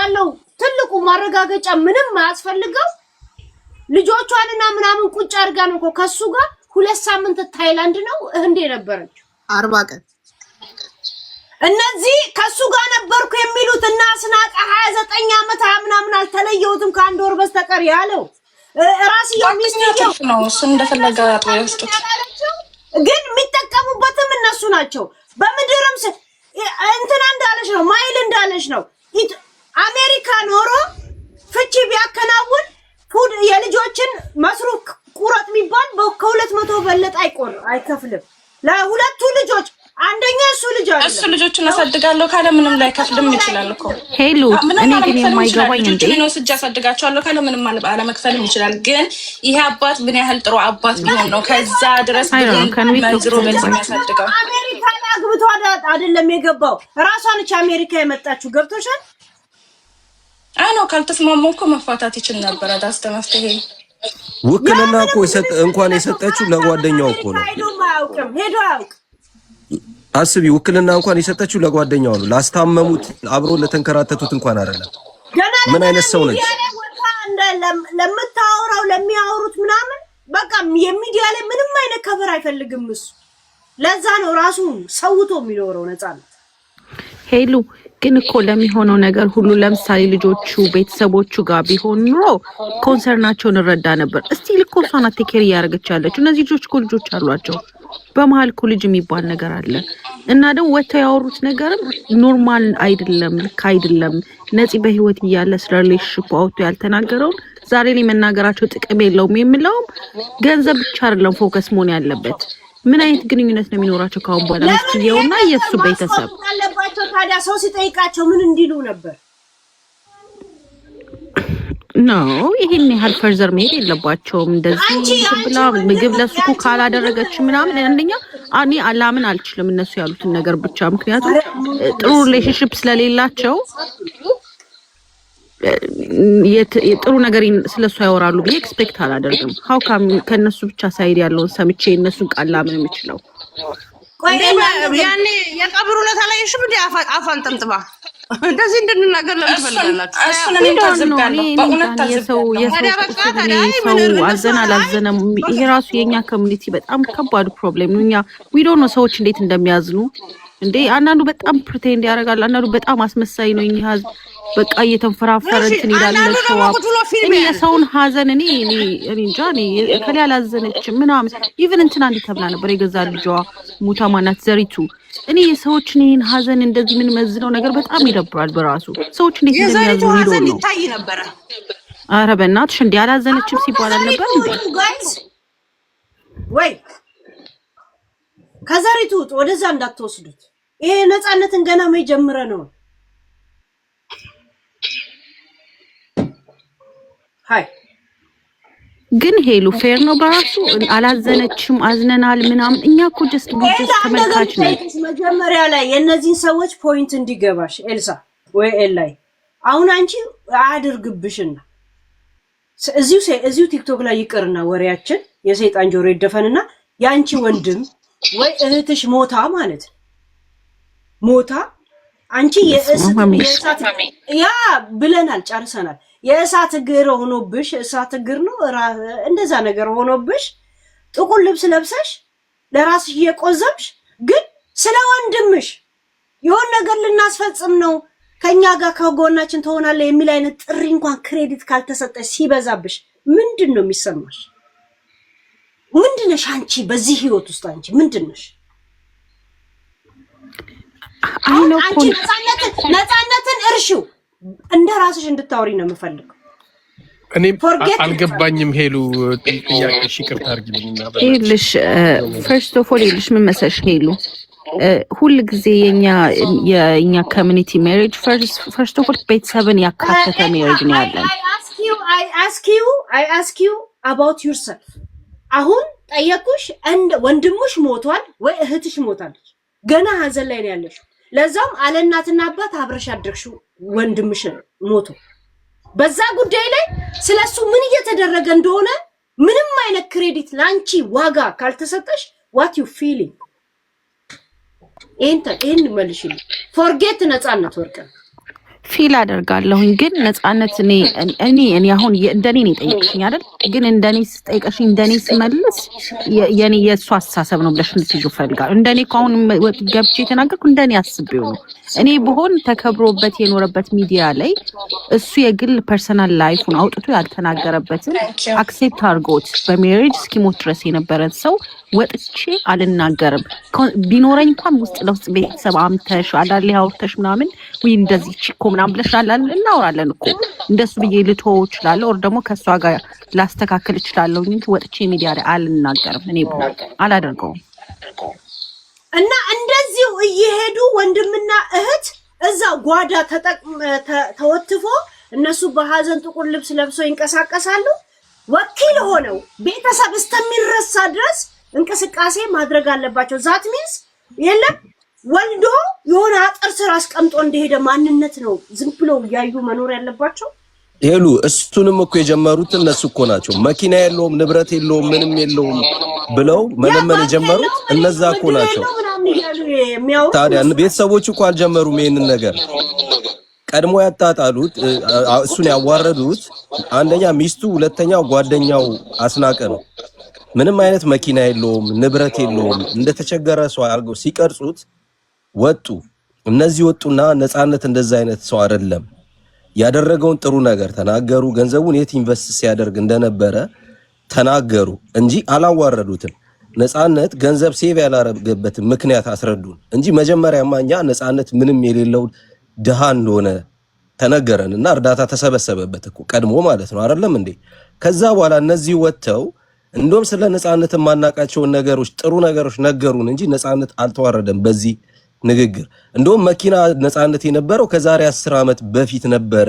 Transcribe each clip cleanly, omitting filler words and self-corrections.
ያለው ትልቁ ማረጋገጫ ምንም ማያስፈልገው ልጆቿንና ምናምን ቁጭ አርጋ ነው ከሱ ጋር 2 ሳምንት ታይላንድ ነው እንዴ ነበረች 40 ቀን እነዚህ ከሱ ጋር ነበርኩ የሚሉት እና አስናቀ 29 አመት ምናምን አልተለየውትም ከአንድ ወር በስተቀር ያለው ራስ የሚስነው ነው እሱ እንደፈለገ ያጥያስጡት ግን የሚጠቀሙበትም እነሱ ናቸው በመድረም እንትና እንዳለሽ ነው ማይል እንዳለሽ ነው አሜሪካ ኖሮ ፍቺ ቢያከናውን ፉድ የልጆችን መስሩፍ ቁረጥ ቢባል ከ200 በለጥ አይከፍልም ለሁለቱ ልጆች አንደኛ እሱ ልጆችን አሳድጋለሁ ካለ ምንም ላይ ከፍልም ይችላል እኮ ሄሉ እኔ ግን የማይገባኝ እንዴ ነው ስጃ አሳድጋቸዋለሁ ካለ ምንም አለ መክፈልም ይችላል ግን ይሄ አባት ምን ያህል ጥሩ አባት ቢሆን ነው ከዛ ድረስ መንዝሮ በሚያሳድገው አሜሪካ አግብቶ አይደለም የገባው ራሷን አሜሪካ የመጣችው ገብቶሻል አይኖ ካልተስማሙ እኮ መፋታት ይችል ነበር አዳስተማስተሄ ውክልና እኮ እንኳን የሰጠችው ለጓደኛው እኮ ነው ሄዶ አያውቅ አስቢ ውክልና እንኳን የሰጠችው ለጓደኛው ነው ላስታመሙት አብሮ ለተንከራተቱት እንኳን አይደለም ምን አይነት ሰው ነች ለምታወራው ለሚያወሩት ምናምን በቃ የሚዲያ ላይ ምንም አይነት ከበር አይፈልግም እሱ ለዛ ነው ራሱ ሰውቶ የሚኖረው ነፃነት ሄሉ ግን እኮ ለሚሆነው ነገር ሁሉ ለምሳሌ ልጆቹ ቤተሰቦቹ ጋር ቢሆን ኑሮ ኮንሰርናቸውን ረዳ ነበር እስቲ ልኮሳና ቴኬር ያርገች ያለችው እነዚህ ልጆች አሏቸው በመሃል እኮ ልጅ የሚባል ነገር አለ እና ደግሞ ወጥተው ያወሩት ነገርም ኖርማል አይደለም ልክ አይደለም ነፂ በህይወት እያለ ስለ ሪሌሽንሺፕ አውጥቶ ያልተናገረው ዛሬ ላይ መናገራቸው ጥቅም የለውም የሚለው ገንዘብ ብቻ አይደለም ፎከስ መሆን ያለበት ምን አይነት ግንኙነት ነው የሚኖራቸው ካሁን በኋላ ለምትየውና የሱ ቤተሰብ አለባቸው ታዲያ ሰው ሲጠይቃቸው ምን እንዲሉ ነበር ነው ይሄን ያህል ፈርዘር መሄድ የለባቸውም እንደዚህ ብላ ምግብ ለሱኩ ካላደረገች ምናምን አንደኛ እኔ አላምን አልችልም እነሱ ያሉትን ነገር ብቻ ምክንያቱም ጥሩ ሪሌሽንሺፕ ስለሌላቸው የጥሩ ነገር ስለሱ ያወራሉ ብዬ ኤክስፔክት አላደርግም how come ከነሱ ብቻ ሳይድ ያለውን ሰምቼ እነሱን ቃል ላምን የምችለው ያኔ የቀብሩ ለታላየሽም እንደ አፋን ጠምጥባ እንደዚህ እንድንናገር ለምትፈልጋላችሁ እሱን እኔ ታዝባለሁ በእውነት ታዝባለሁ የሰው አዘና አላዘነም ይሄ ራሱ የኛ ኮሚኒቲ በጣም ከባድ ፕሮብሌም ነው እኛ we don't know ሰዎች እንዴት እንደሚያዝኑ እንዴ አንዳንዱ በጣም ፕሪቴንድ ያደርጋል አንዳንዱ በጣም አስመሳይ ነው እኛ በቃ እየተንፈራፈረ እንትን ይላል ለሰው የሰውን ሀዘን እኔ እንጃ እኔ ከላይ አላዘነች ምናምን ኢቭን እንትና እንዴ ተብላ ነበር የገዛ ልጇ ሙታማናት ዘሪቱ እኔ የሰዎችን ይሄን ሀዘን እንደዚህ ምን መዝነው ነገር በጣም ይደብራል በራሱ ሰዎች እንዴት እንደሚያዝኑ ይሉ ነው ይታይ ነበር አረ በእናትሽ እንዴ አላዘነችም ሲባል ነበር እንዴ ወይ ከዘሪቱ ወደዛ እንዳትወስዱት ይሄ ነፃነትን ገና መጀመረ ነው ሃይ ግን ሄሉ ፌር ነው በራሱ አላዘነችም አዝነናል ምናምን እኛ እኮ ጀስት ተመልካች ነን መጀመሪያ ላይ የነዚህ ሰዎች ፖይንት እንዲገባሽ ኤልሳ ወይ ኤላይ አሁን አንቺ አድርግብሽና እዚሁ ቲክቶክ ላይ ይቀርና ወሬያችን የሰይጣን ጆሮ ይደፈንና ያንቺ ወንድም ወይ እህትሽ ሞታ ማለት ሞታ አንቺ የእሳት ያ ብለናል ጨርሰናል የእሳት እግር ሆኖብሽ እሳት እግር ነው እንደዛ ነገር ሆኖብሽ ጥቁር ልብስ ለብሰሽ ለራስሽ እየቆዘምሽ ግን ስለ ወንድምሽ የሆነ ነገር ልናስፈጽም ነው ከኛ ጋር ከጎናችን ተሆናለ የሚል አይነት ጥሪ እንኳን ክሬዲት ካልተሰጠሽ ሲበዛብሽ ምንድነው የሚሰማሽ ምንድነሽ አንቺ በዚህ ህይወት ውስጥ አንቺ ምንድነሽ አንቺ ነፃነትን እርሺው እንደራስሽ እንድታወሪ ነው የምፈልገው እኔ አልገባኝም ሄሉ ጥያቄሽ ይቅርታ አድርጊልኝና ይልሽ ፈርስት ኦፍ ኦል ይልሽ ምን መሰለሽ ሄሉ ሁሉ ጊዜ የኛ ኮሚኒቲ ሜሪጅ ፈርስት ኦፍ ኦል ቤተሰብን ያካተተ ሜሪጅ ነው ያለን I ask you about yourself አሁን ጠየቁሽ እንደ ወንድምሽ ሞቷል ወይ እህትሽ ሞታለች ገና ሀዘን ላይ ነው ያለሽ ለዛም አለናትና አባት አብረሽ አድርግሽው ወንድምሽ ሞቶ በዛ ጉዳይ ላይ ስለሱ ምን እየተደረገ እንደሆነ ምንም አይነት ክሬዲት ላንቺ ዋጋ ካልተሰጠሽ what you feeling ይሄን መልሽልኝ ፎርጌት ነፃነት ወርቀ ፊል አደርጋለሁኝ ግን ነፃነት እኔ አሁን እንደኔ ነው ጠይቅሽኝ አይደል? ግን እንደኔ ስጠይቅሽኝ እንደኔ ስመልስ የኔ የእሱ አስተሳሰብ ነው ብለሽ እንድትይዙ ፈልጋለሁ። እንደኔ አሁን ገብቼ የተናገርኩ እንደኔ አስቤው ነው። እኔ ብሆን ተከብሮበት የኖረበት ሚዲያ ላይ እሱ የግል ፐርሰናል ላይፉን አውጥቶ ያልተናገረበትን አክሴፕት አድርጎት በሜሪጅ እስኪሞት ድረስ የነበረን ሰው ወጥቼ አልናገርም። ቢኖረኝ እንኳን ውስጥ ለውስጥ ቤተሰብ አምተሽ አዳሌ አውርተሽ ምናምን ወይ እንደዚህ ቺኮ ምናምን ብለሽ እናወራለን እኮ እንደሱ ብዬ ልተወው እችላለሁ። ወር ደግሞ ከሷ ጋር ላስተካክል እችላለሁ እንጂ ወጥቼ ሚዲያ ላይ አልናገርም። እኔ አላደርገውም። እና እንደዚሁ እየሄዱ ወንድምና እህት እዛ ጓዳ ተወትፎ እነሱ በሐዘን ጥቁር ልብስ ለብሰው ይንቀሳቀሳሉ። ወኪል ሆነው ቤተሰብ እስከሚረሳ ድረስ እንቅስቃሴ ማድረግ አለባቸው። ዛት ሚንስ የለም ወልዶ የሆነ አጥር ስር አስቀምጦ እንደሄደ ማንነት ነው ዝም ብለው ያዩ መኖር ያለባቸው። ሄሉ እሱንም እኮ የጀመሩት እነሱ እኮ ናቸው። መኪና የለውም ንብረት የለውም ምንም የለውም ብለው መለመን የጀመሩት እነዛ እኮ ናቸው። ታዲያ ቤተሰቦቹ እኮ አልጀመሩም ይሄንን ነገር። ቀድሞ ያጣጣሉት እሱን ያዋረዱት አንደኛ ሚስቱ፣ ሁለተኛው ጓደኛው አስናቀ ነው። ምንም አይነት መኪና የለውም ንብረት የለውም እንደተቸገረ ሰው አድርገው ሲቀርጹት ወጡ። እነዚህ ወጡና ነፃነት እንደዛ አይነት ሰው አይደለም። ያደረገውን ጥሩ ነገር ተናገሩ። ገንዘቡን የት ኢንቨስት ሲያደርግ እንደነበረ ተናገሩ እንጂ አላዋረዱትም። ነፃነት ገንዘብ ሴቭ ያላረገበት ምክንያት አስረዱን እንጂ መጀመሪያማ እኛ ነፃነት ምንም የሌለው ድሃ እንደሆነ ተነገረንና እርዳታ ተሰበሰበበት እኮ ቀድሞ ማለት ነው አይደለም እንዴ? ከዛ በኋላ እነዚህ ወጥተው እንደውም ስለ ነፃነት ማናቃቸውን ነገሮች ጥሩ ነገሮች ነገሩን እንጂ ነፃነት አልተዋረደም በዚህ ንግግር። እንደውም መኪና ነፃነት የነበረው ከዛሬ 10 ዓመት በፊት ነበረ።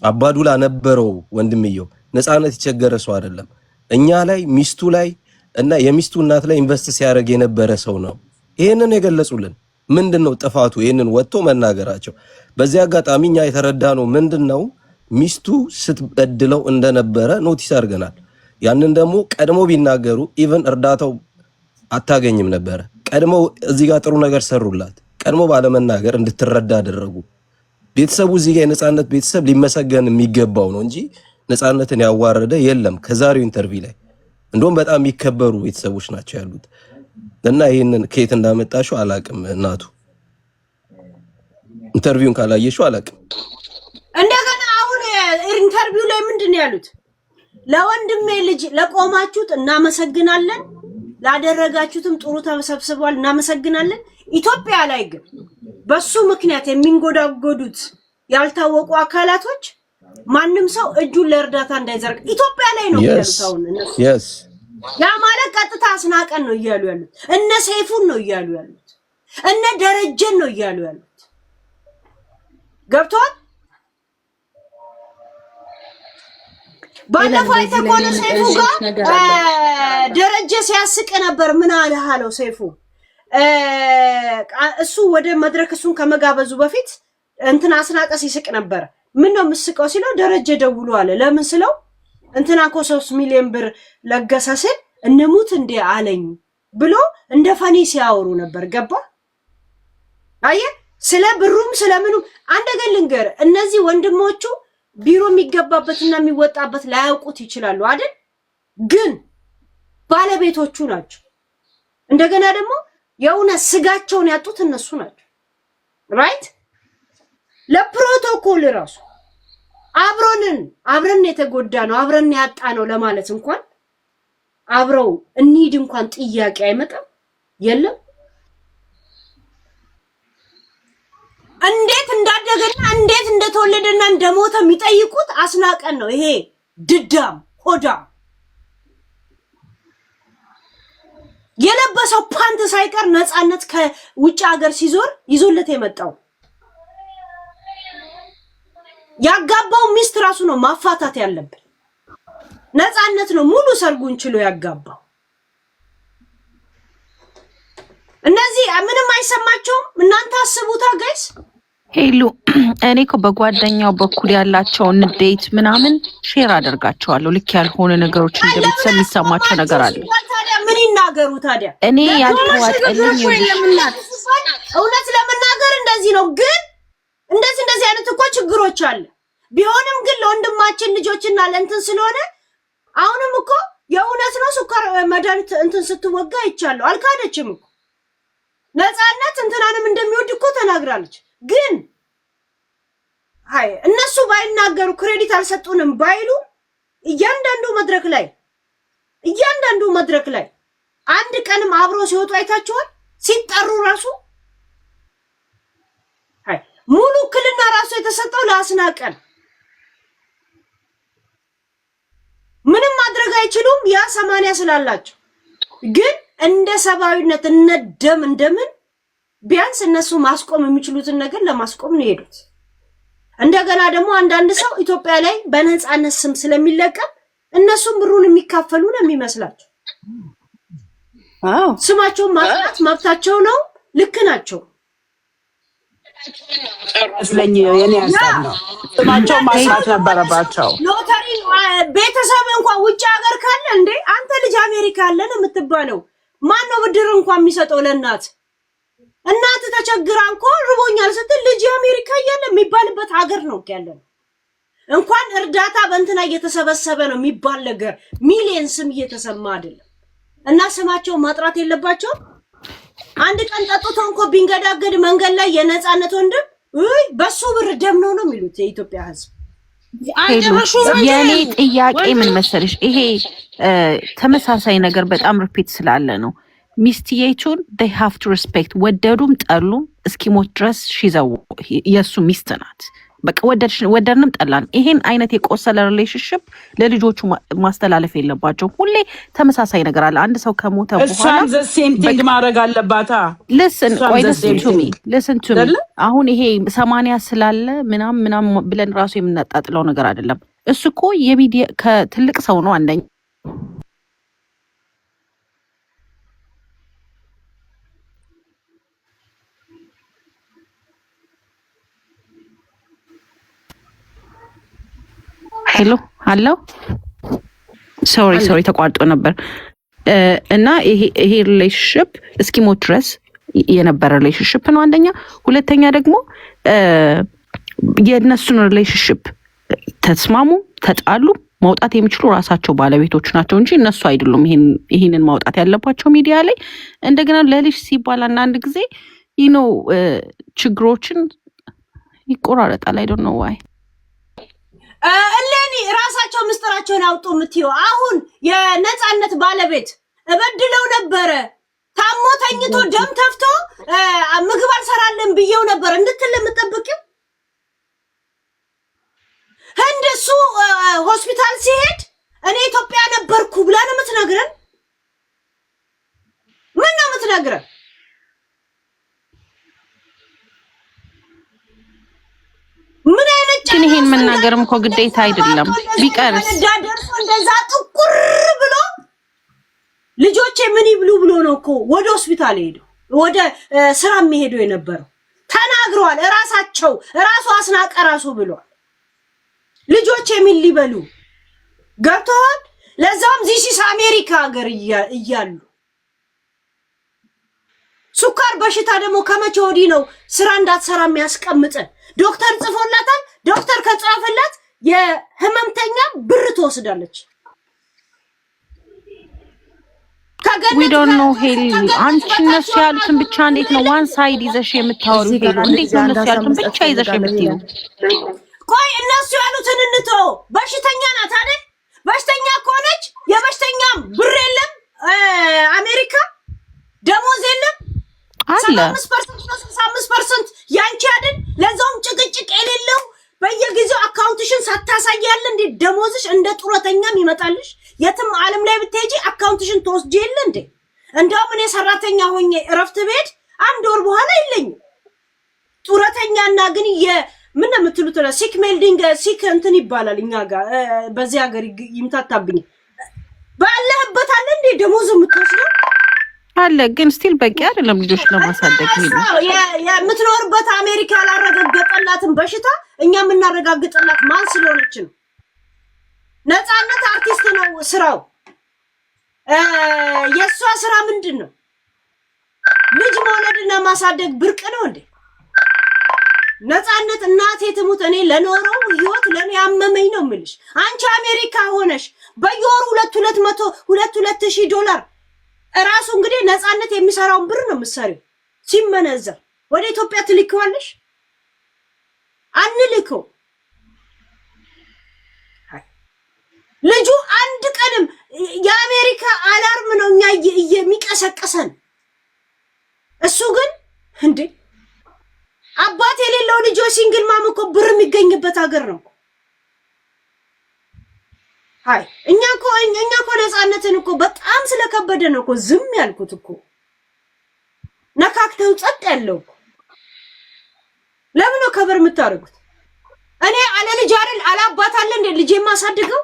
አባዱላ ነበረው ወንድምየው። ነፃነት የቸገረ ሰው አይደለም። እኛ ላይ ሚስቱ ላይ እና የሚስቱ እናት ላይ ኢንቨስት ሲያደርግ የነበረ ሰው ነው። ይሄንን የገለጹልን ምንድነው ጥፋቱ? ይሄንን ወጥቶ መናገራቸው። በዚህ አጋጣሚ እኛ የተረዳነው ምንድነው ሚስቱ ስትበድለው እንደነበረ ኖቲስ አድርገናል። ያንን ደግሞ ቀድሞ ቢናገሩ ኢቭን እርዳታው አታገኝም ነበረ። ቀድሞ እዚህ ጋር ጥሩ ነገር ሰሩላት። ቀድሞ ባለመናገር እንድትረዳ አደረጉ። ቤተሰቡ እዚህ ጋር የነፃነት ቤተሰብ ሊመሰገን የሚገባው ነው እንጂ ነፃነትን ያዋረደ የለም። ከዛሬው ኢንተርቪው ላይ እንደውም በጣም የሚከበሩ ቤተሰቦች ናቸው ያሉት እና ይሄንን ከየት እንዳመጣሽው አላቅም። እናቱ ኢንተርቪውን ካላየሽው አላቅም። እንደገና አሁን ኢንተርቪው ላይ ምንድነው ያሉት? ለወንድሜ ልጅ ለቆማችሁት እናመሰግናለን፣ ላደረጋችሁትም ጥሩ ተሰብስቧል እናመሰግናለን። ኢትዮጵያ ላይ ግን በሱ ምክንያት የሚንጎዳጎዱት ያልታወቁ አካላቶች ማንም ሰው እጁን ለእርዳታ እንዳይዘርግ ኢትዮጵያ ላይ ነው ያሉት። አሁን እነሱ ያ ማለት ቀጥታ አስናቀን ነው እያሉ ያሉት፣ እነ ሰይፉን ነው እያሉ ያሉት፣ እነ ደረጀን ነው እያሉ ያሉት። ገብቷል? ባለፈው አይተቆለ ሰይፉ ጋር ደረጀ ሲያስቅ ነበር። ምን አለው ሰይፉ? እሱ ወደ መድረክ እሱን ከመጋበዙ በፊት እንትና አስናቀ ሲስቅ ነበር። ምን ነው ምስቀው ሲለው ደረጀ ደውሎ አለ። ለምን ስለው እንትና እኮ 3 ሚሊዮን ብር ለገሰ ሲል እንሙት እንዴ አለኝ ብሎ እንደ ፈኒ ሲያወሩ ነበር። ገባ? አየ ስለ ብሩም ስለምኑ አንደገል ልንገር። እነዚህ ወንድሞቹ ቢሮ የሚገባበትና የሚወጣበት ላያውቁት ይችላሉ አይደል? ግን ባለቤቶቹ ናቸው። እንደገና ደግሞ የእውነት ስጋቸውን ያጡት እነሱ ናቸው። ራይት? ለፕሮቶኮል ራሱ አብረን የተጎዳ ነው አብረን ያጣ ነው ለማለት እንኳን አብረው እንሂድ እንኳን ጥያቄ አይመጣም። የለም እንዴት እንዳደገና እንዴት እንደተወለደና እንደሞተ የሚጠይቁት አስናቀን ነው። ይሄ ድዳም ሆዳ የለበሰው ፓንት ሳይቀር ነፃነት ከውጭ ሀገር ሲዞር ይዞለት የመጣው ያጋባው ሚስት ራሱ ነው ማፋታት ያለበት። ነፃነት ነው ሙሉ ሰርጉን ችሎ ያጋባው። እነዚህ ምንም አይሰማቸውም። እናንተ አስቡታ ጋይስ። ሄሉ እኔ እኮ በጓደኛው በኩል ያላቸውን ንዴት ምናምን ሼር አደርጋቸዋለሁ። ልክ ያልሆነ ነገሮች እንደቤተሰብ የሚሰማቸው ነገር አለ። ታዲያ ምን ይናገሩ ታዲያ? እኔ ያልተዋጠልኝ እውነት ለመናገር እንደዚህ ነው። ግን እንደዚህ አይነት እኮ ችግሮች አለ። ቢሆንም ግን ለወንድማችን ልጆችና ለእንትን ስለሆነ አሁንም እኮ የእውነት ነው ስኳር መድኃኒት እንትን ስትወጋ ይቻለው አልካደችም እኮ ነፃነት እንትናንም እንደሚወድ እኮ ተናግራለች። ግን አይ እነሱ ባይናገሩ ክሬዲት አልሰጡንም ባይሉ እያንዳንዱ መድረክ ላይ አንድ ቀንም አብሮ ሲወጡ አይታችኋል? ሲጠሩ ራሱ አይ ሙሉ ክልና ራሱ የተሰጠው ለአስናቀን ምንም ማድረግ አይችሉም። ያ 80 ስላላቸው ግን እንደ ሰባዊነት እንደምን ቢያንስ እነሱ ማስቆም የሚችሉትን ነገር ለማስቆም ነው የሄዱት። እንደገና ደግሞ አንዳንድ ሰው ኢትዮጵያ ላይ በነፃነት ስም ስለሚለቀም እነሱም ብሩን የሚካፈሉ ነው የሚመስላቸው። ስማቸውን ማጥራት መብታቸው ነው። ልክ ናቸው። ስለኝ የኔ ያሳብ ነው ስማቸውን ማጥራት ነበረባቸው። ሎተሪ ቤተሰብ እንኳን ውጭ ሀገር ካለ እንዴ አንተ ልጅ አሜሪካ አለ ነው የምትባለው። ማን ነው ብድር እንኳን የሚሰጠው ለእናት? እናት ተቸግራ እንኳን ርቦኛል ስትል ልጅ አሜሪካ እያለ የሚባልበት ሀገር ነው ያለው። እንኳን እርዳታ በእንትና እየተሰበሰበ ነው የሚባል ነገር ሚሊየን ስም እየተሰማ አይደለም። እና ስማቸውን ማጥራት የለባቸውም። አንድ ቀን ጠጥቶ እንኳን ቢንገዳገድ መንገድ ላይ የነፃነት ወንድም በሱ ብር ደም ነው የሚሉት የኢትዮጵያ ሕዝብ። የኔ ጥያቄ ምን መሰለሽ፣ ይሄ ተመሳሳይ ነገር በጣም ሪፒት ስላለ ነው። ሚስትየቱን they have to respect ወደዱም ጠሉ እስኪሞት ድረስ ሽዘው የሱ ሚስት ናት። በቃ ወደድንም ጠላን ይሄን አይነት የቆሰለ ሪሌሽንሺፕ ለልጆቹ ማስተላለፍ የለባቸው። ሁሌ ተመሳሳይ ነገር አለ። አንድ ሰው ከሞተ በኋላ እሷን the same thing ማድረግ አለባታ። listen to me አሁን ይሄ 80 ስላለ ምናም ብለን ራሱ የምናጣጥለው ነገር አይደለም። እሱ እኮ የሚዲያ ከትልቅ ሰው ነው። አንደኛ ሄሎ አለው ሶሪ ተቋርጦ ነበር። እና ይሄ ሪሌሽንሺፕ እስኪሞት ድረስ የነበረ ሪሌሽንሺፕ ነው አንደኛ። ሁለተኛ ደግሞ የነሱን ሪሌሽንሺፕ ተስማሙ ተጣሉ ማውጣት የሚችሉ ራሳቸው ባለቤቶች ናቸው እንጂ እነሱ አይደሉም ይሄንን ማውጣት ያለባቸው ሚዲያ ላይ። እንደገና ለልጅ ሲባል አንድ ጊዜ ችግሮችን ይቆራረጣል። አይ ዶንት ኖ ዋይ እለኒ ራሳቸው ምስጥራቸውን አውጡ የምትይው አሁን የነፃነት ባለቤት እበድለው ነበረ ታሞ ተኝቶ ደም ተፍቶ ምግብ አልሰራለን ብየው ነበር እንድትል የምጠብቂው እንደሱ ሆስፒታል ሲሄድ እኔ ኢትዮጵያ ነበርኩ ብላ ነው የምትነግረን? ምን ነው የምትነግረን? ምን አይነት ግን ይሄን መናገርም እኮ ግዴታ አይደለም። ቢቀርስ እንደዛ ጥቁር ብሎ ልጆቼ ምን ይብሉ ብሎ ነው እኮ ወደ ሆስፒታል ሄዶ ወደ ስራ የሚሄደው የነበረው። ተናግረዋል ራሱ አስናቀ ራሱ ብሏል። ልጆቼ ምን ሊበሉ ገብተዋል። ለዛም ዚሲስ አሜሪካ ሀገር እያሉ ሱካር በሽታ ደግሞ ከመቼ ወዲህ ነው ስራ እንዳትሰራ የሚያስቀምጥ? ዶክተር ጽፎላታል። ዶክተር ከጻፈላት የህመምተኛ ብር ትወስዳለች። we don't know ሄሊ አንቺ እነሱ ያሉትን ብቻ እንዴት ነው ዋን ሳይድ ይዘሽ የምታወሩ? ሄሊ እንዴት ነው እነሱ ያሉትን ብቻ ይዘሽ የምትይው? ቆይ እነሱ ያሉትን እንተው። በሽተኛ ናት አይደል? በሽተኛ ከሆነች የበሽተኛ ብር የለም አሜሪካ ደሞዝ የለም አለ 65% ያንቺ አይደል? ለዛውም ጭቅጭቅ የሌለው በየጊዜው አካውንትሽን ሳታሳያለ እንዴ ደሞዝሽ እንደ ጡረተኛም ይመጣልሽ። የትም ዓለም ላይ ብትሄጂ አካውንትሽን ተወስጂ የለ እንዴ? እንደውም እኔ ሰራተኛ ሆኜ እረፍት ቤት 1 ወር በኋላ የለኝም ጡረተኛና ግን ምን ነው የምትሉት? ሲክ ሜልዲንግ ሲክ እንትን ይባላል እኛ ጋር በዚህ ሀገር ይምታታብኝ ባለህበት አለ እንዴ ደሞዝ የምትወስደው አለ። ግን ስቲል በቂ አይደለም ልጆች ለማሳደግ የምትኖርበት አሜሪካ ያላረጋገጠላትን በሽታ እኛ የምናረጋግጥላት ማን ስለሆነች ነው? ነፃነት አርቲስት ነው ስራው። የሷ ስራ ምንድን ነው? ልጅ መውለድና ማሳደግ ብርቅ ነው እንዴ? ነፃነት እናቴ ትሙት እኔ ለኖረው ህይወት ለኔ ያመመኝ ነው የምልሽ። አንቺ አሜሪካ ሆነሽ በየወሩ $2,000 እራሱ እንግዲህ ነፃነት የሚሰራውን ብር ነው የምትሰሪው ሲመነዘር ወደ ኢትዮጵያ ትልኪዋለሽ? አንልከው። ልጁ አንድ ቀንም የአሜሪካ አላርም ነው እኛ የሚቀሰቅሰን። እሱ ግን እንዴ አባት የሌለው ልጅ ሲንግል ማም እኮ ብር የሚገኝበት ሀገር ነው። አይ እኛ እኮ ነፃነትን እኮ በጣም ስለከበደ ነው እኮ ዝም ያልኩት እኮ ነካክተው ጸጥ ያለው እኮ። ለምን ነው ከበር የምታደርጉት? እኔ አለ ልጅ አይደል አላባት አለ እንደ ልጄ ማሳድገው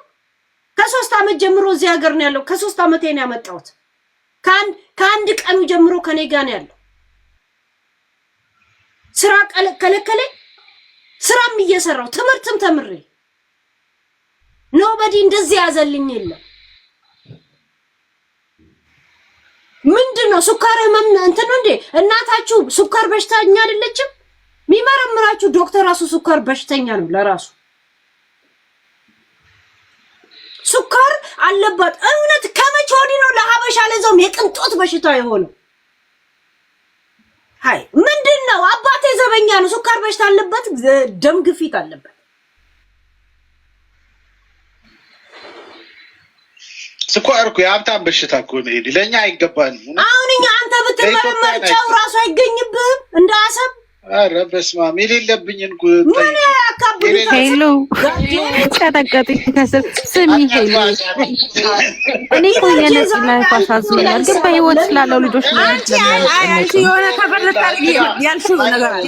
ከ3 አመት ጀምሮ እዚህ ሀገር ነው ያለው። ከ3 አመቴ ነው ያመጣሁት። ከአንድ ቀኑ ጀምሮ ከኔ ጋር ነው ያለው። ስራ ከለከለ ስራም እየሰራው ትምህርትም ተምሬ ኖባዲ እንደዚህ ያዘልኝ የለም። ምንድነው ሱካር ህመም እንትን ነው እንዴ? እናታችሁ ሱካር በሽተኛ አይደለችም? የሚመረምራችሁ ዶክተር ራሱ ሱካር በሽተኛ ነው ለራሱ። ሱካር አለባት እውነት። ከመቼ ወዲህ ነው ለሀበሻ ለዛውም የቅንጦት በሽታ የሆነው? ሃይ ምንድነው? አባቴ ዘበኛ ነው፣ ሱካር በሽታ አለበት፣ ደም ግፊት አለበት። ስኳር እኮ የሀብታም በሽታ እኮ ነው። ለኛ አይገባንም። አሁን እኛ አንተ ብትመረመር ጫው ራሱ አይገኝብህም እንደ አሰብ። ኧረ በስመ አብ የሌለብኝን ምን ያካብዱ። ሄሎ ተጠቀጥ ከስር ስሚ ሄሎ እኔ እኮ የነጽ ላይ አሳዝኖኛል፣ ግን በህይወት ስላለው ልጆች ነው አንቺ የሆነ ከበር ልታርጊ ያልሽው ነገር አለ።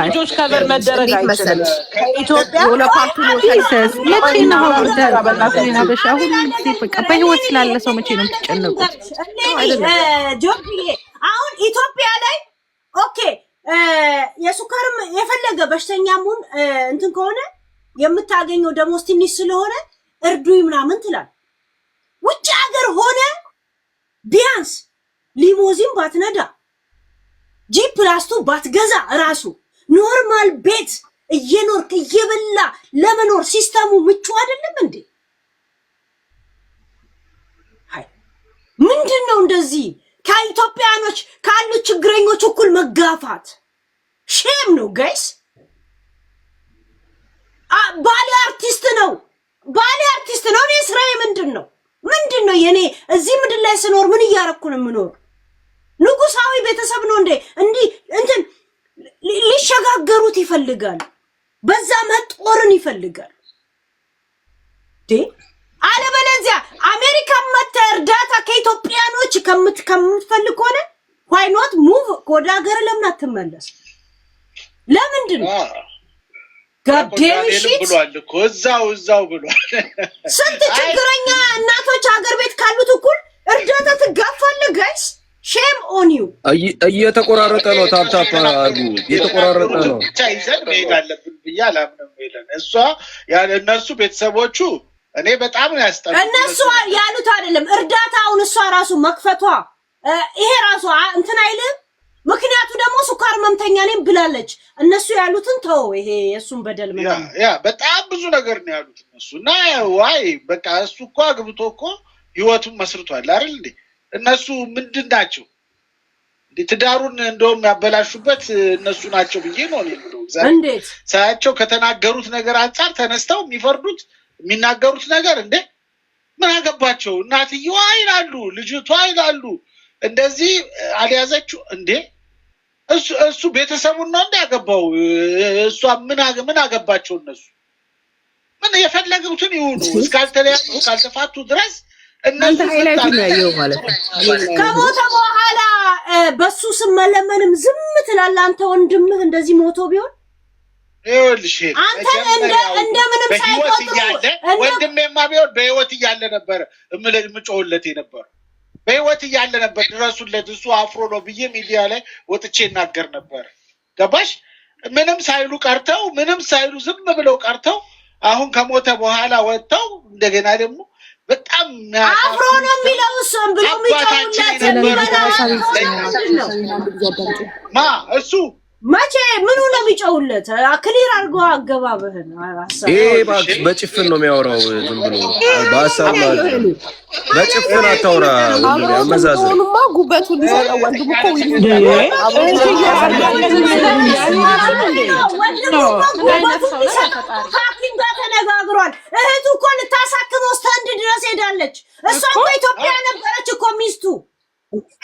ልጆች ከበር መደረግ አይችልም። ከኢትዮጵያ ለፓርቱ ነው ታይሰስ መቼ ነው በቃ ሀበሻ ሁሉ በቃ በህይወት ስላለ ሰው መቼ ነው የምትጨነቁት? ጆርጂዬ አሁን ኢትዮጵያ ላይ ኦኬ የሱካርም የፈለገ በሽተኛሙን እንትን ከሆነ የምታገኘው ደሞዝ ትንሽ ስለሆነ እርዱይ ምናምን ትላል። ውጭ ሀገር ሆነ ቢያንስ ሊሞዚን ባትነዳ G+2 ባትገዛ ራሱ ኖርማል ቤት እየኖርክ እየበላ ለመኖር ሲስተሙ ምቹ አይደለም እንዴ? ሃይ ምንድነው እንደዚህ ከኢትዮጵያኖች ካሉ ችግረኞች እኩል መጋፋት? ሼም ነው ጋይስ። ባሌ አርቲስት ነው፣ ባሌ አርቲስት ነው። እኔ ስራዬ ምንድነው የኔ እዚህ ምድር ላይ ስኖር ምን እያረኩ ነው የምኖር? ንጉሳዊ ቤተሰብ ነው እንዴ? እንዲህ እንትን ሊሸጋገሩት ይፈልጋል፣ በዛ መጦርን ይፈልጋል ዴ አለበለዚያ አሜሪካ መተ እርዳታ ከኢትዮጵያኖች ከምትፈልግ ሆነ why not move ወደ ሀገር ለምን አትመለስ? ለምንድን ነው ጋዴምሽት ብሏል እኮ እዛው ብሏል። ስንት ችግረኛ እናቶች ሀገር ቤት ካሉት እኩል እርዳታ ትጋፋለህ ጋይስ። ሼም ኦን ዩ። እየተቆራረጠ ነው። ታፕታፕ አርጉ። እየተቆራረጠ ነው። ብቻ ይዘን መሄድ አለብን ብዬ አላምንም። ይለን እሷ እነሱ ቤተሰቦቹ እኔ በጣም ነው ያስጠላል። እነሱ ያሉት አይደለም እርዳታውን እሷ ራሱ መክፈቷ ይሄ ራሱ እንትን አይልም። ምክንያቱ ደግሞ ሱካር መምተኛ ነኝ ብላለች። እነሱ ያሉትን ተው፣ ይሄ የሱን በደል ምናምን ያ በጣም ብዙ ነገር ነው ያሉት እነሱ እና ዋይ በቃ እሱ እኮ አግብቶ እኮ ህይወቱን መስርቷል አይደል እንዴ? እነሱ ምንድን ናቸው እንዴ? ትዳሩን እንደውም ያበላሹበት እነሱ ናቸው ብዬ ነው ነው እንዴት ሳያቸው ከተናገሩት ነገር አንፃር ተነስተው የሚፈርዱት የሚናገሩት ነገር እንዴ ምን አገባቸው? እናትየዋ ይላሉ፣ ልጅቷ ይላሉ እንደዚህ አልያዘችው እንዴ? እሱ ቤተሰቡን ነው እንዲያገባው። እሷ ምን አገባቸው? እነሱ ምን የፈለጉትን ይሁኑ እስካልተለያዩ እስካልተፋቱ ድረስ እናንተ ሃይላይት ነው ያየው ማለት ነው። ከሞተ በኋላ በሱ ስም መለመንም ዝም ትላለህ አንተ። ወንድምህ እንደዚህ ሞቶ ቢሆን ይኸውልሽ አንተ እንደምንም ሳይቆጥሩ ወንድሜማ ቢሆን በህይወት እያለ ነበር እምጮህለት የነበረው። በህይወት እያለ ነበር ድረሱለት፣ እሱ አፍሮ ነው ብዬ ሚዲያ ላይ ወጥቼ እናገር ነበር። ገባሽ? ምንም ሳይሉ ቀርተው ምንም ሳይሉ ዝም ብለው ቀርተው አሁን ከሞተ በኋላ ወጥተው እንደገና ደግሞ በጣም አፍሮ ነው የሚለው እሱም ብሎ ማ እሱ መቼ ምኑ ነው የሚጨውለት? ክሊር አድርጎ አገባብህን በጭፍን ነው የሚያወራው። ዝም ብሎ በሐሳብ ነው በጭፍን አታውራ። መዛዘንማ ጉበቱን ሊሰጠው ወንድሙ እኮ ሐኪም ጋር ተነጋግሯል። እህቱ እኮ ልታሳክመው ስተንድ ድረስ ሄዳለች። እሷ እኮ ኢትዮጵያ ነበረች እኮ ሚስቱ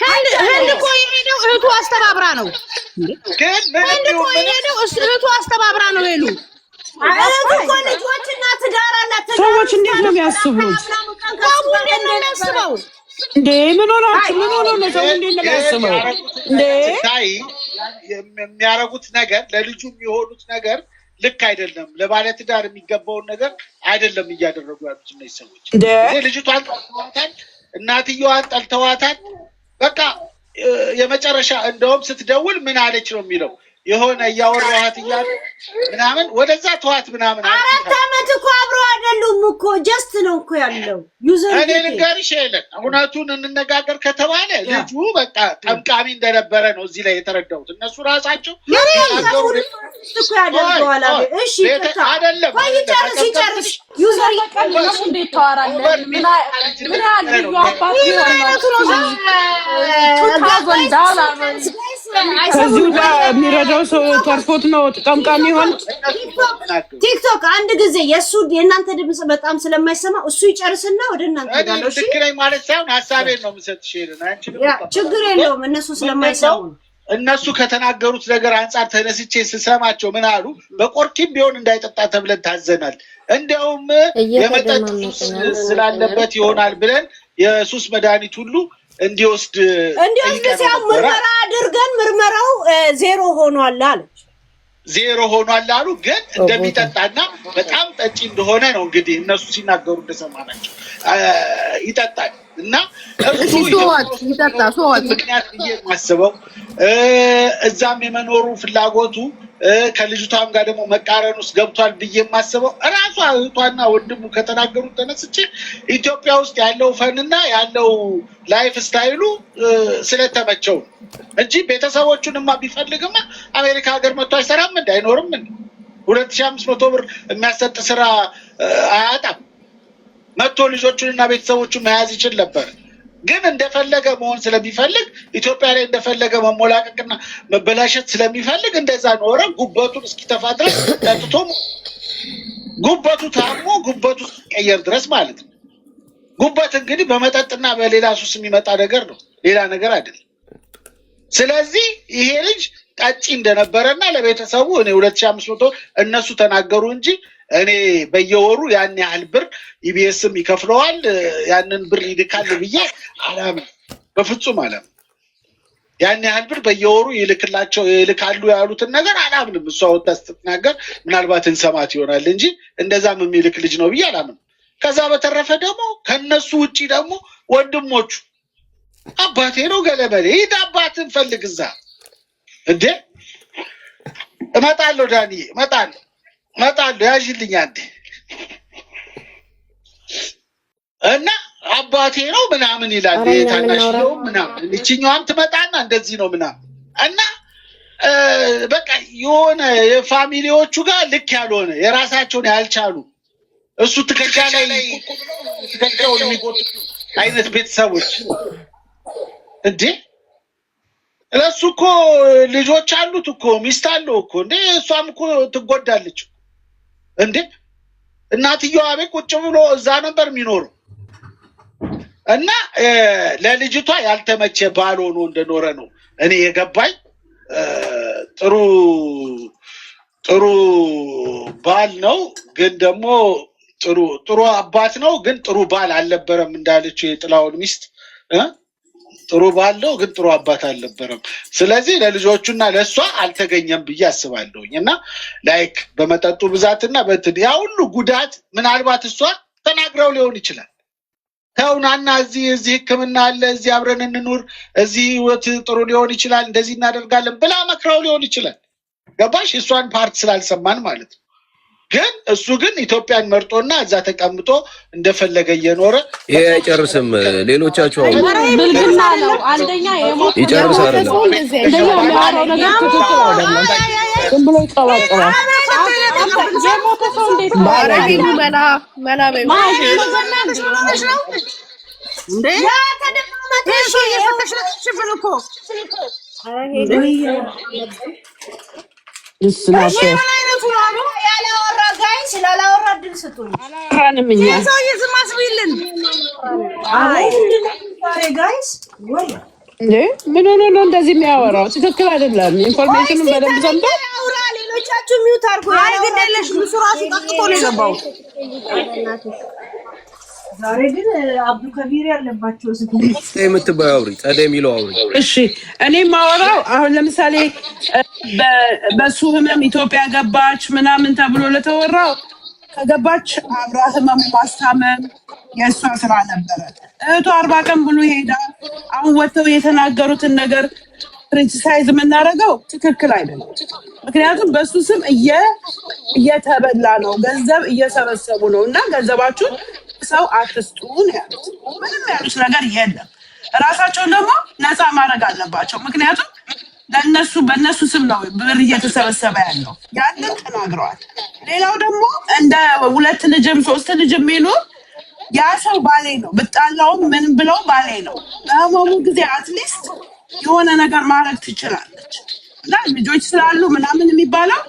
ህንድ እኮ የሄደው እህቱ አስተባብራ ነው። ህንድ እኮ የሄደው እህቱ አስተባብራ ነው። ሄሉ እህቱ እኮ ልጆችና ትዳር አላት። ሰዎች እንዴት ነው የሚያስቡት? ባቡ እንዴት ነው የሚያስበው እንዴ? ምን ሆናችሁ? ምን ሆኖ ነው ሰው እንዴት ነው የሚያስበው እንዴ? የሚያረጉት ነገር ለልጁ የሚሆኑት ነገር ልክ አይደለም። ለባለትዳር የሚገባውን ነገር አይደለም እያደረጉ ያሉት እነዚህ ሰዎች። ልጅቷን ጠልተዋታል፣ እናትየዋን ጠልተዋታል። በቃ የመጨረሻ እንደውም ስትደውል ምን አለች ነው የሚለው የሆነ እያወራኋት እያለ ምናምን ወደዛ ተዋት ምናምን 4 ዓመት እኮ አብረው አይደሉም እኮ ጀስት ነው እኮ ያለው ዩዘር እኔ ልንገርሽ የለን እውነቱን እንነጋገር ከተባለ ልጁ በቃ ጠምቃሚ እንደነበረ ነው እዚህ ላይ የተረዳሁት። እነሱ ራሳቸው እኮ ያደርገዋል። እሺ አይደለም ይጨርስ ዩዘር ይቀርልሽ እንዴት ታወራለህ? ምን ያህል ልዩ አባት ከዚሁ ጋር የሚረዳው ሰው ተርፎት ነው ጠምቃሚ ሆን ቲክቶክ አንድ ጊዜ የእናንተ ድምጽ በጣም ስለማይሰማ እሱ ይጨርስና ወደ እናንተ ሄዳለሁ። እሺ ትክክለኛ ማለት ሳይሆን ሐሳቤን ነው የምሰጥሽ። ችግር የለውም እነሱ ስለማይሰሙ እነሱ ከተናገሩት ነገር አንፃር ተነስቼ ስሰማቸው ምን አሉ? በቆርኪም ቢሆን እንዳይጠጣ ተብለን ታዘናል። እንደውም የመጠጥ ስላለበት ይሆናል ብለን የሱስ መድኃኒት ሁሉ እንዲወስድ ሲያው ምርመራ አድርገን ምርመራው 0 ሆኗል አለች። 0 ሆኗል አሉ። ግን እንደሚጠጣና በጣም ጠጪ እንደሆነ ነው እንግዲህ እነሱ ሲናገሩ እንደሰማናቸው ይጠጣል እና እሱ ምክንያት ብዬ የማስበው እዛም የመኖሩ ፍላጎቱ ከልጅቷም ጋር ደግሞ መቃረን ውስጥ ገብቷል ብዬ የማስበው እራሷ እህቷና ወንድሙ ከተናገሩት ተነስቼ ኢትዮጵያ ውስጥ ያለው ፈንና ያለው ላይፍ ስታይሉ ስለተመቸው እንጂ ቤተሰቦቹንማ ቢፈልግማ አሜሪካ ሀገር መጥቶ አይሰራም እንደ አይኖርም እንደ 2500 ብር የሚያሰጥ ስራ አያጣም። መጥቶ ልጆቹንና ቤተሰቦቹን መያዝ ይችል ነበር። ግን እንደፈለገ መሆን ስለሚፈልግ ኢትዮጵያ ላይ እንደፈለገ መሞላቀቅና መበላሸት ስለሚፈልግ እንደዛ ኖረ። ጉበቱን እስኪተፋ ድረስ ጠጥቶ ጉበቱ ታሞ ጉበቱ እስኪቀየር ድረስ ማለት ነው። ጉበት እንግዲህ በመጠጥና በሌላ ሱስ የሚመጣ ነገር ነው፣ ሌላ ነገር አይደለም። ስለዚህ ይሄ ልጅ ጠጪ እንደነበረና ለቤተሰቡ እኔ 2500 እነሱ ተናገሩ እንጂ እኔ በየወሩ ያን ያህል ብር ኢቢኤስም ይከፍለዋል ያንን ብር ይልካል ብዬ አላምን፣ በፍጹም አላምን። ያን ያህል ብር በየወሩ ይልካሉ ያሉትን ነገር አላምንም። እሷ ወጣ ስትናገር ምናልባት እንሰማት ይሆናል እንጂ እንደዛም የሚልክ ልጅ ነው ብዬ አላምንም። ከዛ በተረፈ ደግሞ ከነሱ ውጪ ደግሞ ወንድሞቹ አባቴ ነው ገለበሌ ሂድ አባትን ፈልግ እዛ እንዴ እመጣለሁ ዳኒ እመጣለሁ ያዥልኝ አንዴ እና አባቴ ነው ምናምን ይላል። ታናሽ ነው ምናምን እቺኛዋም ትመጣና እንደዚህ ነው ምናምን እና በቃ የሆነ የፋሚሊዎቹ ጋር ልክ ያልሆነ የራሳቸውን ያልቻሉ እሱ ትከሻ ላይ ትከሻው የሚጎትቱ አይነት ቤተሰቦች እንዴ ለሱ እኮ ልጆች አሉት እኮ ሚስት አለው እኮ እንዴ እሷም እኮ ትጎዳለች እንዴ። እናትየዋ ቤት ቁጭ ብሎ እዛ ነበር የሚኖረው እና ለልጅቷ ያልተመቸ ባል ሆኖ እንደኖረ ነው እኔ የገባኝ። ጥሩ ባል ነው ግን ደግሞ ጥሩ አባት ነው ግን ጥሩ ባል አልነበረም እንዳለችው የጥላውን ሚስት ጥሩ ባል ነው ግን ጥሩ አባት አልነበረም። ስለዚህ ለልጆቹና ለሷ አልተገኘም ብዬ አስባለሁኝ እና ላይክ በመጠጡ ብዛትና ያ ሁሉ ጉዳት ምናልባት እሷ ተናግረው ሊሆን ይችላል። ተውናና እዚህ ሕክምና አለ እዚህ አብረን እንኑር እዚህ ህይወት ጥሩ ሊሆን ይችላል እንደዚህ እናደርጋለን ብላ መክረው ሊሆን ይችላል። ገባሽ? እሷን ፓርት ስላልሰማን ማለት ነው። ግን እሱ ግን ኢትዮጵያን መርጦና እዛ ተቀምጦ እንደፈለገ እየኖረ አይጨርስም። ሌሎቻችሁ አሁን ብልግና ነው። አንደኛ የሞት ይጨርስ አይደለም እንደኛ የሚያወራው ነገር ትክክል አይደለም። ዝም ብሎ ይቀባጥራል። የሞተ ሰው እንዴት ባረግ መላ መላ በይ እንዴ ያ ተደማመጥ እሺ የፈተሽ ብልኮ ይስናሽ ያላወራ ጋይ ስላላወራ ድል ስጡኝ አላወራንም እኛ ሰው ይዝም አስቢልን አይ ጋይስ ወይ እንዴ ምን ሆኖ ነው እንደዚህ የሚያወራው? ትክክል አይደለም። ኢንፎርሜሽኑን በደንብ ሰምቶ አውራ ሌሎቻችሁ ሚውት አድርጉ። አይ ግን ለሽ ሱራሱ ጠጥቶ ነው የገባው። ዛሬ ግን አብዱ ከቢር ያለባቸው የምትባዩ አውሪ ጸደ የሚለው አውሪ። እሺ እኔ ማወራው አሁን ለምሳሌ በሱ ህመም ኢትዮጵያ ገባች ምናምን ተብሎ ለተወራው ከገባች አብራ ህመሙ ማስታመም የእሷ ስራ ነበረ። እህቱ 40 ቀን ብሎ ሄዳ አሁን ወጥተው የተናገሩትን ነገር ክሪቲሳይዝ የምናደርገው ትክክል አይደለም። ምክንያቱም በሱ ስም እየተበላ ነው፣ ገንዘብ እየሰበሰቡ ነው እና ገንዘባችሁን ሰው አትስጡ ነው ያሉት። ምንም ያሉት ነገር የለም። ራሳቸውን ደግሞ ነፃ ማድረግ አለባቸው። ምክንያቱም ለነሱ በእነሱ ስም ነው ብር እየተሰበሰበ ያለው። ያንን ተናግረዋል። ሌላው ደግሞ እንደ 2 ልጅም 3 ልጅም የሚኖር ያ ሰው ባሌ ነው ብጣላውም ምንም ብለው ባሌ ነው። በህመሙ ጊዜ አትሊስት የሆነ ነገር ማድረግ ትችላለች እና ልጆች ስላሉ ምናምን የሚባለው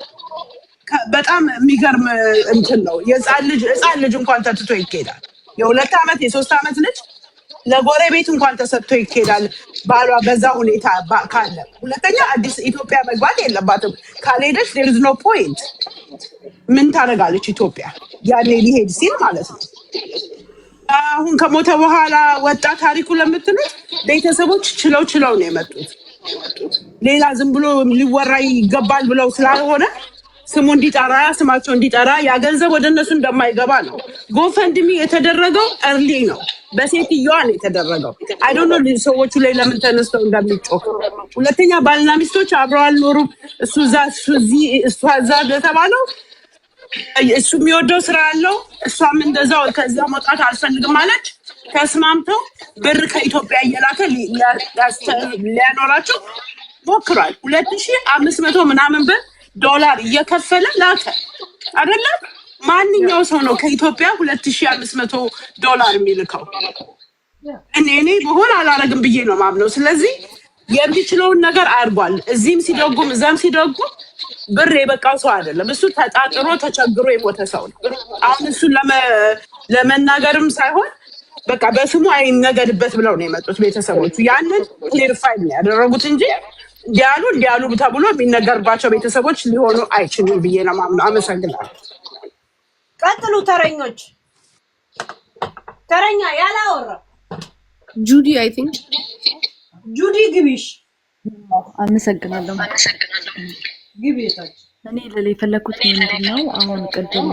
በጣም የሚገርም እንትን ነው። ህፃን ልጅ እንኳን ተትቶ ይኬዳል። የ2 ዓመት የ3 ዓመት ልጅ ለጎረቤት እንኳን ተሰጥቶ ይኬዳል ባሏ በዛ ሁኔታ ካለ። ሁለተኛ አዲስ ኢትዮጵያ መግባት የለባትም። ካልሄደች there is no point። ምን ታደርጋለች ኢትዮጵያ ያኔ ሊሄድ ሲል ማለት ነው። አሁን ከሞተ በኋላ ወጣ ታሪኩ ለምትሉት ቤተሰቦች ችለው ነው የመጡት። ሌላ ዝም ብሎ ሊወራ ይገባል ብለው ስላልሆነ ስሙ እንዲጠራ ስማቸው እንዲጠራ ያ ገንዘብ ወደ እነሱ እንደማይገባ ነው። ጎፈንድሚ የተደረገው እርሊ ነው፣ በሴትዮዋ ነው የተደረገው። አይ ዶንት ኖ ሰዎቹ ላይ ለምን ተነስተው እንደሚጮህ። ሁለተኛ ባልና ሚስቶች አብረው አልኖሩም። እሱ እዛ ለተባለው እሱ የሚወደው ስራ አለው፣ እሷም እንደዛው ከዛ መውጣት አልፈልግም አለች። ተስማምተው ብር ከኢትዮጵያ እየላከ ሊያኖራቸው ሞክሯል። 2500 ምናምን ብር ዶላር እየከፈለ ላከ አይደለም። ማንኛው ሰው ነው ከኢትዮጵያ 2500 ዶላር የሚልከው? እኔ በሆነ አላረግም ብዬ ነው ማምነው። ስለዚህ የሚችለውን ነገር አድርጓል። እዚህም ሲደጉም እዛም ሲደጉም ብር የበቃው ሰው አይደለም። እሱ ተጣጥሮ ተቸግሮ የሞተ ሰው ነው። አሁን እሱን ለመናገርም ሳይሆን በቃ በስሙ አይነገድበት ብለው ነው የመጡት ቤተሰቦቹ። ያንን ክሊርፋይ ነው ያደረጉት እንጂ እንዲያሉ ተብሎ የሚነገርባቸው ቤተሰቦች ሊሆኑ አይችሉም ብዬ ነው ማምነው። አመሰግናለሁ። ቀጥሉ ተረኞች። ተረኛ ያላወራ ጁዲ አይ ቲንክ ጁዲ ግቢሽ። አመሰግናለሁ። ግቢታች እኔ ለሌ የፈለኩት ምንድነው አሁን ቅድም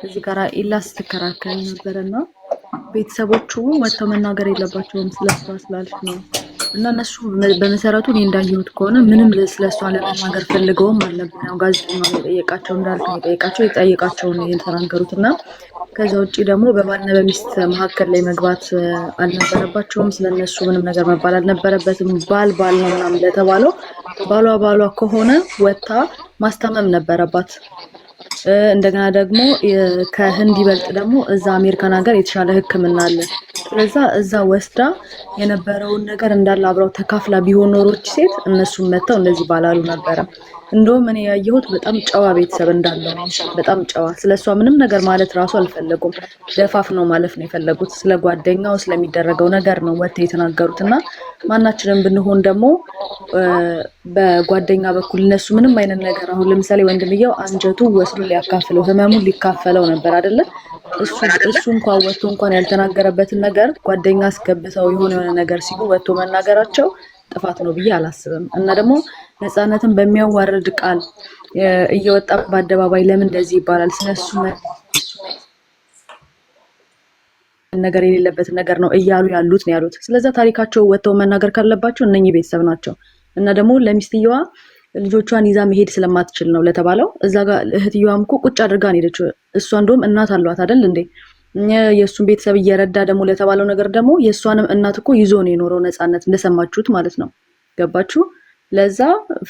እዚህ ጋር ኢላ ስትከራከር ነበርና ቤተሰቦቹ ወጥተው መናገር የለባቸውም ስለሷ ስላልሽ ነው። እና እነሱ በመሰረቱ እኔ እንዳየሁት ከሆነ ምንም ስለሷ ለመናገር ፈልገውም አልነበረም። ያው ጋዜጠኛው የጠየቃቸው እንዳልኩ የጠየቃቸው ነው የተናገሩትና ከዛ ውጪ ደግሞ በባልና በሚስት መካከል ላይ መግባት አልነበረባቸውም። ስለነሱ ምንም ነገር መባል አልነበረበትም። ባል ነው ምናምን ለተባለው ባሏ ከሆነ ወጣ ማስታመም ነበረባት። እንደገና ደግሞ ከህንድ ይበልጥ ደግሞ እዛ አሜሪካን ሀገር የተሻለ ሕክምና አለ። ስለዛ እዛ ወስዳ የነበረውን ነገር እንዳለ አብረው ተካፍላ ቢሆን ኖሮች ሴት እነሱም መተው እንደዚህ ባላሉ ነበረ። እንደውም እኔ ያየሁት በጣም ጨዋ ቤተሰብ እንዳለው ነው። በጣም ጨዋ። ስለሷ ምንም ነገር ማለት ራሱ አልፈለጉም። ደፋፍ ነው ማለፍ ነው የፈለጉት። ስለ ጓደኛው ስለሚደረገው ነገር ነው ወጥተው የተናገሩትና ማናችንም ብንሆን ደግሞ በጓደኛ በኩል እነሱ ምንም አይነት ነገር አሁን ለምሳሌ ወንድምየው አንጀቱ ወስዶ ሊያካፍለው ህመሙን ሊካፈለው ነበር አይደለ? እሱ እንኳን ወጥቶ እንኳን ያልተናገረበትን ነገር ጓደኛ አስገብተው የሆነ ነገር ሲሉ ወጥቶ መናገራቸው ጥፋት ነው ብዬ አላስብም። እና ደግሞ ነፃነትን በሚያዋርድ ቃል እየወጣ በአደባባይ ለምን እንደዚህ ይባላል? ስለሱ ነገር የሌለበት ነገር ነው እያሉ ያሉት ነው ያሉት። ስለዚህ ታሪካቸው ወጥተው መናገር ካለባቸው እነኚህ ቤተሰብ ናቸው። እና ደግሞ ለሚስትየዋ ልጆቿን ይዛ መሄድ ስለማትችል ነው ለተባለው እዛ ጋር እህትየዋም እኮ ቁጭ አድርጋ ነው ሄደችው። እሷ እንደውም እናት አሏት አይደል እንዴ? የእሱን ቤተሰብ እየረዳ ደግሞ ለተባለው ነገር ደግሞ የእሷንም እናት እኮ ይዞ ነው የኖረው ነፃነት እንደሰማችሁት ማለት ነው። ገባችሁ? ለዛ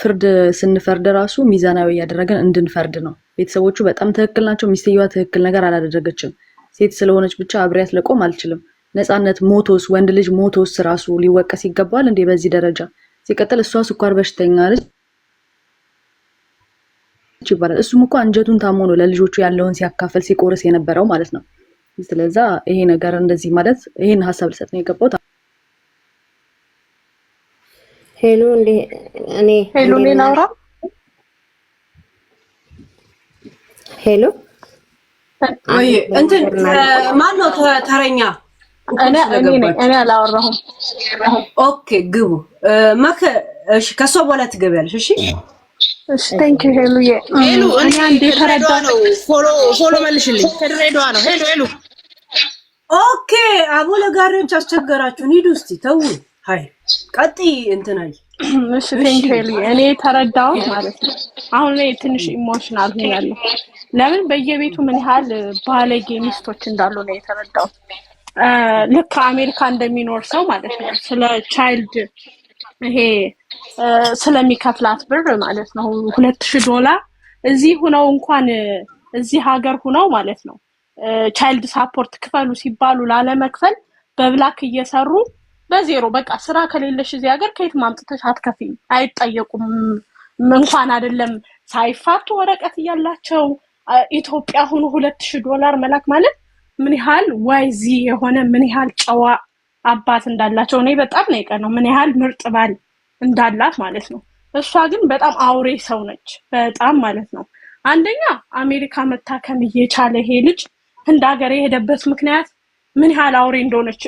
ፍርድ ስንፈርድ ራሱ ሚዛናዊ ያደረገን እንድንፈርድ ነው። ቤተሰቦቹ በጣም ትክክል ናቸው። ሚስትየዋ ትክክል ነገር አላደረገችም። ሴት ስለሆነች ብቻ አብሬያት ለቆም አልችልም። ነፃነት ሞቶስ ወንድ ልጅ ሞቶስ ራሱ ሊወቀስ ይገባል እንዴ በዚህ ደረጃ? ሲቀጥል እሷ ስኳር በሽተኛ ነች ይባላል። እሱም እኮ አንጀቱን ታሞ ነው ለልጆቹ ያለውን ሲያካፈል ሲቆርስ የነበረው ማለት ነው። ስለዛ ይሄ ነገር እንደዚህ ማለት ይሄን ሐሳብ ልሰጥ ነው የገባው። ሄሎ እንዴ እኔ ሄሎ ላውራ። ሄሎ ወይ እንትን ማን ነው ተረኛ? እኔ አላወራሁም። ኦኬ ግቡ መከ እሺ፣ ከሷ በኋላ ትገቢያለሽ። እሺ እሺ ቴንክ ዩ ሄሉዬ። ሄሉ እኔ አንዴ ተረዳ ነው ፎሎ መልሽልኝ። ከድሬዳዋ ነው። ሄሉ ኦኬ። አቦለ ጋሪዎች አስቸገራችሁን። ሂዱ እስቲ ተው። ሃይ ቀጥይ እንትናይ። እሺ ቴንክ ዩ ሄሉዬ። እኔ ተረዳው ማለት ነው። አሁን ላይ ትንሽ ኢሞሽናል ሆኛለሁ። ለምን በየቤቱ ምን ያህል ባለጌ ሚስቶች እንዳሉ ነው የተረዳው። ልክ አሜሪካ እንደሚኖር ሰው ማለት ነው። ስለ ቻይልድ ይሄ ስለሚከፍላት ብር ማለት ነው $2000 እዚህ ሆነው እንኳን እዚህ ሀገር ሆነው ማለት ነው ቻይልድ ሳፖርት ክፈሉ ሲባሉ ላለመክፈል በብላክ እየሰሩ በዜሮ በቃ ስራ ከሌለሽ እዚህ ሀገር ከየት ማምጥተሽ አትከፊም አይጠየቁም። እንኳን አይደለም ሳይፋቱ ወረቀት ያላቸው ኢትዮጵያ ሆኖ $2000 መላክ ማለት ምን ያህል ዋይዚ የሆነ ምን ያህል ጨዋ አባት እንዳላቸው እኔ በጣም ነው የቀነው። ምን ያህል ምርጥ ባል እንዳላት ማለት ነው። እሷ ግን በጣም አውሬ ሰው ነች በጣም ማለት ነው። አንደኛ አሜሪካ መታከም እየቻለ ይሄ ልጅ ህንድ ሀገር የሄደበት ምክንያት ምን ያህል አውሬ እንደሆነች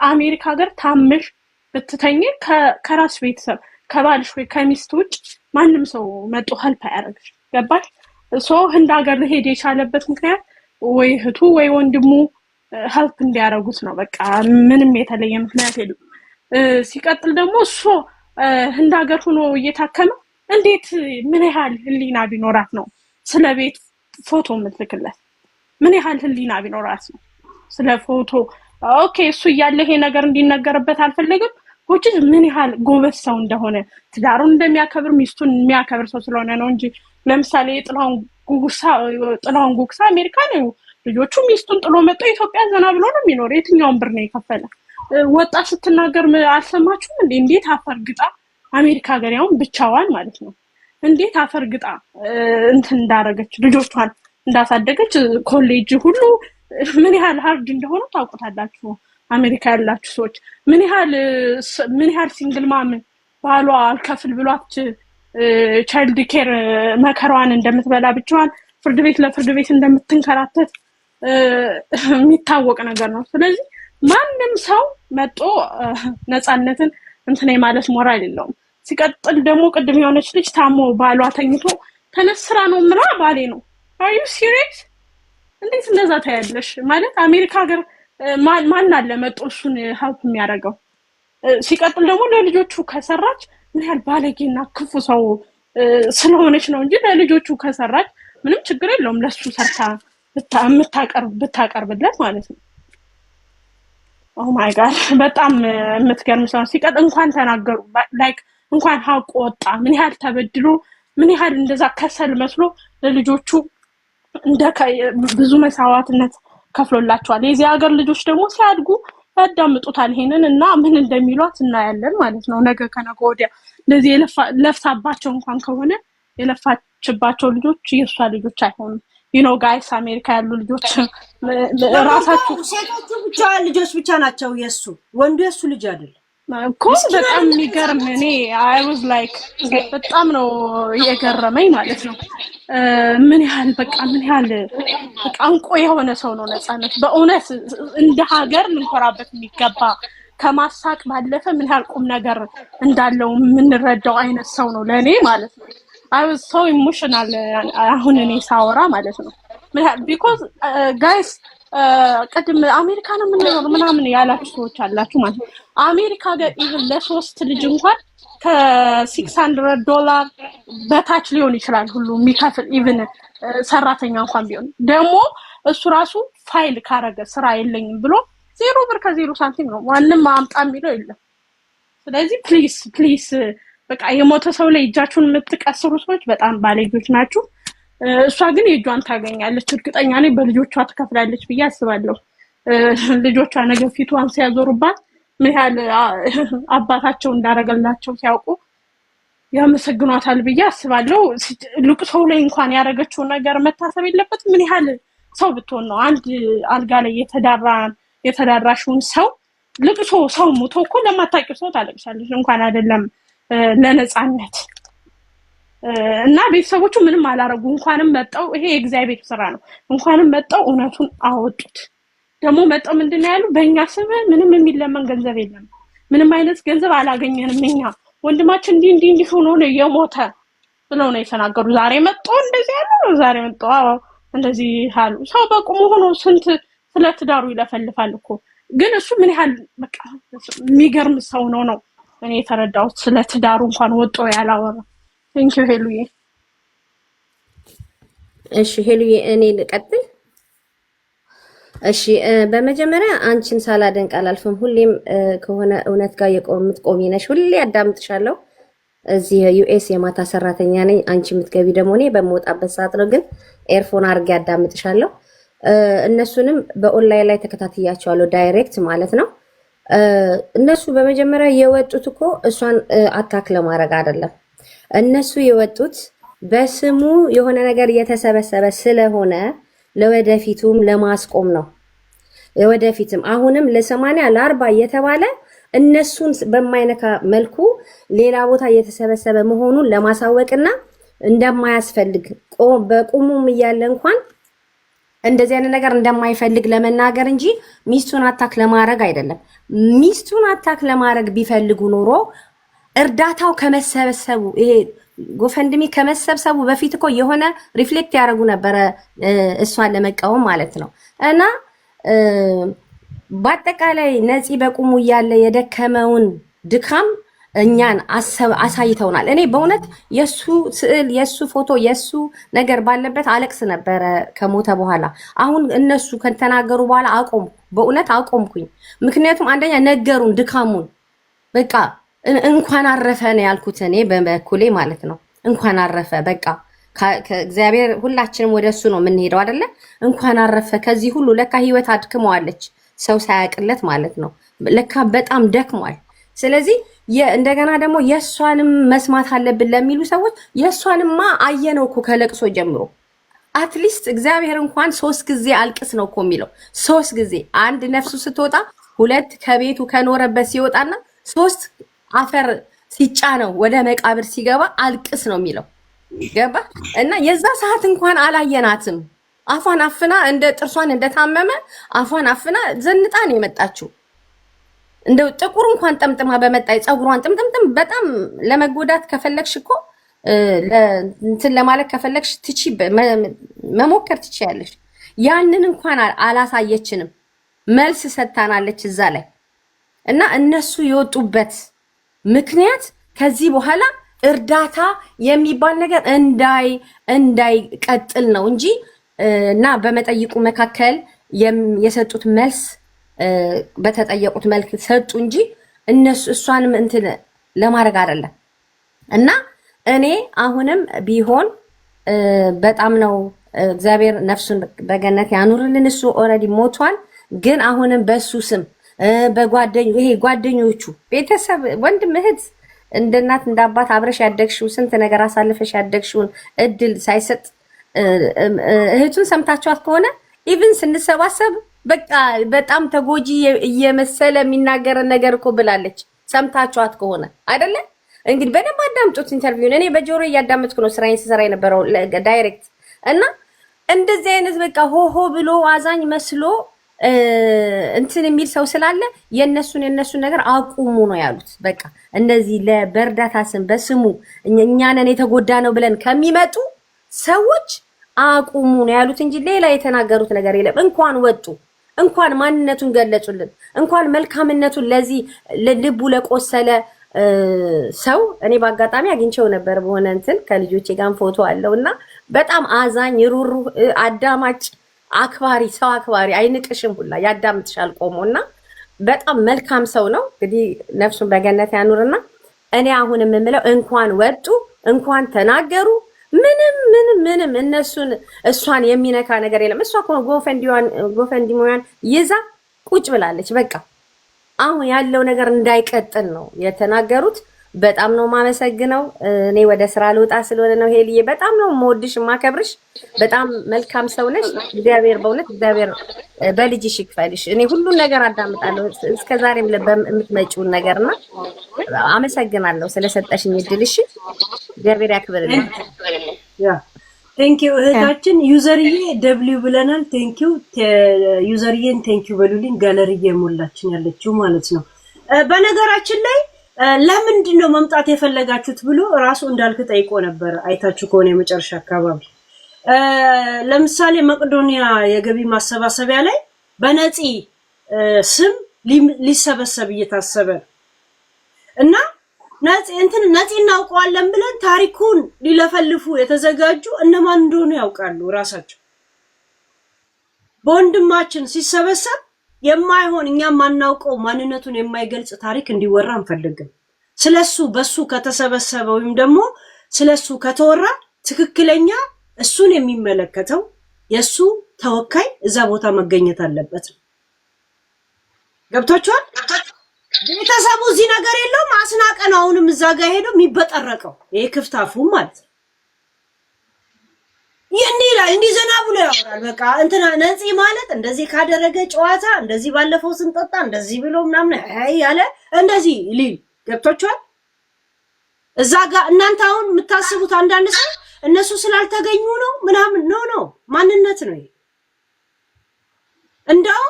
አሜሪካ ሀገር ታምሽ ብትተኝ ከራስ ቤተሰብ ከባልሽ ወይ ከሚስት ውጭ ማንም ሰው መጥቶ ሄልፕ አያደርግሽ። ገባሽ? ህንድ ሀገር ሊሄድ የቻለበት ምክንያት ወይ እህቱ ወይ ወንድሙ ሄልፕ እንዲያደርጉት ነው። በቃ ምንም የተለየ ምክንያት የለም። ሲቀጥል ደግሞ እሱ ህንድ ሀገር ሆኖ እየታከመ እንዴት ምን ያህል ህሊና ቢኖራት ነው ስለ ቤት ፎቶ የምትልክለት? ምን ያህል ህሊና ቢኖራት ነው ስለ ፎቶ? ኦኬ እሱ እያለ ይሄ ነገር እንዲነገርበት አልፈለግም። ወጭ ምን ያህል ጎበዝ ሰው እንደሆነ ትዳሩን እንደሚያከብር ሚስቱን የሚያከብር ሰው ስለሆነ ነው እንጂ ለምሳሌ ጥላውን ጉግሳ አሜሪካ ነው ልጆቹ ሚስቱን ጥሎ መጥቶ ኢትዮጵያ ዘና ብሎ ነው የሚኖር። የትኛውን ብር ነው የከፈለ? ወጣ ስትናገር አልሰማችሁም እንዴ? እንዴት አፈርግጣ አሜሪካ ሀገር ያውን ብቻዋን ማለት ነው እንዴት አፈርግጣ እንትን እንዳረገች ልጆቿን እንዳሳደገች ኮሌጅ ሁሉ ምን ያህል ሃርድ እንደሆነ ታውቁታላችሁ። አሜሪካ ያላችሁ ሰዎች ምን ያህል ሲንግል ማም ባሏ አልከፍል ብሏት ቻይልድ ኬር መከራዋን እንደምትበላ ብቻዋን ለፍርድ ቤት እንደምትንከራተት የሚታወቅ ነገር ነው። ስለዚህ ማንም ሰው መጥቶ ነፃነትን እንትን ማለት ሞራል የለውም። ሲቀጥል ደግሞ ቅድም የሆነች ልጅ ታሞ ባሏ ተኝቶ ተነስራ ነው ምራ ባሌ ነው are you serious? እንዴት እንደዛ ታያለሽ? ማለት አሜሪካ ሀገር ማን አለ መጥቶ እሱን ሄልፕ የሚያደርገው? ሲቀጥል ደግሞ ለልጆቹ ከሰራች ምን ያህል ባለጌና ክፉ ሰው ስለሆነች ነው እንጂ ለልጆቹ ከሰራች ምንም ችግር የለውም። ለሱ ሰርታ ብታቀርብለት ማለት ነው። ኦ ማይ ጋድ በጣም የምትገርም ሰው። ሲቀጥ እንኳን ተናገሩ ላይክ እንኳን ሀቅ ወጣ። ምን ያህል ተበድሎ ምን ያህል እንደዛ ከሰል መስሎ ለልጆቹ ብዙ መስዋዕትነት ከፍሎላቸዋል። የዚህ ሀገር ልጆች ደግሞ ሲያድጉ ያዳምጡታል ይሄንን እና ምን እንደሚሏት እናያለን ማለት ነው። ነገ ከነገ ወዲያ እንደዚህ ለፍታባቸው እንኳን ከሆነ የለፋችባቸው ልጆች የሷ ልጆች አይሆኑም። ጋይስ አሜሪካ ያሉ ልጆች ራሳቸው ሴቶቹ ብቻ ልጆች ብቻ ናቸው የሱ ወንዱ የሱ ልጅ አይደለም እኮ። በጣም የሚገርም እኔ I was like በጣም ነው የገረመኝ ማለት ነው። ምን ያህል በቃ እንቆ የሆነ ሰው ነው ነፃነት። በእውነት እንደ ሀገር ልንኮራበት የሚገባ ከማሳቅ ባለፈ ምን ያህል ቁም ነገር እንዳለው የምንረዳው አይነት ሰው ነው ለኔ ማለት ነው። I was so emotional አሁን እኔ ሳወራ ማለት ነው because guys ቀድም አሜሪካ ነው ምናምን ያላችሁ ሰዎች አላችሁ ማለት ነው አሜሪካ ጋር even ለሶስት ልጅ እንኳን $600 በታች ሊሆን ይችላል ሁሉ የሚከፍል even ሰራተኛ እንኳን ቢሆን ደግሞ እሱ ራሱ ፋይል ካረገ ስራ የለኝም ብሎ 0 ብር ከ0 ሳንቲም ነው ማንንም አምጣ የሚለው የለም ስለዚህ ፕሊስ በቃ የሞተ ሰው ላይ እጃችሁን የምትቀስሩ ሰዎች በጣም ባለጌዎች ናችሁ እሷ ግን የጇን ታገኛለች እርግጠኛ ነኝ በልጆቿ ትከፍላለች ብዬ አስባለሁ ልጆቿ ነገ ፊቷን ሲያዞሩባት ምን ያህል አባታቸው እንዳረገላቸው ሲያውቁ ያመሰግኗታል ብዬ አስባለሁ ልቅሶ ላይ እንኳን ያረገችው ነገር መታሰብ የለበትም ምን ያህል ሰው ብትሆን ነው አንድ አልጋ ላይ የተዳራሽውን ሰው ልቅሶ ሰው ሞቶ እኮ ለማታውቂው ሰው ታለቅሻለሽ እንኳን አይደለም ለነጻነት እና ቤተሰቦቹ ምንም አላረጉ እንኳንም መጣው ይሄ የእግዚአብሔር ስራ ነው እንኳንም መጣው እውነቱን አወጡት ደግሞ መጣው ምንድነው ያሉ በእኛ ስም ምንም የሚለመን ገንዘብ የለም ምንም አይነት ገንዘብ አላገኘንም እኛ ወንድማችን እንዲህ ሆኖ ነው የሞተ ብለው ነው የተናገሩ ዛሬ መጣው እንደዚህ ያለው ዛሬ መጣው እንደዚህ ሃሉ ሰው በቁሙ ሆኖ ስንት ስለ ትዳሩ ይለፈልፋል እኮ ግን እሱ ምን ያህል በቃ የሚገርም ሰው ነው እኔ የተረዳሁት ስለ ትዳሩ እንኳን ወጦ ያላወራ Thank you ሄሉዬ እሺ ሄሉዬ እኔ ልቀጥል እሺ በመጀመሪያ አንቺን ሳላደንቅ አላልፍም ሁሌም ከሆነ እውነት ጋር የቆምት ነሽ ሁሌ አዳምጥሻለሁ እዚህ ዩኤስ የማታ ሰራተኛ ነኝ አንቺ የምትገቢ ደግሞ እኔ በመውጣበት ሰዓት ነው ግን ኤርፎን አድርጌ አዳምጥሻለሁ እነሱንም በኦንላይን ላይ ተከታትያቸዋለሁ ዳይሬክት ማለት ነው እነሱ በመጀመሪያ የወጡት እኮ እሷን አታክ ለማድረግ አይደለም እነሱ የወጡት በስሙ የሆነ ነገር እየተሰበሰበ ስለሆነ ለወደፊቱም ለማስቆም ነው ለወደፊቱም አሁንም ለ80 ለ40 እየተባለ እነሱን በማይነካ መልኩ ሌላ ቦታ እየተሰበሰበ መሆኑን ለማሳወቅና እንደማያስፈልግ በቁሙም እያለ እንኳን እንደዚህ አይነት ነገር እንደማይፈልግ ለመናገር እንጂ ሚስቱን አታክ ለማድረግ አይደለም ሚስቱን አታክ ለማድረግ ቢፈልጉ ኖሮ እርዳታው ከመሰብሰቡ ይሄ ጎፈንድሚ ከመሰብሰቡ በፊት እኮ የሆነ ሪፍሌክት ያደርጉ ነበር እሷን ለመቃወም ማለት ነው እና በአጠቃላይ ነፂ በቁሙ ያለ የደከመውን ድካም እኛን አሳይተውናል እኔ በእውነት የሱ ስዕል የሱ ፎቶ የሱ ነገር ባለበት አለቅስ ነበር ከሞተ በኋላ አሁን እነሱ ከተናገሩ በኋላ በእውነት አቆምኩኝ ምክንያቱም አንደኛ ነገሩን ድካሙን በቃ እንኳን አረፈ ነው ያልኩት እኔ በበኩሌ ማለት ነው እንኳን አረፈ በቃ ከእግዚአብሔር ሁላችንም ወደሱ ነው የምንሄደው አይደለ እንኳን አረፈ ከዚህ ሁሉ ለካ ህይወት አድክመዋለች ሰው ሳያቅለት ማለት ነው ለካ በጣም ደክሟል ስለዚህ እንደገና ደግሞ የሷንም መስማት አለብን ለሚሉ ሰዎች የሷንማ አየነው እኮ ከለቅሶ ጀምሮ አትሊስት እግዚአብሔር እንኳን 3 ጊዜ አልቅስ ነው እኮ የሚለው 3 ጊዜ አንድ ነፍሱ ስትወጣ ሁለት ከቤቱ ከኖረበት ሲወጣና 3 አፈር ሲጫነው ወደ መቃብር ሲገባ አልቅስ ነው የሚለው ገባ እና የዛ ሰዓት እንኳን አላየናትም አፏን አፍና እንደ ጥርሷን እንደታመመ አፏን አፍና ዘንጣ ነው የመጣችው እንደው ጥቁር እንኳን ጠምጥማ በመጣይ ጸጉሯን ጥምጥም በጣም ለመጎዳት ከፈለክሽ እኮ እንትን ለማለት ከፈለክሽ ትቺ መሞከር ትችያለሽ ያንን እንኳን አላሳየችንም መልስ ሰጣናለች እዛ ላይ እና እነሱ የወጡበት ምክንያት ከዚህ በኋላ እርዳታ የሚባል ነገር እንዳይቀጥል ነው እንጂ እና በመጠይቁ መካከል የሰጡት መልስ በተጠየቁት መልክ ሰጡ እንጂ እነሱ እሷንም እንትን ለማድረግ አይደለም እና እኔ አሁንም ቢሆን በጣም ነው እግዚአብሔር ነፍሱን በገነት ያኑርልን እሱ ኦሬዲ ሞቷል ግን አሁንም በሱ ስም ጓደኞቹ ቤተሰብ ወንድም እህት እንደናት እንዳባት አብረሽ ያደግሽው ስንት ነገር አሳልፈሽ ያደግሽውን እድል ሳይሰጥ እህቱን ሰምታችኋት ከሆነ ኢቭን ስንሰባሰብ በቃ በጣም ተጎጂ እየመሰለ የሚናገር ነገር እኮ ብላለች ሰምታችኋት ከሆነ አይደለ እንግዲህ በደንብ አዳምጡት ኢንተርቪውን እኔ በጆሮ እያዳመጥኩ ነው ስራዬን ስሰራ የነበረው ዳይሬክት እና እንደዚህ አይነት በቃ ሆሆ ብሎ አዛኝ መስሎ እንትን የሚል ሰው ስላለ የነሱን ነገር አቁሙ ነው ያሉት። በቃ እንደዚህ በእርዳታ ስም በስሙ እኛንን የተጎዳ ነው ብለን ከሚመጡ ሰዎች አቁሙ ነው ያሉት እንጂ ሌላ የተናገሩት ነገር የለም። እንኳን ወጡ፣ እንኳን ማንነቱን ገለጹልን፣ እንኳን መልካምነቱን ለዚህ ልቡ ለቆሰለ ሰው እኔ በአጋጣሚ አግኝቼው ነበር በሆነ እንትን ከልጆቼ ጋር ፎቶ አለውና በጣም አዛኝ ሩሩህ አዳማጭ አክባሪ ሰው አክባሪ አይንቅሽም ሁላ ያዳምጥሻል ቆሞና በጣም መልካም ሰው ነው። እንግዲህ ነፍሱን በገነት ያኑርና እኔ አሁን የምምለው እንኳን ወጡ እንኳን ተናገሩ ምንም እሷን የሚነካ ነገር የለም። እሷ ጎፈንዲሞያን ይዛ ቁጭ ብላለች። በቃ አሁን ያለው ነገር እንዳይቀጥል ነው የተናገሩት። በጣም ነው ማመሰግነው። እኔ ወደ ስራ ልወጣ ስለሆነ ነው። ሄልዬ በጣም ነው የምወድሽ ማከብርሽ። በጣም መልካም ሰው ነሽ። እግዚአብሔር በእውነት እግዚአብሔር በልጅሽ ይክፈልሽ። እኔ ሁሉን ነገር አዳምጣለሁ እስከዛሬም የምትመጪውን ነገርና አመሰግናለሁ ስለሰጠሽኝ እድልሽ። እግዚአብሔር ያክብርልኝ። ያ ቴንኪው እህታችን ዩዘርዬ ደብሊው ብለናል። ቴንኪው ዩዘርዬን ቴንኪው በሉልኝ። ጋለሪዬ ሞላችን ያለችው ማለት ነው። በነገራችን ላይ ለምንድን ነው መምጣት የፈለጋችሁት ብሎ ራሱ እንዳልክ ጠይቆ ነበር። አይታችሁ ከሆነ የመጨረሻ አካባቢ ለምሳሌ መቅዶኒያ የገቢ ማሰባሰቢያ ላይ በነፂ ስም ሊሰበሰብ እየታሰበ እና ነፂ እናውቀዋለን ብለን ታሪኩን ሊለፈልፉ የተዘጋጁ እነማን እንደሆኑ ያውቃሉ ራሳቸው። በወንድማችን ሲሰበሰብ የማይሆን እኛም ማናውቀው ማንነቱን የማይገልጽ ታሪክ እንዲወራ አንፈልግም። ስለሱ በሱ ከተሰበሰበ ወይም ደግሞ ስለሱ ከተወራ ትክክለኛ እሱን የሚመለከተው የሱ ተወካይ እዛ ቦታ መገኘት አለበት። ገብቷችኋል? ቤተሰቡ እዚህ ነገር የለውም። አስናቀ ነው አሁንም እዛ ጋር ሄዶ የሚበጠረቀው ይሄ ክፍታፉ ማለት ነው። እንዲህ ዘና ብሎ ያወራል። በቃ እንትና ነፂ ማለት እንደዚህ ካደረገ ጨዋታ እንደዚህ ባለፈው ስንጠጣ እንደዚህ ብሎ ምናምን ያለ እንደዚህ ሊል ገብቷችኋል? እዛ ጋር እናንተ አሁን የምታስቡት አንዳንድ ሰው እነሱ ስላልተገኙ ነው ምናምን ነው ማንነት ነው ይሄ። እንደው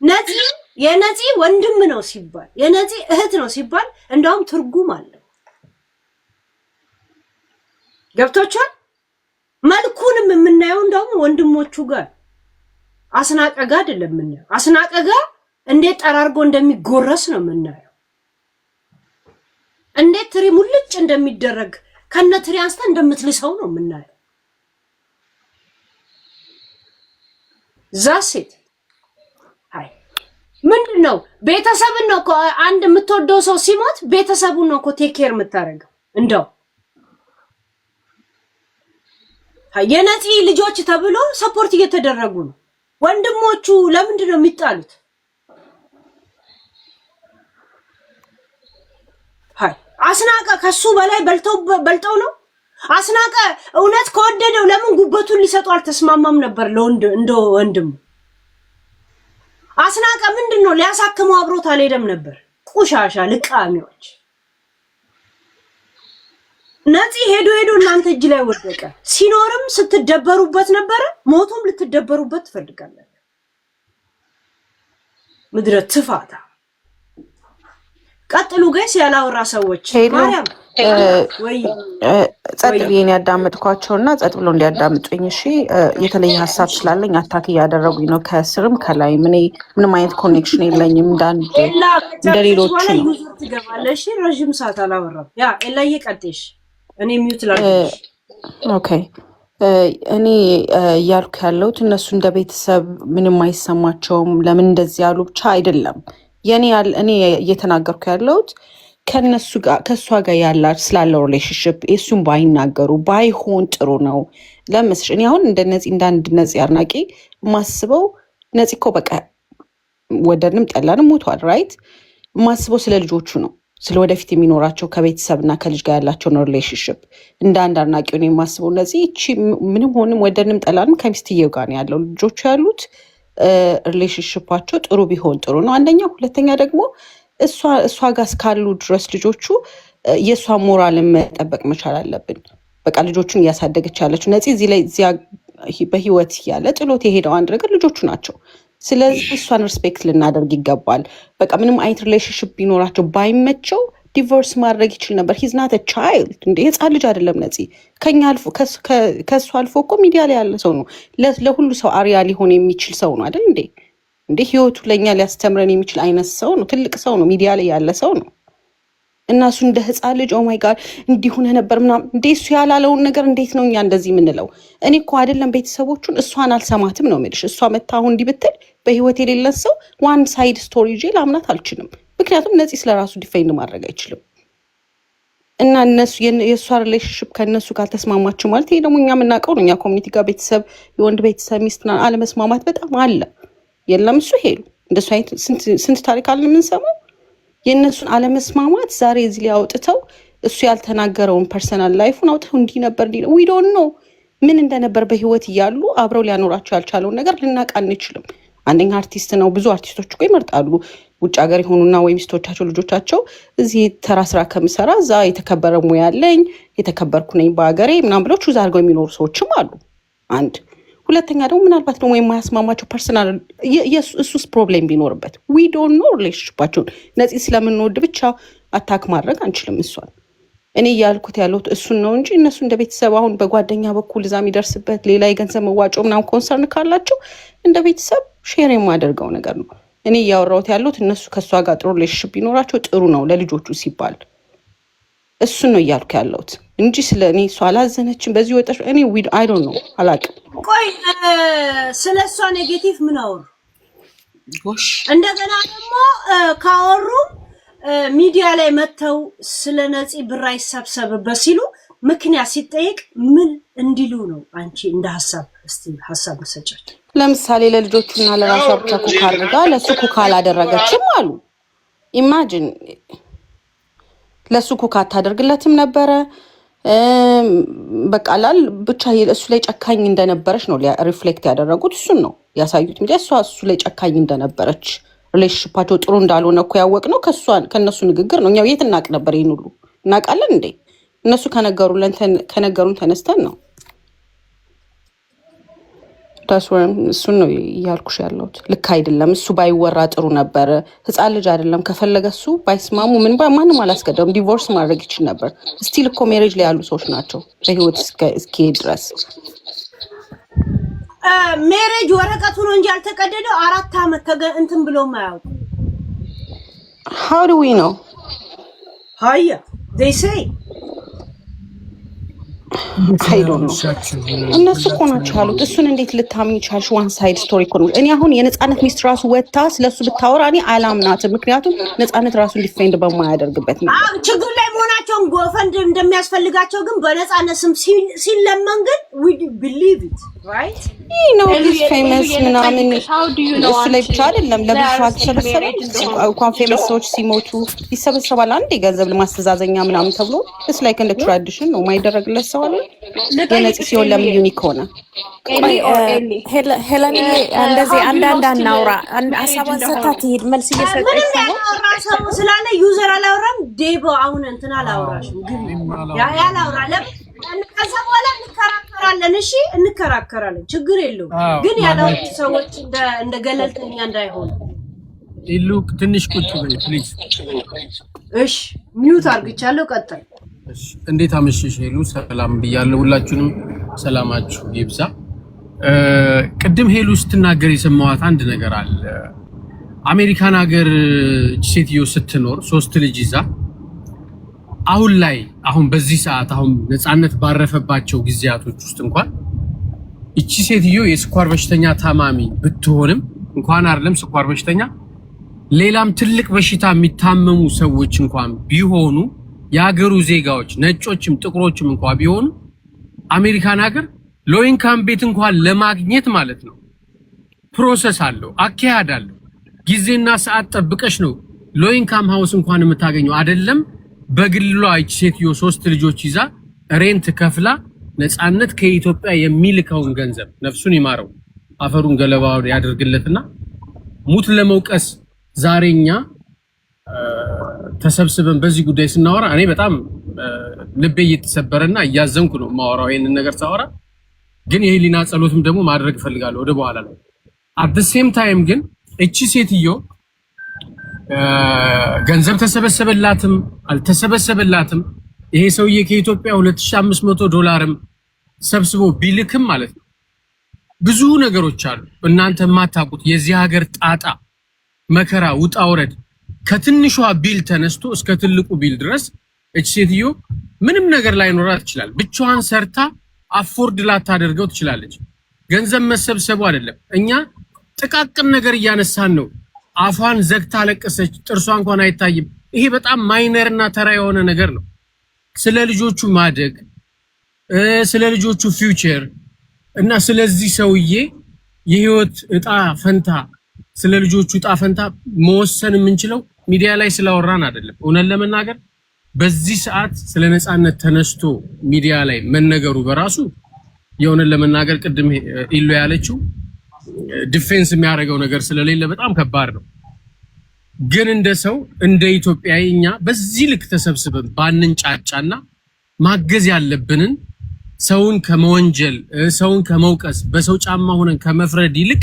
ነፂ የነፂ ወንድም ነው ሲባል የነፂ እህት ነው ሲባል እንደውም ትርጉም አለው። ገብቷችኋል? መልኩንም የምናየው እንደውም ወንድሞቹ ጋር አስናቀ ጋር አይደለም የምናየው። አስናቀ ጋር እንዴት ጠራርጎ እንደሚጎረስ ነው የምናየው። እንዴት ትሪ ሙልጭ እንደሚደረግ ከነ ትሪ አንስታ እንደምትልሰው ነው የምናየው። ዛሴት አይ ምንድነው ቤተሰብን ነው እኮ አንድ የምትወደው ሰው ሲሞት ቤተሰቡን ነው እኮ ቴክ ኬር የምታረገው። እንደው የነፂ ልጆች ተብሎ ሰፖርት እየተደረጉ ነው። ወንድሞቹ ለምንድን ነው የሚጣሉት? አስናቀ ከሱ በላይ በልጠው ነው። አስናቀ እውነት ከወደደው ለምን ጉበቱን ሊሰጡ አልተስማማም ነበር እንደ ወንድሙ? አስናቀ ምንድነው ሊያሳክመው አብሮት አልሄደም ነበር? ቁሻሻ ልቃሚዎች። ነፂ ሄዶ እናንተ እጅ ላይ ወደቀ። ሲኖርም ስትደበሩበት ነበር፣ ሞቶም ልትደበሩበት ትፈልጋላችሁ። ምድረ ትፋታ። ቀጥሉ ጋይስ ያላወራ ሰዎች ማርያም ወይ ጸጥ ብዬን ያዳምጥኳቸውና ጸጥ ብሎ እንዲያዳምጡኝ እሺ። የተለየ ሀሳብ ስላለኝ አታክ እያደረጉኝ ነው ከስርም ከላይ። ምንም አይነት ኮኔክሽን የለኝም እንደ ሌሎቹ ነው። ትገባለሽ ረጅም ሰዓት አላወራም። ያ ኤላዬ ቀጥሽ እኔ ሚውት ላድርግሽ። ኦኬ እኔ እያልኩ ያለሁት እነሱ እንደ ቤተሰብ ምንም አይሰማቸውም ለምን እንደዚህ ያሉ ብቻ አይደለም። እኔ እየተናገርኩ ያለሁት ከነሱ ጋር ከሷ ጋር ያላት ስላለው ሪሌሽንሺፕ እሱም ባይናገሩ ባይሆን ጥሩ ነው። ለምስሽ እኔ አሁን እንደነዚህ እንዳንድ ነፂ አድናቂ ማስበው ነፂ እኮ በቃ ወደንም ጠላንም ሞቷል ራይት። ማስበው ስለ ልጆቹ ነው፣ ስለ ወደፊት የሚኖራቸው ከቤተሰብና ከልጅ ጋር ያላቸው ነው ሪሌሽንሺፕ። እንደ አንድ አድናቂ ነው የማስበው። ነፂ እቺ ምንም ሆንም ወደንም ጠላንም ከሚስትየው ጋር ነው ያለው ልጆቹ ያሉት። ሪሌሽንሺፓቸው ጥሩ ቢሆን ጥሩ ነው አንደኛ። ሁለተኛ ደግሞ እሷ ጋር እስካሉ ድረስ ልጆቹ የእሷ ሞራልን መጠበቅ መቻል አለብን። በቃ ልጆቹን እያሳደገች ያለችው ነፂ እዚህ ላይ በህይወት ያለ ጥሎት የሄደው አንድ ነገር ልጆቹ ናቸው። ስለዚህ እሷን ሪስፔክት ልናደርግ ይገባል። በቃ ምንም አይነት ሪሌሽንሽፕ ቢኖራቸው ባይመቸው ዲቮርስ ማድረግ ይችል ነበር። ሂዝ ናት አ ቻይልድ እንደ ህፃን ልጅ አይደለም። ነፂ ከኛ አልፎ ከሱ አልፎ እኮ ሚዲያ ላይ ያለ ሰው ነው። ለሁሉ ሰው አሪያ ሊሆን የሚችል ሰው ነው አይደል እንዴ? እንዴ ህይወቱ ለኛ ሊያስተምረን የሚችል አይነት ሰው ነው። ትልቅ ሰው ነው። ሚዲያ ላይ ያለ ሰው ነው። እና እሱ እንደ ህፃን ልጅ ኦ ማይ ጋድ እንዲሆነ ነበር ምናምን እንዴ እሱ ያላለውን ነገር እንዴት ነው እኛ እንደዚህ የምንለው? እኔ እኮ አይደለም ቤተሰቦቹን እሷን አልሰማትም ነው የምልሽ። እሷ መታ አሁን እንዲህ ብትል በህይወት የሌለ ሰው ዋን ሳይድ ስቶሪ ይዤ ላምናት አልችልም። ምክንያቱም ነፂ ስለራሱ ዲፌንድ ማድረግ አይችልም። እና እነሱ የእሷ ሪሌሽንሽፕ ከእነሱ ጋር ተስማማችሁ ማለት ይሄ ደግሞ እኛ የምናውቀው ነው። እኛ ኮሚኒቲ ጋር ቤተሰብ የወንድ ቤተሰብ ሚስትና አለመስማማት በጣም አለ። የለም እሱ ሄሉ እንደሱ አይነት ስንት ታሪክ አለ የምንሰማው። የእነሱን አለመስማማት ዛሬ እዚህ ላይ አውጥተው እሱ ያልተናገረውን ፐርሰናል ላይፉን አውጥተው እንዲህ ነበር ዊ ዶንት ኖ ምን እንደነበር በህይወት እያሉ አብረው ሊያኖራቸው ያልቻለውን ነገር ልናውቅ አንችልም። አንደኛ አርቲስት ነው። ብዙ አርቲስቶች እኮ ይመርጣሉ ውጭ ሀገር የሆኑና ወይ ሚስቶቻቸው ልጆቻቸው እዚህ ተራ ስራ ከምሰራ እዛ የተከበረ ሙያ ያለኝ የተከበርኩ ነኝ በሀገሬ ምናምን ብለው ቹዝ አድርገው የሚኖሩ ሰዎችም አሉ። አንድ ሁለተኛ ደግሞ ምናልባት ደግሞ የማያስማማቸው ፐርሰናል እሱስ ፕሮብሌም ቢኖርበት ዊ ዶንት ኖ ሪሌሽንሽፓቸውን ነፂ ስለምንወድ ብቻ አታክ ማድረግ አንችልም እሷን። እኔ እያልኩት ያለሁት እሱን ነው እንጂ እነሱ እንደ ቤተሰብ አሁን በጓደኛ በኩል እዛ የሚደርስበት ሌላ የገንዘብ መዋጮ ምናምን ኮንሰርን ካላቸው እንደ ቤተሰብ ሼር የማደርገው ነገር ነው። እኔ እያወራሁት ያለሁት እነሱ ከእሷ ጋር ጥሩ ሪሌሽንሽፕ ቢኖራቸው ጥሩ ነው ለልጆቹ ሲባል እሱን ነው እያልኩ ያለሁት እንጂ ስለ እኔ እሷ አላዘነችም በዚህ ወጣሽ እኔ አይ ዶንት ኖ አላውቅም። ቆይ ስለ እሷ ኔጌቲቭ ምን አወሩ? እንደገና ደግሞ ካወሩ ሚዲያ ላይ መተው ስለ ነፂ ብር አይሰብሰብበት ሲሉ ምክንያት ሲጠይቅ ምን እንዲሉ ነው? አንቺ እንደ ሀሳብ እስቲ ሀሳብ መሰጫቸው። ለምሳሌ ለልጆቹና ለራሷ ብቻ ኩክ አድርጋ ለሱ ኩክ አላደረገችም አሉ። ኢማጂን ለሱ ኩክ አታደርግለትም ነበረ። በቃላል ብቻ እሱ ላይ ጨካኝ እንደነበረች ነው ሪፍሌክት ያደረጉት። እሱን ነው ያሳዩት ሚዲያ። እሱ ላይ ጨካኝ እንደነበረች ሪሌሽንሽፓቸው ጥሩ እንዳልሆነ እኮ ያወቅነው ከእነሱ ንግግር ነው። እኛው የት እናቅ ነበር? ይህን ሁሉ እናውቃለን እንዴ? እነሱ ከነገሩን ተነስተን ነው። እሱን ነው እያልኩሽ ያለሁት። ልክ አይደለም። እሱ ባይወራ ጥሩ ነበረ። ህፃን ልጅ አይደለም። ከፈለገ እሱ ባይስማሙ ማንም አላስገደም ዲቮርስ ማድረግ ይችል ነበር። ስቲል እኮ ሜሬጅ ላይ ያሉ ሰዎች ናቸው በህይወት እስኪሄድ ድረስ። ሜሬጅ ወረቀቱ ነው እንጂ ያልተቀደደው 4 ዓመት እንትን ብሎ ማያውቁ። how do we know? ሃያ they say I don't know። እነሱ እኮ ናቸው ያሉት። እሱን እንዴት ልታምኝ ቻልሽ? ዋን ሳይድ ስቶሪ እኮ ነው። እኔ አሁን የነፃነት ሚስት ራሱ ወጥታ ስለሱ ብታወራ እኔ አላምናትም። ምክንያቱም ነፃነት ራሱን ዲፌንድ በማያደርግበት ነው። ችግር ላይ መሆናቸውን ጎፈንድ እንደሚያስፈልጋቸው ግን በነፃነት ስም ሲለመን ግን we believe it right you know this famous ምናምን እሱ ላይ ብቻ አይደለም ለብዙ አልተሰበሰበም። እንኳን ፌመስ ሰዎች ሲሞቱ ይሰበሰባል አንዴ ገንዘብ ለማስተዛዘኛ ምናምን ተብሎ it's like in the tradition ነው ማይደረግለት ሰው አለ። የነፂ ሲሆን ለምን ዩኒክ ሆነ? ሄለን እንደዚህ አንዳንድ አናውራ ሀሳቧን ሰታ ትሄድ መልስ እየሰጠች ነው ስላለ ዩዘር አላወራም። ዴቦ አሁን እንትን አላወራሽም ግን ያላወራ ከዛ በኋላ እንከራከራለን። እሺ እንከራከራለን፣ ችግር የለውም። ግን ያለው ሰዎች እንደ ገለልተኛ እንዳይሆኑ ኢሉ ትንሽ ቁጭ በይ ፕሊዝ። እሺ ሚውት አርግቻለሁ። ቀጥል። እሺ እንዴት አመሸሽ ሄሉ? ሰላም ብያለሁ። ሁላችሁንም ሰላማችሁ ይብዛ። ቅድም ሄሉ ስትናገር የሰማዋት አንድ ነገር አለ። አሜሪካን ሀገር ሴትዮ ስትኖር 3 ልጅ ይዛ አሁን በዚህ ሰዓት አሁን ነፃነት ባረፈባቸው ጊዜያቶች ውስጥ እንኳን እቺ ሴትዮ የስኳር በሽተኛ ታማሚ ብትሆንም እንኳን አይደለም ስኳር በሽተኛ ሌላም ትልቅ በሽታ የሚታመሙ ሰዎች እንኳን ቢሆኑ የሀገሩ ዜጋዎች ነጮችም ጥቁሮችም እንኳን ቢሆኑ አሜሪካን ሀገር ሎ ኢንካም ቤት እንኳን ለማግኘት ማለት ነው ፕሮሰስ አለው፣ አካሄድ አለው። ጊዜና ሰዓት ጠብቀሽ ነው ሎ ኢንካም ሃውስ እንኳን የምታገኘው አይደለም። በግሏ እቺ ሴትዮ 3 ልጆች ይዛ ሬንት ከፍላ ነፃነት ከኢትዮጵያ የሚልከውን ገንዘብ ነፍሱን ይማረው አፈሩን ገለባው ያደርግለትና ሙት ለመውቀስ ዛሬኛ ተሰብስበን በዚህ ጉዳይ ስናወራ እኔ በጣም ልቤ እየተሰበረና እያዘንኩ ነው ማወራው። ይሄንን ነገር ሳወራ ግን የህሊና ጸሎትም ደግሞ ማድረግ ፈልጋለሁ ወደ በኋላ ላይ at the same time ግን እቺ ሴትዮ ገንዘብ ተሰበሰበላትም አልተሰበሰበላትም ይሄ ሰውዬ ከኢትዮጵያ $2500 ሰብስቦ ቢልክም ማለት ነው ብዙ ነገሮች አሉ እናንተ ማታቁት የዚህ ሀገር ጣጣ መከራ ውጣ ወረድ ከትንሿ ቢል ተነስቶ እስከ ትልቁ ቢል ድረስ እቺ ሴትዮ ምንም ነገር ላይ ኖራት ይችላል ብቻዋን ሰርታ አፎርድ ላታደርገው ትችላለች ገንዘብ መሰብሰቡ አይደለም እኛ ጥቃቅን ነገር እያነሳን ነው አፏን ዘግታ ለቀሰች ጥርሷ እንኳን አይታይም ይሄ በጣም ማይነርና ተራ የሆነ ነገር ነው ስለ ልጆቹ ማደግ ስለ ልጆቹ ፊውቸር እና ስለዚህ ሰውዬ የህይወት እጣ ፈንታ ስለ ልጆቹ እጣ ፈንታ መወሰን የምንችለው ሚዲያ ላይ ስላወራን አይደለም እውነት ለመናገር በዚህ ሰዓት ስለ ነፃነት ተነስቶ ሚዲያ ላይ መነገሩ በራሱ የሆነን ለመናገር ቅድም ኢሉ ያለችው ዲፌንስ የሚያደርገው ነገር ስለሌለ በጣም ከባድ ነው ግን እንደ ሰው እንደ ኢትዮጵያዊኛ በዚህ ልክ ተሰብስበን ባንንጫጫና ማገዝ ያለብንን ሰውን ከመወንጀል ሰውን ከመውቀስ በሰው ጫማ ሆነን ከመፍረድ ይልቅ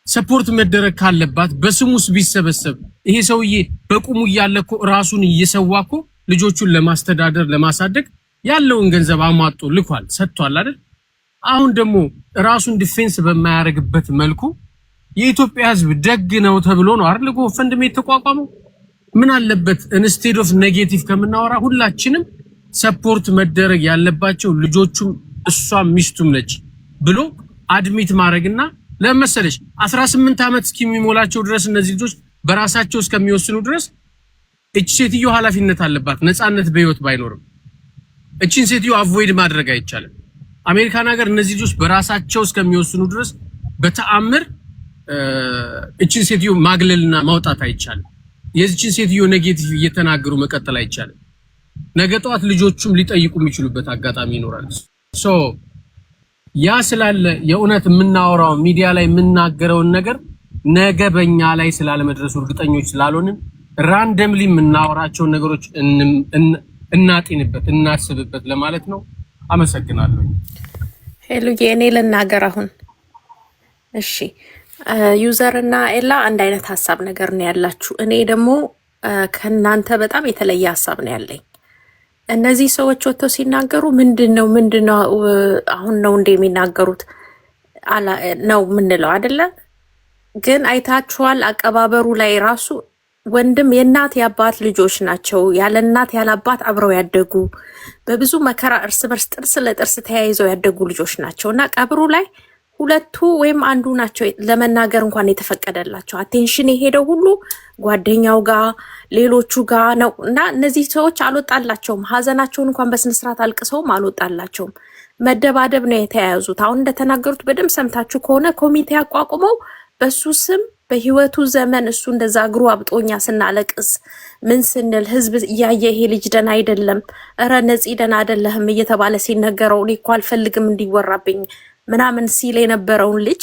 ሰፖርት መደረግ ካለባት በስሙስ ቢሰበሰብ ይሄ ሰውዬ በቁሙ ያለኮ ራሱን እየሰዋኮ ልጆቹን ለማስተዳደር ለማሳደግ ያለውን ገንዘብ አሟጦ ልኳል ሰጥቷል አይደል አሁን ደግሞ ራሱን ዲፌንስ በማያረግበት መልኩ የኢትዮጵያ ህዝብ ደግ ነው ተብሎ ነው አይደል ጎፈንድም የተቋቋመው ምን አለበት ኢንስቴድ ኦፍ ኔጌቲቭ ከምናወራ ሁላችንም ሰፖርት መደረግ ያለባቸው ልጆቹም እሷም ሚስቱም ነች ብሎ አድሚት ማድረግና ለመሰለሽ 18 አመት እስኪሚሞላቸው ድረስ እነዚህ ልጆች በራሳቸው እስከሚወስኑ ድረስ እቺ ሴትዮ ኃላፊነት አለባት ነፃነት በህይወት ባይኖርም እቺን ሴትዮ አቮይድ ማድረግ አይቻልም አሜሪካን ሀገር እነዚህ ልጆች በራሳቸው እስከሚወስኑ ድረስ በተአምር እቺን ሴትዮ ማግለልና ማውጣት አይቻልም የዚችን ሴትዮ ኔጌቲቭ እየተናገሩ መቀጠል አይቻልም ነገ ጧት ልጆቹም ሊጠይቁ የሚችሉበት አጋጣሚ ይኖራል ሶ ያ ስላለ የኡነት የምናወራው ሚዲያ ላይ የምናገረውን ነገር ነገ በእኛ ላይ ስላለመድረሱ እርግጠኞች ስላልሆንን ራንደምሊ የምናወራቸው ነገሮች እናጤንበት እናስብበት ለማለት ነው አመሰግናለሁ ሄሉዬ እኔ ልናገር አሁን እሺ ዩዘር እና ኤላ አንድ አይነት ሐሳብ ነገር ነው ያላችሁ እኔ ደግሞ ከናንተ በጣም የተለየ ሐሳብ ነው ያለኝ እነዚህ ሰዎች ወጥተው ሲናገሩ ምንድነው አሁን ነው እንደሚናገሩት አላ ነው ምንለው አይደለ ግን አይታችኋል አቀባበሩ ላይ ራሱ ወንድም የእናት ያባት ልጆች ናቸው ያለ እናት ያለ አባት አብረው ያደጉ በብዙ መከራ እርስ በርስ ጥርስ ለጥርስ ተያይዘው ያደጉ ልጆች ናቸውና ቀብሩ ላይ ሁለቱ ወይም አንዱ ናቸው ለመናገር እንኳን የተፈቀደላቸው አቴንሽን የሄደው ሁሉ ጓደኛው ጋር ሌሎቹ ጋር ነው እና እነዚህ ሰዎች አልወጣላቸውም ሀዘናቸውን እንኳን በስነ ስርዓት አልቅሰውም አልወጣላቸውም መደባደብ ነው የተያያዙት አሁን እንደተናገሩት በደም ሰምታችሁ ከሆነ ኮሚቴ አቋቁመው በሱ ስም በህይወቱ ዘመን እሱ እንደዛ እግሩ አብጦኛ ስናለቅስ ምን ስንል ህዝብ ያየ ይሄ ልጅ ደና አይደለም እረ ነፂ ደና አይደለም እየተባለ ሲነገረው እኔ እኮ አልፈልግም እንዲወራብኝ ምናምን ሲል የነበረውን ልጅ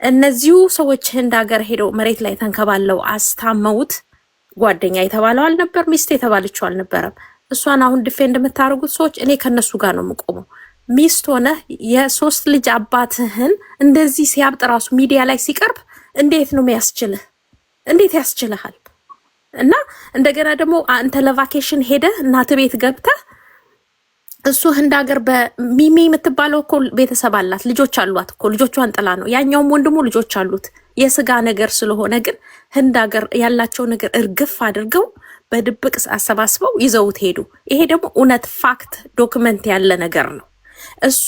እነዚሁ ሰዎች ህንድ ሀገር ሄደው መሬት ላይ ተንከባለው አስታመውት ጓደኛ የተባለው አልነበር ሚስት የተባለችው አልነበረም እሷን አሁን ዲፌንድ የምታደርጉት ሰዎች እኔ ከነሱ ጋር ነው የምቆመው ሚስት ሆነ የሶስት ልጅ አባትህን እንደዚህ ሲያብጥ ራሱ ሚዲያ ላይ ሲቀርብ እንዴት ነው የሚያስችልህ እንዴት ያስችልሃል እና እንደገና ደግሞ አንተ ለቫኬሽን ሄደ እናት ቤት ገብተህ እሱ ህንድ ሀገር በሚሚ የምትባለው እኮ ቤተሰብ አላት ልጆች አሏት እኮ ልጆቿን ጥላ ነው ያኛውም ወንድሙ ልጆች አሉት የስጋ ነገር ስለሆነ ግን ህንድ ሀገር ያላቸው ነገር እርግፍ አድርገው በድብቅ አሰባስበው ይዘውት ሄዱ ይሄ ደግሞ እውነት ፋክት ዶክመንት ያለ ነገር ነው እሷ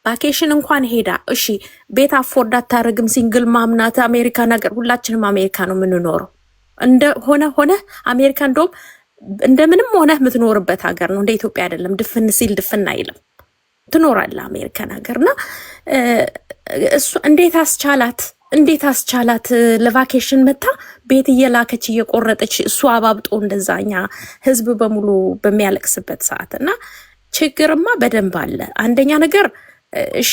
ቫኬሽን እንኳን ሄዳ እሺ ቤት አፎርድ አታረግም ሲንግል ማምናት አሜሪካ ነገር ሁላችንም አሜሪካ ነው የምንኖረው እንደ ሆነ አሜሪካ እንደውም እንደምንም ሆነ የምትኖርበት ሀገር ነው እንደ ኢትዮጵያ አይደለም ድፍን ሲል ድፍን አይልም ትኖራለህ አሜሪካን ሀገርና እሱ እንዴት አስቻላት ለቫኬሽን መታ ቤት እየላከች እየቆረጠች እሱ አባብጦ እንደዛኛ ህዝብ በሙሉ በሚያለቅስበት ሰዓትና ችግርማ በደንብ አለ አንደኛ ነገር እሺ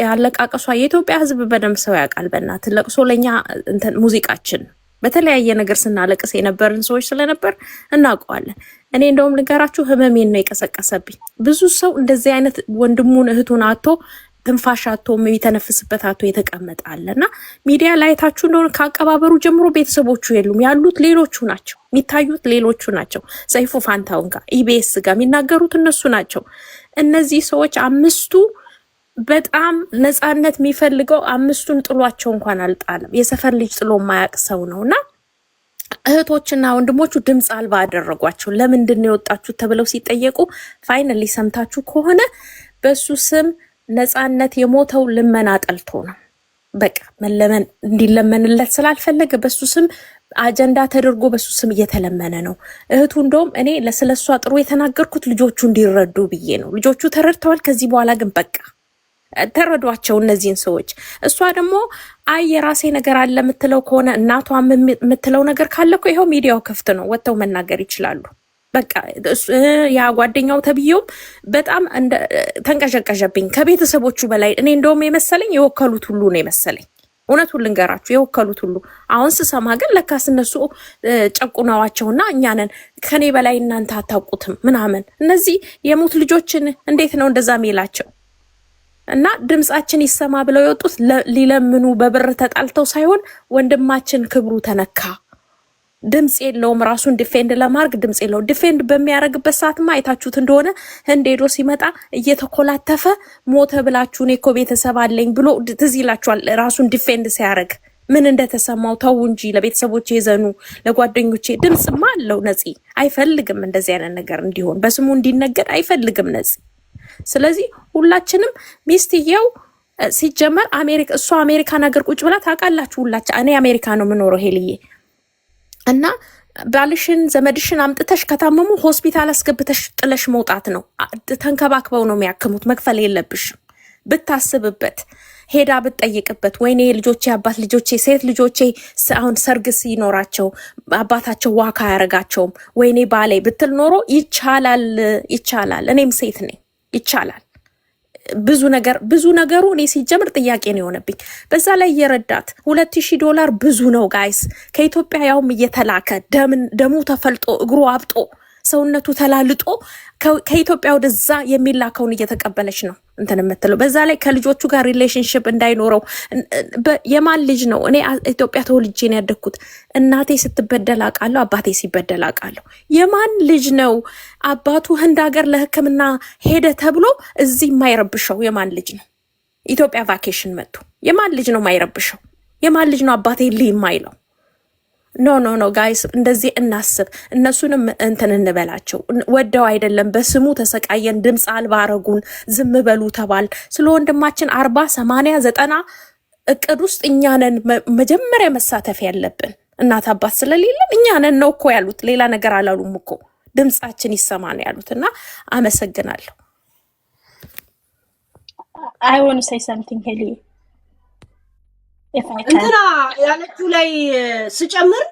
ያለቃቀሷ የኢትዮጵያ ህዝብ በደንብ ሰው ያውቃል በእናት ለቅሶ ለኛ ሙዚቃችን በተለያየ ነገር ስናለቅስ የነበርን ሰዎች ስለነበር እናውቀዋለን እኔ እንደውም ልንገራችሁ ህመሜን ነው የቀሰቀሰብኝ ብዙ ሰው እንደዚህ አይነት ወንድሙን እህቱን አጥቶ ትንፋሽ አቶ የሚተነፍስበት አቶ የተቀመጣለና ሚዲያ ላይ ታችሁ እንደሆነ ካቀባበሩ ጀምሮ ቤተሰቦቹ የሉም ያሉት ሌሎቹ ናቸው የሚታዩት ሌሎቹ ናቸው ሰይፉ ፋንታውን ጋር ኢቢኤስ ጋር የሚናገሩት እነሱ ናቸው እነዚህ ሰዎች አምስቱ በጣም ነፃነት የሚፈልገው አምስቱን ጥሏቸው እንኳን አልጣለም የሰፈር ልጅ ጥሎ ማያቅ ሰው ነውና እህቶችና ወንድሞቹ ድምጽ አልባ አደረጓቸው ለምንድን ነው የወጣችሁ ተብለው ሲጠየቁ ፋይናሊ ሰምታችሁ ከሆነ በሱ ስም ነፃነት የሞተው ልመና ጠልቶ ነው በቃ መለመን እንዲለመንለት ስላልፈለገ በሱ ስም አጀንዳ ተደርጎ በሱ ስም እየተለመነ ነው እህቱ እንደውም እኔ ለስለሷ ጥሩ የተናገርኩት ልጆቹ እንዲረዱ ብዬ ነው ልጆቹ ተረድተዋል ከዚህ በኋላ ግን በቃ ተረዷቸው እነዚህን ሰዎች እሷ ደግሞ አይ የራሴ ነገር አለ የምትለው ከሆነ እናቷ የምትለው ነገር ካለ እኮ ይሄው ሚዲያው ክፍት ነው ወጥተው መናገር ይችላሉ በቃ ያ ጓደኛው ተብየው በጣም ተንቀሸቀሸብኝ ከቤተሰቦቹ በላይ እኔ እንደውም የመሰለኝ የወከሉት ሁሉ ነው የመሰለኝ እውነቱን ልንገራችሁ የወከሉት ሁሉ አሁን ስሰማ ግን ለካስ እነሱ ጨቁነዋቸውና እኛንን ከኔ በላይ እናንተ አታውቁትም ምናምን እነዚህ የሙት ልጆችን እንዴት ነው እንደዛ ሚላቸው እና ድምጻችን ይሰማ ብለው የወጡት ሊለምኑ በብር ተጣልተው ሳይሆን ወንድማችን ክብሩ ተነካ ድምጽ የለውም ራሱን ዲፌንድ ለማድረግ ድምጽ የለውም ዲፌንድ በሚያደርግበት ሰዓትማ አይታችሁት እንደሆነ ህንዴዶ ሲመጣ እየተኮላተፈ ሞተ ብላችሁ እኔ እኮ ቤተሰብ አለኝ ብሎ ትዝ ይላችኋል ራሱን ዲፌንድ ሲያደርግ ምን እንደተሰማው ተው እንጂ ለቤተሰቦቼ የዘኑ ለጓደኞቼ ድምጽማ አለው ነፂ አይፈልግም እንደዚህ አይነት ነገር እንዲሆን በስሙ እንዲነገር አይፈልግም ነፂ ስለዚህ ሁላችንም ሚስትየው ሲጀመር አሜሪካ እሷ አሜሪካ ነገር ቁጭ ብላ ታውቃላችሁ ሁላችሁ እኔ አሜሪካ ነው የምኖረው ሄልዬ እና ባልሽን ዘመድሽን አምጥተሽ ከታመሙ ሆስፒታል አስገብተሽ ጥለሽ መውጣት ነው ተንከባክበው ነው የሚያክሙት መክፈል የለብሽም ብታስብበት ሄዳ ብትጠይቅበት ወይኔ ልጆቼ አባት ልጆቼ ሴት ልጆቼ አሁን ሰርግ ሲኖራቸው አባታቸው ዋካ ያረጋቸውም ወይኔ ባሌ ብትል ኖሮ ይቻላል እኔም ሴት ነኝ ይቻላል ብዙ ነገሩ እኔ ሲጀምር ጥያቄ ነው የሆነብኝ በዛ ላይ የረዳት $2000 ብዙ ነው ጋይስ ከኢትዮጵያ ያውም እየተላከ ደሙ ተፈልጦ እግሩ አብጦ ሰውነቱ ተላልጦ ከኢትዮጵያ ወደዛ የሚላከውን እየተቀበለች ነው እንትን የምትለው በዛ ላይ ከልጆቹ ጋር ሪሌሽንሺፕ እንዳይኖረው የማን ልጅ ነው እኔ ኢትዮጵያ ተወልጄ ነው ያደግኩት እናቴ ስትበደል አውቃለሁ አባቴ ሲበደል አውቃለሁ የማን ልጅ ነው አባቱ ህንድ ሀገር ለሕክምና ሄደ ተብሎ እዚህ የማይረብሸው የማን ልጅ ነው ኢትዮጵያ ቫኬሽን መጥቶ የማን ልጅ ነው የማይረብሸው የማን ልጅ ነው አባቴ የማይለው ኖ ጋይስ እንደዚህ እናስብ እነሱንም እንትን እንበላቸው ወደው አይደለም በስሙ ተሰቃየን ድምጽ አልባ አረጉን ዝም በሉ ተባል ስለ ወንድማችን 40 80 90 እቅድ ውስጥ እኛንን መጀመሪያ መሳተፍ ያለብን እናት አባት ስለሌለን እኛንን ነው እኮ ያሉት ሌላ ነገር አላሉም እኮ ድምጻችን ይሰማ ነው ያሉትና አመሰግናለሁ I want to say something ሄሊ እንትና ያለችው ላይ ስጨምር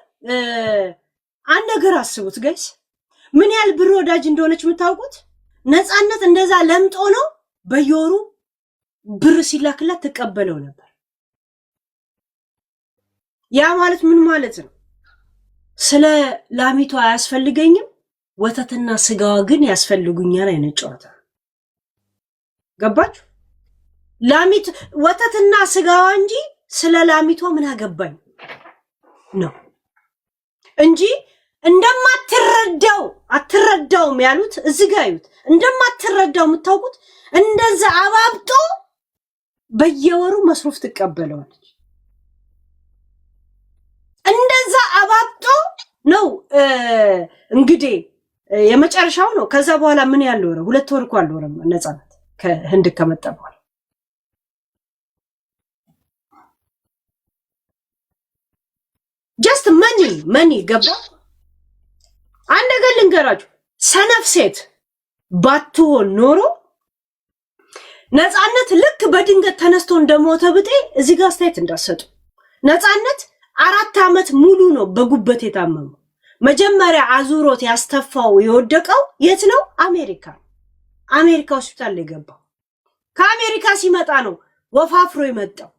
አንድ ነገር አስቡት ጋይስ ምን ያህል ብር ወዳጅ እንደሆነች የምታውቁት ነፃነት እንደዛ ለምጦ ነው በየወሩ ብር ሲላክላት ተቀበለው ነበር ያ ማለት ምን ማለት ነው ስለ ላሚቷ አያስፈልገኝም ወተትና ስጋዋ ግን ያስፈልጉኛል አይነት ጨዋታ ገባችሁ ላሚት ወተትና ስጋዋ እንጂ ስለ ላሚቷ ምን አገባኝ ነው እንጂ አትረዳውም ያሉት እዚህ ጋር ያዩት እንደማትረዳው የምታውቁት እንደዛ አባብጦ በየወሩ መስሩፍ ትቀበለዋለች እንደዛ አባብጦ ነው እንግዲህ የመጨረሻው ነው ከዛ በኋላ ምን ያለው ነው 2 ወር እንኳን አልወረም ነፃነት ከህንድ ከመጣ በኋላ just money ገባ አንድ ነገር ልንገራችሁ ሰነፍ ሴት ባትሆን ኖሮ ነፃነት ልክ በድንገት ተነስቶ እንደሞተ ብጤ እዚህ ጋር አስተያየት እንዳሰጡ ነፃነት 4 ዓመት ሙሉ ነው በጉበት የታመመው መጀመሪያ አዙሮት ያስተፋው የወደቀው የት ነው አሜሪካ ሆስፒታል ላይ ገባው ከአሜሪካ ሲመጣ ነው ወፋፍሮ የመጣው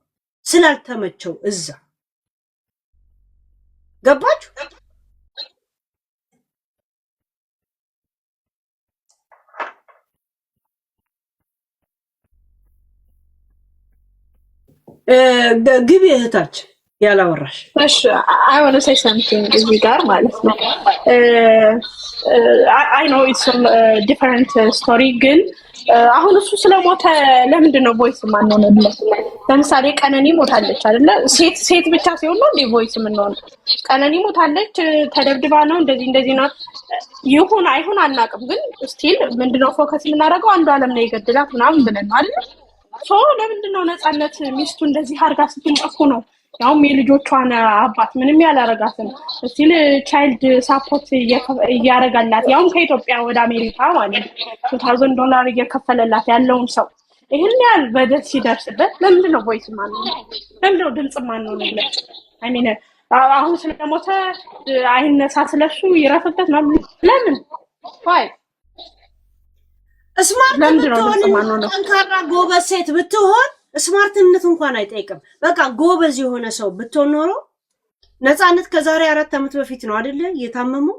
ስላልተመቸው እዛ ገባችሁ ግቢ እህታችን ያላወራሽ። እሺ I want to say something እዚህ ጋር ማለት ነው I know it's a different story ግን አሁን እሱ ስለሞተ ለምንድን ነው ቮይስ ማንሆንለት? ለምሳሌ ቀነኒ ሞታለች አይደለ? ሴት ብቻ ሲሆን ነው እንዴ ቮይስ ምንሆን? ቀነኒ ሞታለች ተደብድባ ነው እንደዚህ ነው ይሁን አይሁን አናውቅም። ግን ስቲል ምንድነው ፎከስ የምናደርገው አንዱ ዓለም ነው የገደላት ምናምን ብለን ነው አይደል? ሶ ለምንድን ነው ነፃነት ሚስቱ እንደዚህ አርጋ ስትንጠፉ ነው? ያው የልጆቿን አባት ምንም ያላረጋትን ስቲል ቻይልድ ሳፖርት እያረጋላት ያው ከኢትዮጵያ ወደ አሜሪካ ማለት $2000 እየከፈለላት ያለውን ሰው ይሄን ያህል በደል ሲደርስበት ለምንድን ነው ቮይስ ማን ነው? ለምንድን ነው ድምጽ ማን ነው ነው? አይ ሚን አሁን ስለሞተ አይነሳ ስለሱ ይረፈበት ነው ለምን? ዋይ ስማርት ብትሆን ጠንካራ ጎበዝ ሴት ብትሆን ስማርትነት እንኳን አይጠይቅም። በቃ ጎበዝ የሆነ ሰው ብትሆን ኖሮ ነፃነት ከዛሬ 4 ዓመት በፊት ነው አይደለ የታመመው?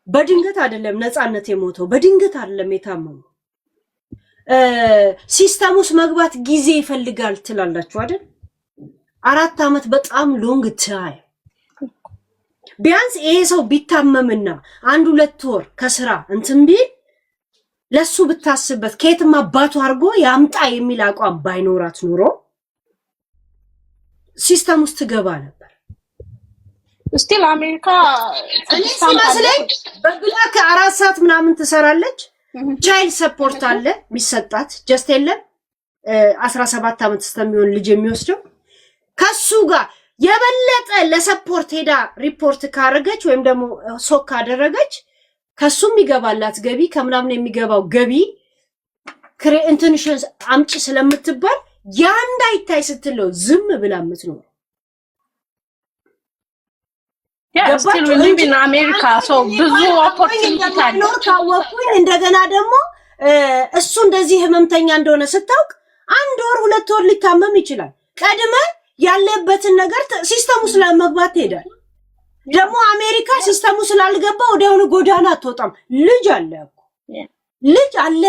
በድንገት አይደለም ነፃነት የሞተው፣ በድንገት አይደለም የታመመው። ሲስተሙስ መግባት ጊዜ ይፈልጋል ትላላችሁ አይደል? 4 ዓመት በጣም ሎንግ ታይም። ቢያንስ ይሄ ሰው ቢታመምና 1-2 ወር ከስራ እንትን ቢል ለሱ ብታስበት ከየትም አባቱ አርጎ ያምጣ የሚል አቋም ባይኖራት ኑሮ ሲስተም ውስጥ ገባ ነበር። ስቲል አሜሪካ ስለዚህ በብላክ 4 ሰዓት ምናምን ትሰራለች። ቻይልድ ሰፖርት አለ የሚሰጣት ጀስት የለም 17 ዓመት እስከሚሆን ልጅ የሚወስደው ከሱ ጋር የበለጠ ለሰፖርት ሄዳ ሪፖርት ካረገች ወይም ደግሞ ሶክ ካደረገች ከሱም ይገባላት ገቢ ከምናምን የሚገባው ገቢ እንትንሽን አምጪ ስለምትባል ያ እንዳይታይ ስትለው ዝም ብላ የምትኖር ስቲል ዊ ሊቭ ኢን አሜሪካ ሶ ብዙ ኦፖርቹኒቲ አለ። ካወቁኝ እንደገና ደግሞ እሱ እንደዚህ ህመምተኛ እንደሆነ ስታውቅ 1 ወር 2 ወር ሊታመም ይችላል። ቀድመ ያለበትን ነገር ሲስተሙ ስለመግባት ትሄዳል። ደግሞ አሜሪካ ሲስተሙ ስላልገባ ወዲያውኑ ጎዳና አትወጣም። ልጅ አለ እኮ ልጅ አለ።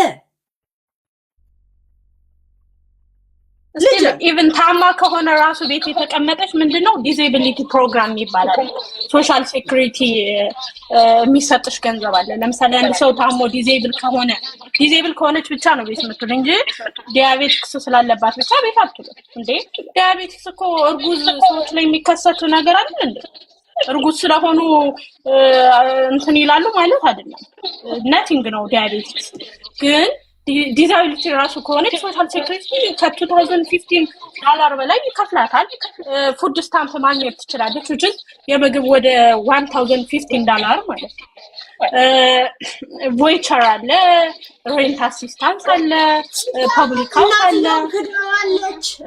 ኢቭን ታማ ከሆነ ራሱ ቤት የተቀመጠች ምንድነው ዲሴቢሊቲ ፕሮግራም ይባላል። ሶሻል ሴኩሪቲ የሚሰጥሽ ገንዘብ አለ። ለምሳሌ አንድ ሰው ታሞ ዲሴብል ከሆነች ብቻ ነው ቤት የምትውል እንጂ ዲያቤቲክስ ስላለባት ብቻ ቤት አትውል እንዴ። ዲያቤቲክስ እኮ እርጉዝ ሰዎች ላይ የሚከሰት ነገር አይደል እንዴ? እርጉዝ ስለሆኑ እንትን ይላሉ ማለት አይደለም። ነቲንግ ነው ዲያቤቲክስ። ግን ዲዛቢሊቲ ራሱ ከሆነች ሶሻል ሴኩሪቲ $2015 በላይ ይከፍላታል። ፉድ ስታምፕ ማግኘት ትችላለች which is የምግብ ወደ $1015 ማለት ነው። ቮይቸር አለ፣ ሬንት አሲስታንስ አለ፣ ፐብሊክ ሃውስ አለ።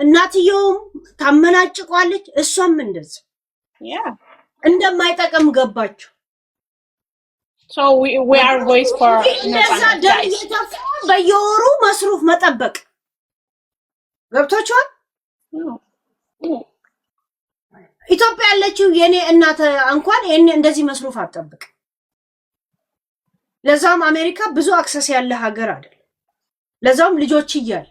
እናትየውም ታመናጭቋለች፣ እሷም እንደዚህ እንደማይጠቅም ገባችሁ። so we are voice for በየወሩ መስሩፍ መጠበቅ ገብቶቻል። ኢትዮጵያ ያለችው የኔ እናት እንኳን እንደዚህ መስሩፍ አትጠብቅ። ለዛም አሜሪካ ብዙ አክሰስ ያለ ሀገር አይደል። ለዛም ልጆች ይያል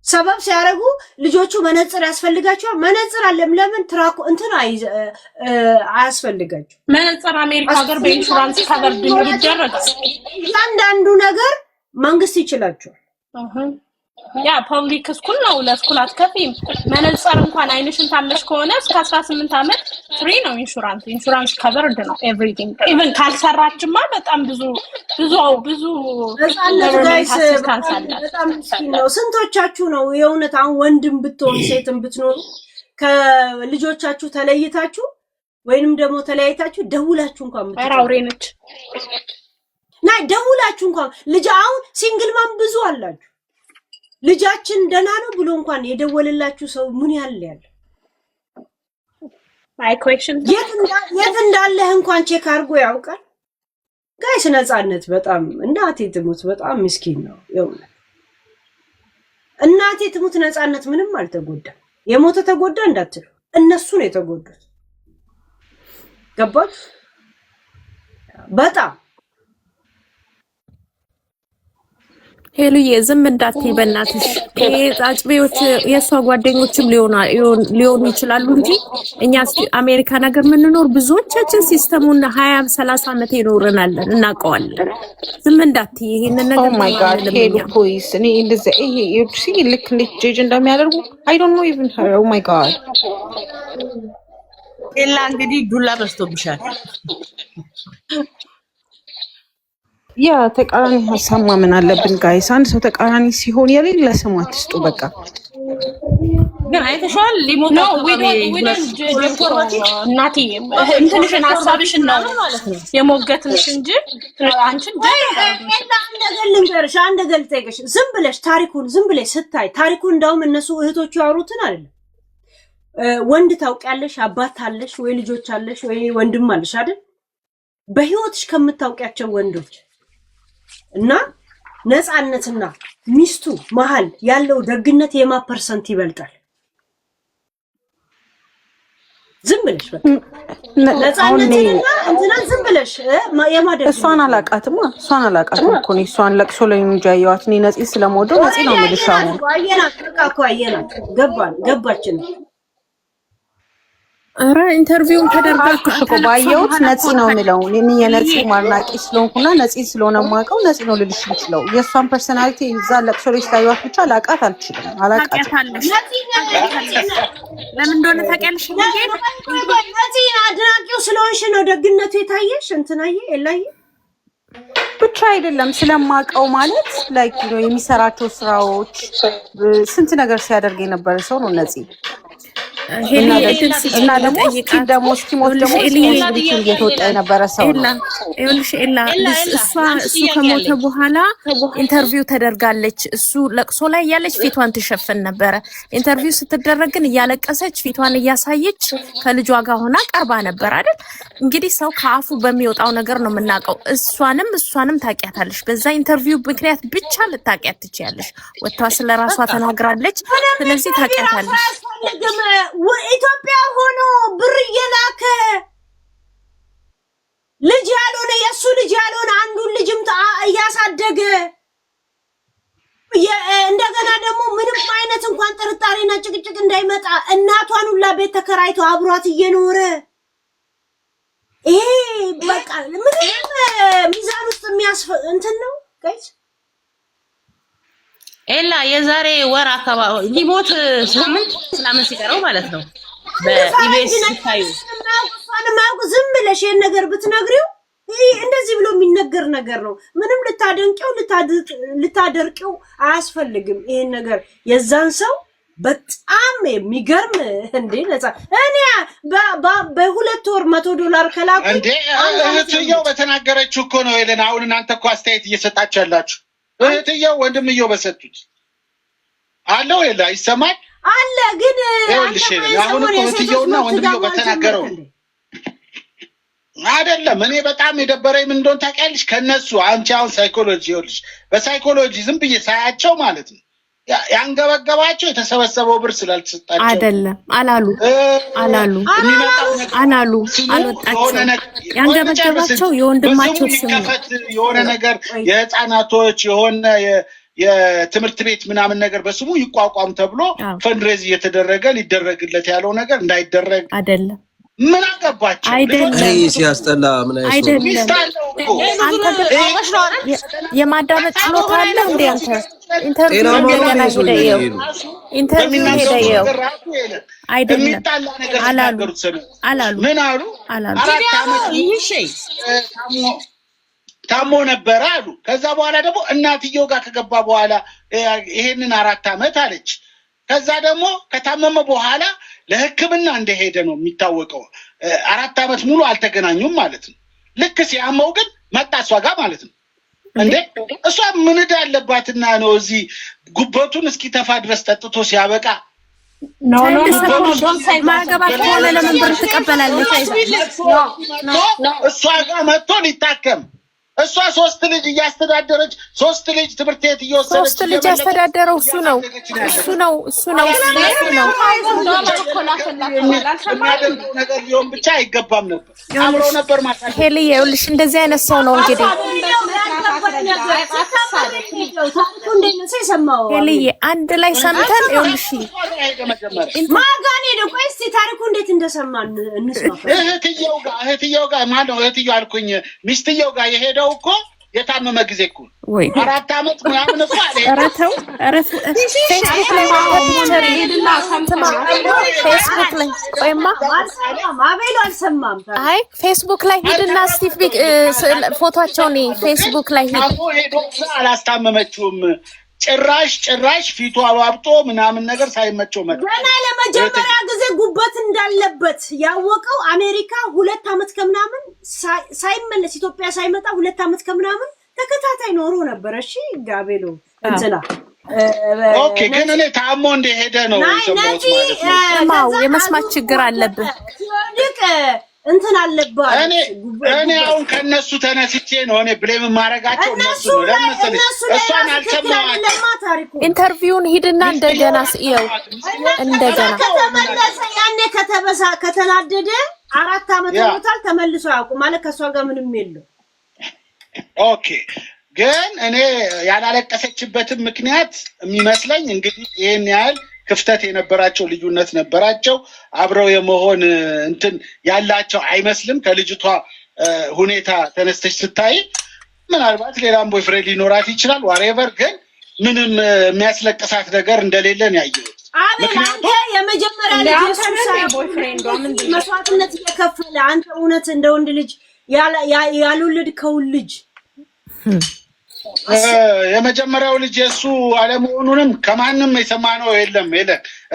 ሰበብ ሲያረጉ ልጆቹ መነጽር ያስፈልጋቸዋል። መነጽር አለም ለምን ትራኩ እንትን አያስፈልጋቸው። መነጽር አሜሪካ ሀገር በኢንሹራንስ ከቨርድ ይደረጋል። ያንዳንዱ ነገር መንግስት ይችላቸዋል። ያ ፐብሊክ ስኩል ነው። ለስኩል አትከፊም። መነጽር እንኳን አይንሽን ታመሽ ከሆነ እስከ 18 ዓመት ፍሪ ነው ኢንሹራንስ ከቨርድ ነው ኤቭሪቲንግ። ኢቭን ካልሰራችማ በጣም ብዙ ጋይስ በጣም ምስኪን ነው። ስንቶቻችሁ ነው የእውነት አሁን ወንድም ብትሆን ሴትም ብትኖሩ ከልጆቻችሁ ተለይታችሁ ወይንም ደግሞ ተለያይታችሁ ደውላችሁ እንኳን አውሬነች ደውላችሁ እንኳን ልጅ አሁን ሲንግል ማም ብዙ አላችሁ ልጃችን ደህና ነው ብሎ እንኳን የደወለላችሁ ሰው ምን ያለ ማይ ኩዌስችን የት እንዳለህ እንኳን ቼክ አድርጎ ያውቃል። ጋይስ ነፃነት በጣም እናቴ ትሙት በጣም ምስኪን ነው የእውነት። እናቴ ትሙት ነፃነት ምንም አልተጎዳም። የሞተ ተጎዳ እንዳትሉ እነሱ ነው የተጎዱት። ገባች በጣም ሄሉዬ ዝም እንዳትይ በእናትሽ። ይሄ አጭቤዎች የእሷ ጓደኞችም ሊሆኑ ይችላሉ እንጂ እኛ አሜሪካ ነገር የምንኖር ብዙዎቻችን ሲስተሙን 20-30 ዓመት ይኖረናለን እናውቀዋለን። ዝም እንዳትይ ይሄንን ነገር። ኦ ማይ ጋድ ሄሉ ፕሊዝ። እኔ እንደዚህ ይሄ ዩሲ ልክ እንዴት ጄጅ እንደሚያደርጉ አይ ዶንት ኖ ኢቭን ሄር። ኦ ማይ ጋድ ኤላ እንግዲህ ዱላ በዝቶብሻል። ያ ተቃራኒ ሀሳብ ማመን አለብን ጋይስ። አንድ ሰው ተቃራኒ ሲሆን የሌለ ስም አትስጡ። በቃ ግን አይተሽዋል ሊሞት ነው እናቴ እንትንሽን ሀሳብሽን ነው ማለት ነው የሞገትንሽ እንጂ አንቺን ልንገርሽ አንድ ነገር ልጠይቅሽ። ዝም ብለሽ ታሪኩን ዝም ብለሽ ስታይ ታሪኩን እንዳውም እነሱ እህቶቹ ያወሩትን አይደለም። ወንድ ታውቂያለሽ፣ አባት አለሽ ወይ ልጆች አለሽ ወይ ወንድም አለሽ አይደል? በህይወትሽ ከምታውቂያቸው ወንዶች እና ነፃነትና ሚስቱ መሃል ያለው ደግነት የማ ፐርሰንት ይበልጣል? ዝም ብለሽ ነፃነትና እንትና ዝም ብለሽ የማደግ እሷን አላቃትም እኮ ነው። እሷን ለቅሶ ላይ ነው ያየኋት። እኔ ነፂ ስለምወደው ነፂ ነው የምልሽ። አሁን አየናት ገባችን። ኧረ ኢንተርቪውን ተደርጋችሁ እኮ ባየሁት ነፂ ነው የሚለው። እኔ የነፂ ማድናቂ ስለሆንኩና ነፂ ስለሆነ የማውቀው ነፂ ነው ልልሽ የምችለው። የእሷን ፐርሰናሊቲ እዛ ለቅሶ ላይ ስላየኋት ብቻ ላውቃት አልችልም። ለምን እንደሆነ ታውቂያለሽ? ነፂ አድናቂው ስለሆንሽ ነው ደግነቱ የታየሽ። እንትናዬ ኤላዬ ብቻ አይደለም ስለማውቀው ማለት ላይክ ነው የሚሰራቸው ስራዎች ስንት ነገር ሲያደርግ የነበረ ሰው ነው ነፂ። እና ደግሞ እስኪሞት ደግሞ እየተወጣ የነበረ ሰው ነው። ይኸውልሽ ኤላ እሱ ከሞተ በኋላ ኢንተርቪው ተደርጋለች። እሱ ለቅሶ ላይ እያለች ፊቷን ትሸፍን ነበረ። ኢንተርቪው ስትደረግ ግን እያለቀሰች ፊቷን እያሳየች ከልጇ ጋር ሆና ቀርባ ነበር አይደል? እንግዲህ ሰው ከአፉ በሚወጣው ነገር ነው የምናውቀው። እሷንም ታውቂያታለሽ። በዛ ኢንተርቪው ምክንያት ብቻ ልታውቂያት ትችያለሽ። ወጥቷ ስለራሷ ተናግራለች። ስለዚህ ታውቂያታለሽ። ኢትዮጵያ ሆኖ ብር እየላከ ልጅ ያልሆነ የእሱ ልጅ ያልሆነ አንዱን ልጅም እያሳደገ እንደገና ደግሞ ምንም አይነት እንኳን ጥርጣሬና ጭቅጭቅ እንዳይመጣ እናቷን ሁላ ቤት ተከራይቶ አብሯት እየኖረ ይሄ በቃ ምንም ሚዛን ውስጥ እንትን ነው ጋይስ። ኤላ የዛሬ ወር አካባቢ ሊሞት ሳምንት ምናምን ሲቀረው ማለት ነው በኢቢኤስ ታዩ ማውቅ ዝም ብለሽ ይሄን ነገር ብትነግሪው እንደዚህ ብሎ የሚነገር ነገር ነው። ምንም ልታደርቂው አያስፈልግም። ይሄን ነገር የዛን ሰው በጣም የሚገርም እንዴ ነፃ እኔ በ2 ወር $100 ከላኩ እንዴ እህትየው በተናገረችው እኮ ነው ኤለን። አሁን እናንተ እኮ አስተያየት እየሰጣችሁ ያላችሁ እህትየው ወንድምየው በሰጡት አለው ኤላ ይሰማል አለ። ግን አሁን እኮ እህትየውና ወንድምየው በተናገረው አይደለም። እኔ በጣም የደበረኝ ምን እንደሆነ ታውቂያለሽ? ከነሱ አንቺ አሁን ሳይኮሎጂ ይኸውልሽ፣ በሳይኮሎጂ ዝም ብዬ ሳያቸው ማለት ነው ያንገበገባቸው የተሰበሰበው ብር ስላልተሰጣቸው አይደለም አላሉ ያንገበገባቸው የወንድማቸው ስም ነው። የሆነ ነገር የህፃናቶች የሆነ የትምህርት ቤት ምናምን ነገር በስሙ ይቋቋም ተብሎ ፈንድሬዝ እየተደረገ ሊደረግለት ያለው ነገር እንዳይደረግ አይደለም። ምን አገባቸው? አይደለም ሲያስጠላ ምን አይደለም። የማዳመጥ ችሎታ አለ እንዴ አንተ? ኢንተርቪው አይደለም አላሉ ምን አሉ? ታሞ ነበረ አሉ። ከዛ በኋላ ደግሞ እናትየው ጋር ከገባ በኋላ ይሄንን 4 ዓመት አለች። ከዛ ደግሞ ከታመመ በኋላ ለሕክምና እንደሄደ ነው የሚታወቀው። 4 ዓመት ሙሉ አልተገናኙም ማለት ነው። ልክ ሲያመው ግን መጣ እሷ ጋር ማለት ነው። እንዴ እሷ ምን ያለባትና ነው እዚህ ጉበቱን እስኪተፋ ድረስ ጠጥቶ ሲያበቃ ማገባት ሆነ ለምን ብር ትቀበላለች? እሷ ጋር መጥቶ ሊታከም እሷ 3 ልጅ እያስተዳደረች 3 ልጅ ትምህርት ቤት እየወሰደች 3 ልጅ ያስተዳደረው እሱ ነው። የሚያደርገው ነገር ሊሆን ብቻ አይገባም ነበር። አብረው ነበር ማለት ሄሊ ይኸውልሽ እንደዚህ አይነት ሰው ነው እንግዲህ አንድ ላይ ሰምተን ይኸውልሽ ማጋኔ ነው። ቆይ እስኪ ታሪኩ እንዴት እንደሰማን እንስማ። እህትየው ጋር ማነው እህትየው አልኩኝ፣ ሚስትየው ጋር የሄደው እኮ የታመመ ጊዜ እኮ 4 ዓመት ምናምን እኮ አለ። አረተው ፌስቡክ ላይ ሄድና ፌስቡክ ላይ ቆይማ አቤሉ አልሰማም። አይ ፌስቡክ ላይ ሄድና ስቲቭ ቢግ ፎቶአቸውን ፌስቡክ ላይ ሄዶ አላስታመመችውም። ጭራሽ ፊቱ አባብጦ ምናምን ነገር ሳይመቸው መጣ። ገና ለመጀመሪያ ጊዜ ጉበት እንዳለበት ያወቀው አሜሪካ 2 ዓመት ከምናምን ሳይመለስ ኢትዮጵያ ሳይመጣ 2 ዓመት ከምናምን ተከታታይ ኖሮ ነበር። እሺ ጋቤሎ እንትና ኦኬ። ግን እኔ ታሞ እንደሄደ ነው ሰሞኑን ማለት ነው። የመስማት ችግር አለብህ እንትን አለባት። እኔ አሁን ከነሱ ተነስቼ ነው እኔ ብሌም ማረጋቸው እነሱ ነው። ለምሳሌ እሷን አልሰማሁም። ኢንተርቪውን ሂድና እንደገና ስየው እንደገና ከተመለሰ ያኔ ከተናደደ 4 ዓመት ሆኖታል። ተመልሶ ያውቁ ማለት ከሷ ጋር ምንም የለው። ኦኬ ግን እኔ ያላለቀሰችበትም ምክንያት የሚመስለኝ እንግዲህ ይሄን ያህል ክፍተት የነበራቸው ልዩነት ነበራቸው። አብረው የመሆን እንትን ያላቸው አይመስልም። ከልጅቷ ሁኔታ ተነስተሽ ስታይ ምናልባት ሌላም ቦይፍሬንድ ሊኖራት ይችላል ዋሬቨር፣ ግን ምንም የሚያስለቅሳት ነገር እንደሌለን ያየሁት። ምክንያቱም የመጀመሪያ ልጅ ቦይፍሬንዷ ምንድነው መስዋዕትነት እየከፈለ አንተ እውነት እንደ ወንድ ልጅ ያልወለድከው ልጅ የመጀመሪያው ልጅ የሱ አለመሆኑንም ከማንም የሰማነው የለም።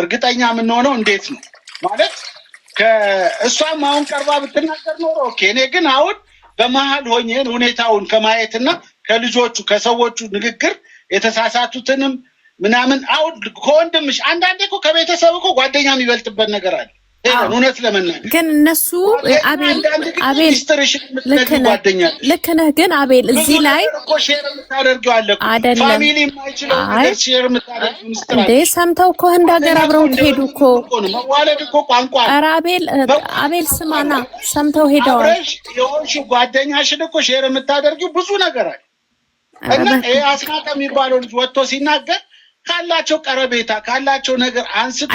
እርግጠኛ የምንሆነው እንዴት ነው ማለት ከእሷም አሁን ቀርባ ብትናገር ኖሮ ኦኬ። እኔ ግን አሁን በመሀል ሆኜ ሁኔታውን ከማየትና ከልጆቹ ከሰዎቹ ንግግር የተሳሳቱትንም ምናምን አሁን ከወንድምሽ አንዳንዴ እኮ ከቤተሰብ እኮ ጓደኛ የሚበልጥበት ነገር አለ። እውነት ለመናገር ግን እነሱ አቤል ልክ ነህ። ግን አቤል እዚህ ላይ አይደለም እንዴ ሰምተው እኮ ህንድ ሀገር አብረው ሄዱ እኮ መዋለድ እኮ ቋንቋ። ኧረ አቤል ስማና ሰምተው ሄደዋል። የሆንሽ ጓደኛሽን እኮ ሼር የምታደርጊው ብዙ ነገር አለ እና ይሄ አስናቀ የሚባለው ልጅ ወጥቶ ሲናገር ካላቸው ቀረቤታ ካላቸው ነገር አንስቶ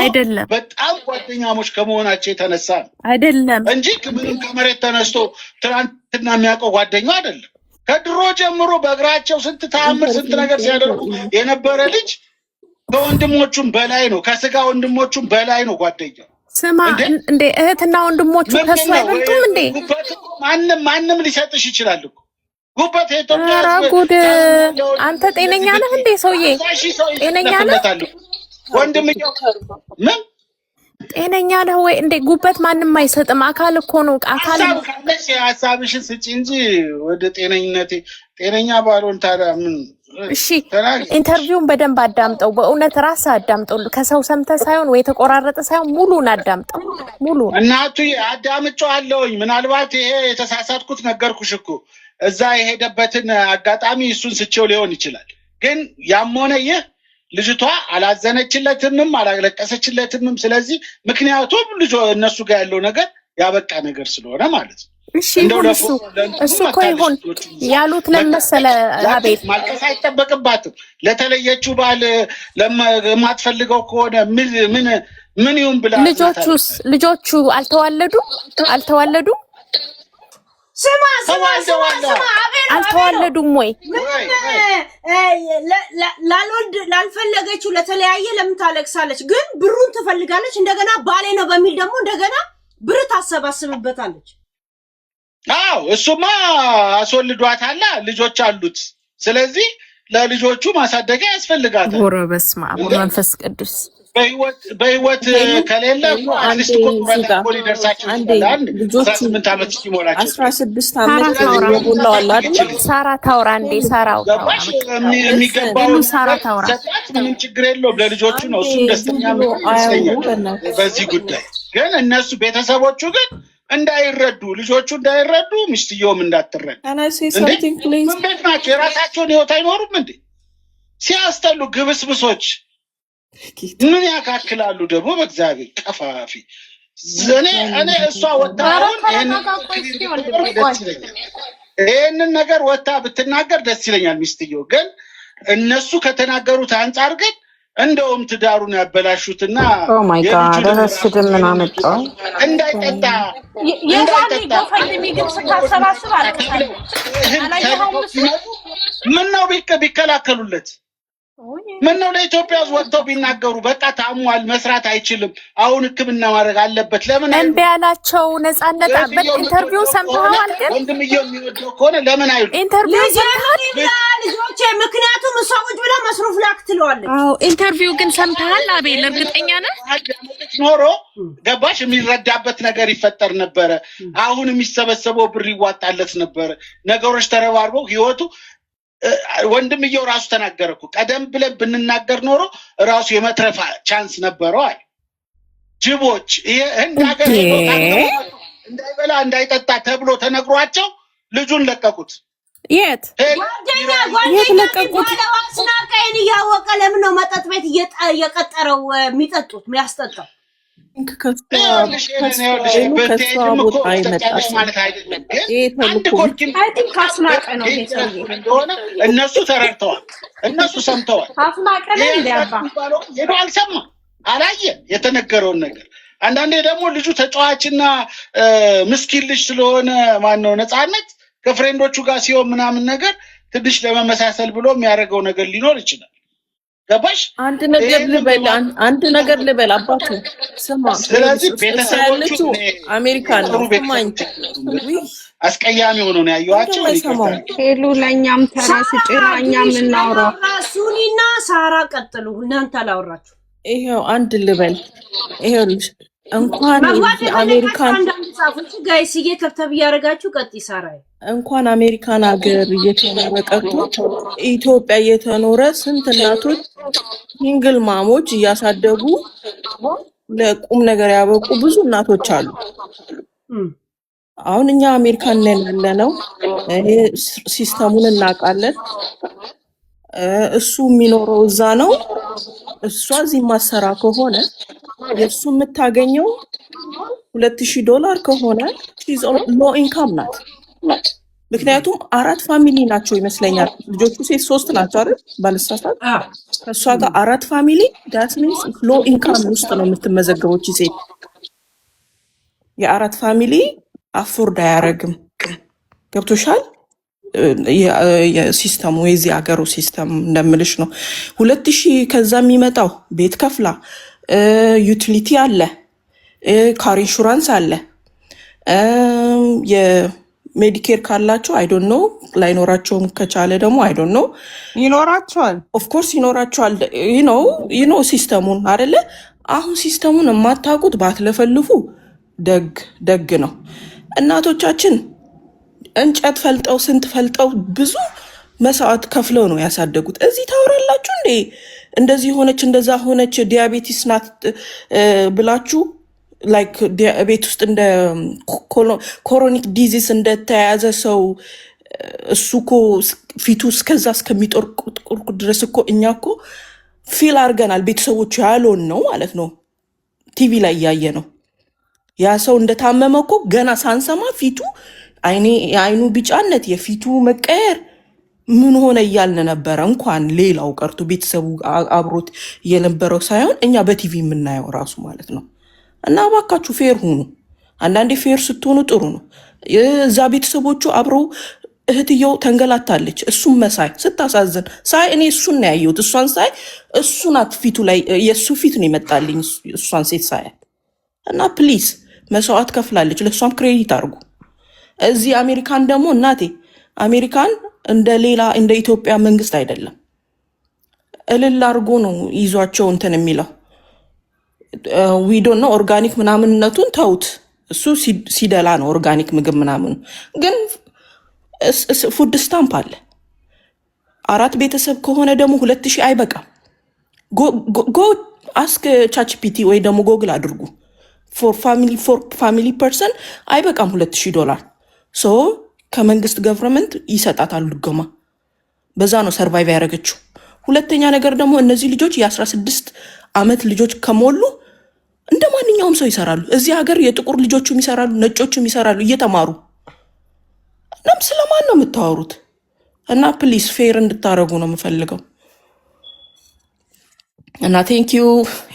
በጣም ጓደኛሞች ከመሆናቸው የተነሳ አይደለም እንጂ ምንም ከመሬት ተነስቶ ትናንትና የሚያውቀው ጓደኛው አይደለም። ከድሮ ጀምሮ በእግራቸው ስንት ተአምር ስንት ነገር ሲያደርጉ የነበረ ልጅ ከወንድሞቹም በላይ ነው፣ ከስጋ ወንድሞቹም በላይ ነው ጓደኛው። ስማ እንዴ እህትና ወንድሞቹ ከሱ አይበልጡም እንዴ? ማንም ሊሰጥሽ ይችላል እኮ ጉበት ኧረ ጉድ! አንተ ጤነኛ ነህ እንዴ ሰውዬ? ጤነኛ ነህ ወንድምዬው? ምን ጤነኛ ነህ ወይ እንዴ? ጉበት ማንም አይሰጥም። አካል እኮ ነው። አካል ካለሽ ሐሳብሽን ስጪ እንጂ ወደ ጤነኝነቴ ጤነኛ ባልሆን ታዲያ ምን? እሺ ኢንተርቪውን በደንብ አዳምጠው። በእውነት ራስህ አዳምጠው። ከሰው ሰምተህ ሳይሆን ወይ ተቆራረጠ ሳይሆን ሙሉን አዳምጠው። ሙሉ እናቱ አዳምጫለሁኝ። ምናልባት ይሄ የተሳሳትኩት ነገርኩሽ እኮ እዛ የሄደበትን አጋጣሚ እሱን ስቼው ሊሆን ይችላል። ግን ያም ሆነ ይህ ልጅቷ አላዘነችለትምም አላለቀሰችለትምም። ስለዚህ ምክንያቱም ልጅ እነሱ ጋር ያለው ነገር ያበቃ ነገር ስለሆነ ማለት ነው። እሺ እሱ እኮ ይሁን ያሉት ለመሰለ አቤል ማልቀስ አይጠበቅባትም። ለተለየችው ባል ለማትፈልገው ከሆነ ምን ይሁን ብላ ልጆቹ አልተዋለዱ ስማ አልተዋለዱም ወይ? ላልፈለገችው ለተለያየ ለምን ታለቅሳለች? ግን ብሩን ትፈልጋለች። እንደገና ባሌ ነው በሚል ደግሞ እንደገና ብር ታሰባስብበታለች። አዎ እሱማ አስወልዷታል፣ ልጆች አሉት። ስለዚህ ለልጆቹ ማሳደጊያ ያስፈልጋታል። ወረ በስመ አብ መንፈስ ቅዱስ በህይወት ከሌለ አንስት ኮንትራት ኮሊ ደርሳቸው ይችላል። 18 ዓመት ሲሞላቸው 16 ዓመት የሞላው አይደል? ሳራ ታውራ እንዴ ሳራው የሚገባው ሳራ ታውራ ምን ችግር የለውም። ለልጆቹ ነው እሱ ደስተኛ ነው በዚህ ጉዳይ። ግን እነሱ ቤተሰቦቹ ግን እንዳይረዱ ልጆቹ እንዳይረዱ ሚስትየውም እንዳትረዱ። እንዴት ናቸው? የራሳቸውን ህይወት አይኖሩም እንዴ? ሲያስጠሉ ግብስብሶች ምን ያካክላሉ ደግሞ በእግዚአብሔር ቀፋፊ። እኔ እሷ ወጣውን ይሄንን ነገር ወጣ ብትናገር ደስ ይለኛል ሚስትየው። ግን እነሱ ከተናገሩት አንፃር ግን እንደውም ትዳሩን ያበላሹትና ኦ ማይ ጋድ ረስድ ምን አመጣው እንዳይጠጣ የዛኔ ጎፈንድ የሚግብ ስታሰባስብ አልከታለሁ ምን ነው ቢከላከሉለት ምን ነው ለኢትዮጵያ ወጥተው ቢናገሩ በቃ ታሟል መስራት አይችልም አሁን ሕክምና ማድረግ አለበት ለምን እንዴ ያላቸው ነፃነት አበት ኢንተርቪው ሰምተዋል ግን ወንድምየው የሚወደው ከሆነ ለምን አይሉ ኢንተርቪው ልጆቼ ምክንያቱም ሰዎች ብላ መስሩፍ ላክ ትለዋለች አዎ ኢንተርቪው ግን ሰምተሃል አቤል እርግጠኛ ነህ ኖሮ ገባሽ የሚረዳበት ነገር ይፈጠር ነበር አሁን የሚሰበሰበው ብር ይዋጣለት ነበር ነገሮች ተረባርበው ህይወቱ ወንድምየው ራሱ ተናገረኩ ቀደም ብለን ብንናገር ኖሮ ራሱ የመትረፍ ቻንስ ነበረው አይ ጅቦች ይሄ እንዳገር እንዳይበላ እንዳይጠጣ ተብሎ ተነግሯቸው ልጁን ለቀቁት የት ለቀቁት አስናቀይን ያወቀ ለምን ነው መጠጥ ቤት እየቀጠረው የሚጠጡት የሚያስጠጣው እነሱ ተረድተዋል እነሱ ሰምተዋል አልሰማ አላየ የተነገረውን ነገር አንዳንዴ ደግሞ ልጁ ተጫዋችና ምስኪን ልጅ ስለሆነ ማነው ነፃነት ከፍሬንዶቹ ጋር ሲሆን ምናምን ነገር ትንሽ ለመመሳሰል ብሎ የሚያደርገው ነገር ሊኖር ይችላል ገባሽ አንድ ነገር ልበል አባቱ ስማ ስለዚህ ቤተሰቦቹ አሜሪካን ነው ማኝ አስቀያሚ ሆኖ ነው ያዩዋቸው ሄሉ ለኛም ተራስጭ ለኛም እናውራ ሱኒና ሳራ ቀጥሉ እናንተ አላወራችሁ ይሄው አንድ ልበል ይሄው እንኳን አሜሪካን ጋይስ እየከብተብ ያረጋችሁ ቀጥ ይሳራይ እንኳን አሜሪካን ሀገር እየተመረቀቱ ኢትዮጵያ እየተኖረ ስንት እናቶች ሲንግል ማሞች እያሳደጉ ለቁም ነገር ያበቁ ብዙ እናቶች አሉ አሁን እኛ አሜሪካን ነን ያለነው ይሄ ሲስተሙን እናውቃለን እሱ የሚኖረው እዛ ነው እሷ እዚህ ማሰራ ከሆነ የሱ የምታገኘው $2000 ከሆነ she's low income ናት ምክንያቱም 4 ፋሚሊ ናቸው ይመስለኛል ልጆቹ ሴት 3 ናቸው አይደል ባልሳሳት ከሷ ጋር 4 ፋሚሊ that means low income ውስጥ ነው የምትመዘገበው ሴት የ4 ፋሚሊ አፎርድ አያረግም ገብቶሻል የሲስተሙ የዚህ ሀገሩ ሲስተም እንደምልሽ ነው 2000 ከዛ የሚመጣው ቤት ከፍላ ዩቲሊቲ አለ ካር ኢንሹራንስ አለ የሜዲኬር ካላቸው አይ ዶንት ኖ ላይኖራቸውም ከቻለ ደግሞ አይ ዶንት ኖ ይኖራቸዋል ኦፍ ኮርስ ይኖራቸዋል you know ሲስተሙን አይደለ አሁን ሲስተሙን የማታውቁት ባትለፈልፉ ደግ ነው እናቶቻችን እንጨት ፈልጠው ስንት ፈልጠው ብዙ መስዋዕት ከፍለው ነው ያሳደጉት እዚህ ታወራላችሁ እንዴ እንደዚህ ሆነች እንደዛ ሆነች ዲያቤቲስ ናት ብላችሁ ላይክ ቤት ውስጥ እንደ ኮሮኒክ ዲዚዝ እንደተያዘ ሰው እሱኮ ፊቱ እስከዛ እስከሚጠርቁ ድረስ እኮ እኛ እኮ ፊል አድርገናል ቤተሰቦቹ ያለውን ነው ማለት ነው ቲቪ ላይ ያየ ነው ያ ሰው እንደታመመ እኮ ገና ሳንሰማ ፊቱ የአይኑ ቢጫነት የፊቱ መቀየር ምን ሆነ እያልን ነበረ እንኳን ሌላው ቀርቶ ቤተሰቡ አብሮት የነበረው ሳይሆን እኛ በቲቪ የምናየው ራሱ ማለት ነው እና እባካችሁ ፌር ሁኑ አንዳንዴ ፌር ስትሆኑ ጥሩ ነው እዛ ቤተሰቦቹ አብረው እህትየው ተንገላታለች እሱም መሳይ ስታሳዝን ሳይ እኔ እሱን ነው ያየሁት እሷን ሳይ እሱናት ፊቱ ላይ የሱ ፊት ነው ይመጣልኝ እሷን ሴት ሳይ እና ፕሊዝ መስዋዕት ከፍላለች ለሷም ክሬዲት አድርጉ እዚህ አሜሪካን ደግሞ እናቴ አሜሪካን እንደ ኢትዮጵያ መንግስት አይደለም እልል አድርጎ ነው ይዟቸው እንትን የሚለው we don't know ኦርጋኒክ ምናምንነቱን ተውት እሱ ሲደላ ነው ኦርጋኒክ ምግብ ምናምን ግን ፉድ ስታምፕ አለ 4 ቤተሰብ ከሆነ ደግሞ 2000 አይበቃም ጎ አስክ ቻችፒቲ ወይ ደግሞ ጎግል አድርጉ for family person አይበቃም $2000 ሶ ከመንግስት ገቨርንመንት ይሰጣታል ድጎማ በዛ ነው ሰርቫይቭ ያደረገችው ሁለተኛ ነገር ደግሞ እነዚህ ልጆች የ16 አመት ልጆች ከሞሉ እንደማንኛውም ሰው ይሰራሉ እዚህ ሀገር የጥቁር ልጆችም ይሰራሉ ነጮችም ይሰራሉ እየተማሩ እናም ስለማን ነው የምታወሩት? እና ፕሊስ ፌር እንድታረጉ ነው የምፈልገው። እና ቴንክ ዩ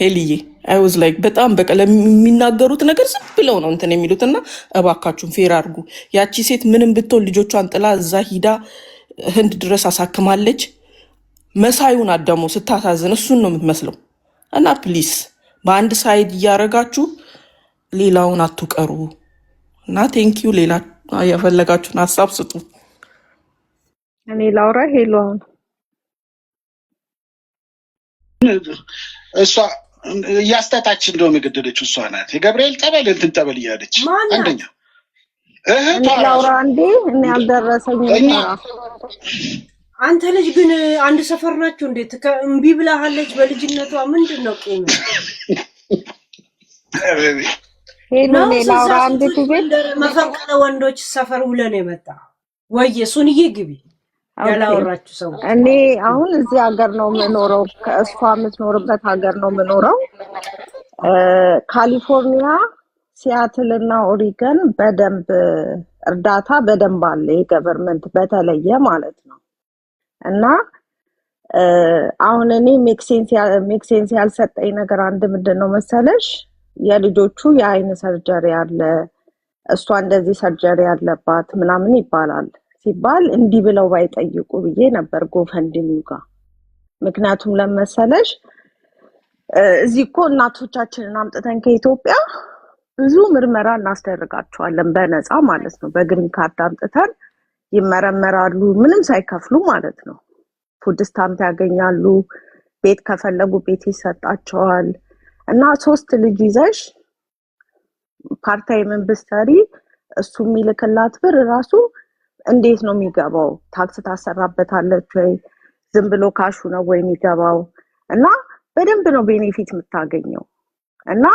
ሄልዬ አይ ዋዝ ላይክ በጣም በቃ ለሚናገሩት ነገር ዝም ብለው ነው እንትን የሚሉት እና እባካችሁን ፌር አድርጉ። ያቺ ሴት ምንም ብትሆን ልጆቿን ጥላ እዛ ሂዳ ህንድ ድረስ አሳክማለች። መሳዩን አዳሞ ስታሳዝን እሱን ነው የምትመስለው። እና ፕሊስ በአንድ ሳይድ እያደረጋችሁ ሌላውን አትቀሩ። እና ቴንክ ዩ ሌላ የፈለጋችሁን ሀሳብ ስጡ። እኔ ላውራ ሄሎ አሁን እሷ እያስታታች እንደውም የገደለችው እሷ ናት። የገብርኤል ጠበል እንትን ጠበል እያለች አንደኛ እኔ ላውራ እንዴ እኔ አልደረሰኝም። አንተ ልጅ ግን አንድ ሰፈር ናችሁ እንዴት እምቢ ብላሃለች በልጅነቷ? ምንድነው ቄም? ሄሎ እኔ ላውራ እንዴ መፈንቅለ ወንዶች ሰፈር ውለን የመጣ ወይ ሱንዬ ግቢ ያላወራችሁ ሰው። እኔ አሁን እዚህ ሀገር ነው የምኖረው፣ ከእሷ የምትኖርበት ሀገር ነው የምኖረው። ካሊፎርኒያ ሲያትል እና ኦሪገን በደንብ እርዳታ በደንብ አለ፣ የገቨርንመንት በተለየ ማለት ነው። እና አሁን እኔ ሜክሴንስ ያልሰጠኝ ነገር አንድ ምንድን ነው መሰለሽ፣ የልጆቹ የአይን ሰርጀሪ አለ፣ እሷ እንደዚህ ሰርጀሪ ያለባት ምናምን ይባላል። ሲባል እንዲህ ብለው ባይጠይቁ ብዬ ነበር ጎፈንድሚው ጋር። ምክንያቱም ለመሰለሽ እዚህ እኮ እናቶቻችንን አምጥተን ከኢትዮጵያ ብዙ ምርመራ እናስደርጋቸዋለን በነፃ ማለት ነው። በግሪን ካርድ አምጥተን ይመረመራሉ ምንም ሳይከፍሉ ማለት ነው። ፉድ ስታምፕ ያገኛሉ፣ ቤት ከፈለጉ ቤት ይሰጣቸዋል። እና 3 ልጅ ይዘሽ ፓርታይምን ብትሰሪ እሱ የሚልክላት ብር ራሱ እንዴት ነው የሚገባው? ታክስ ታሰራበታለች ወይ? ዝም ብሎ ካሹ ነው ወይ የሚገባው? እና በደንብ ነው ቤኔፊት የምታገኘው። እና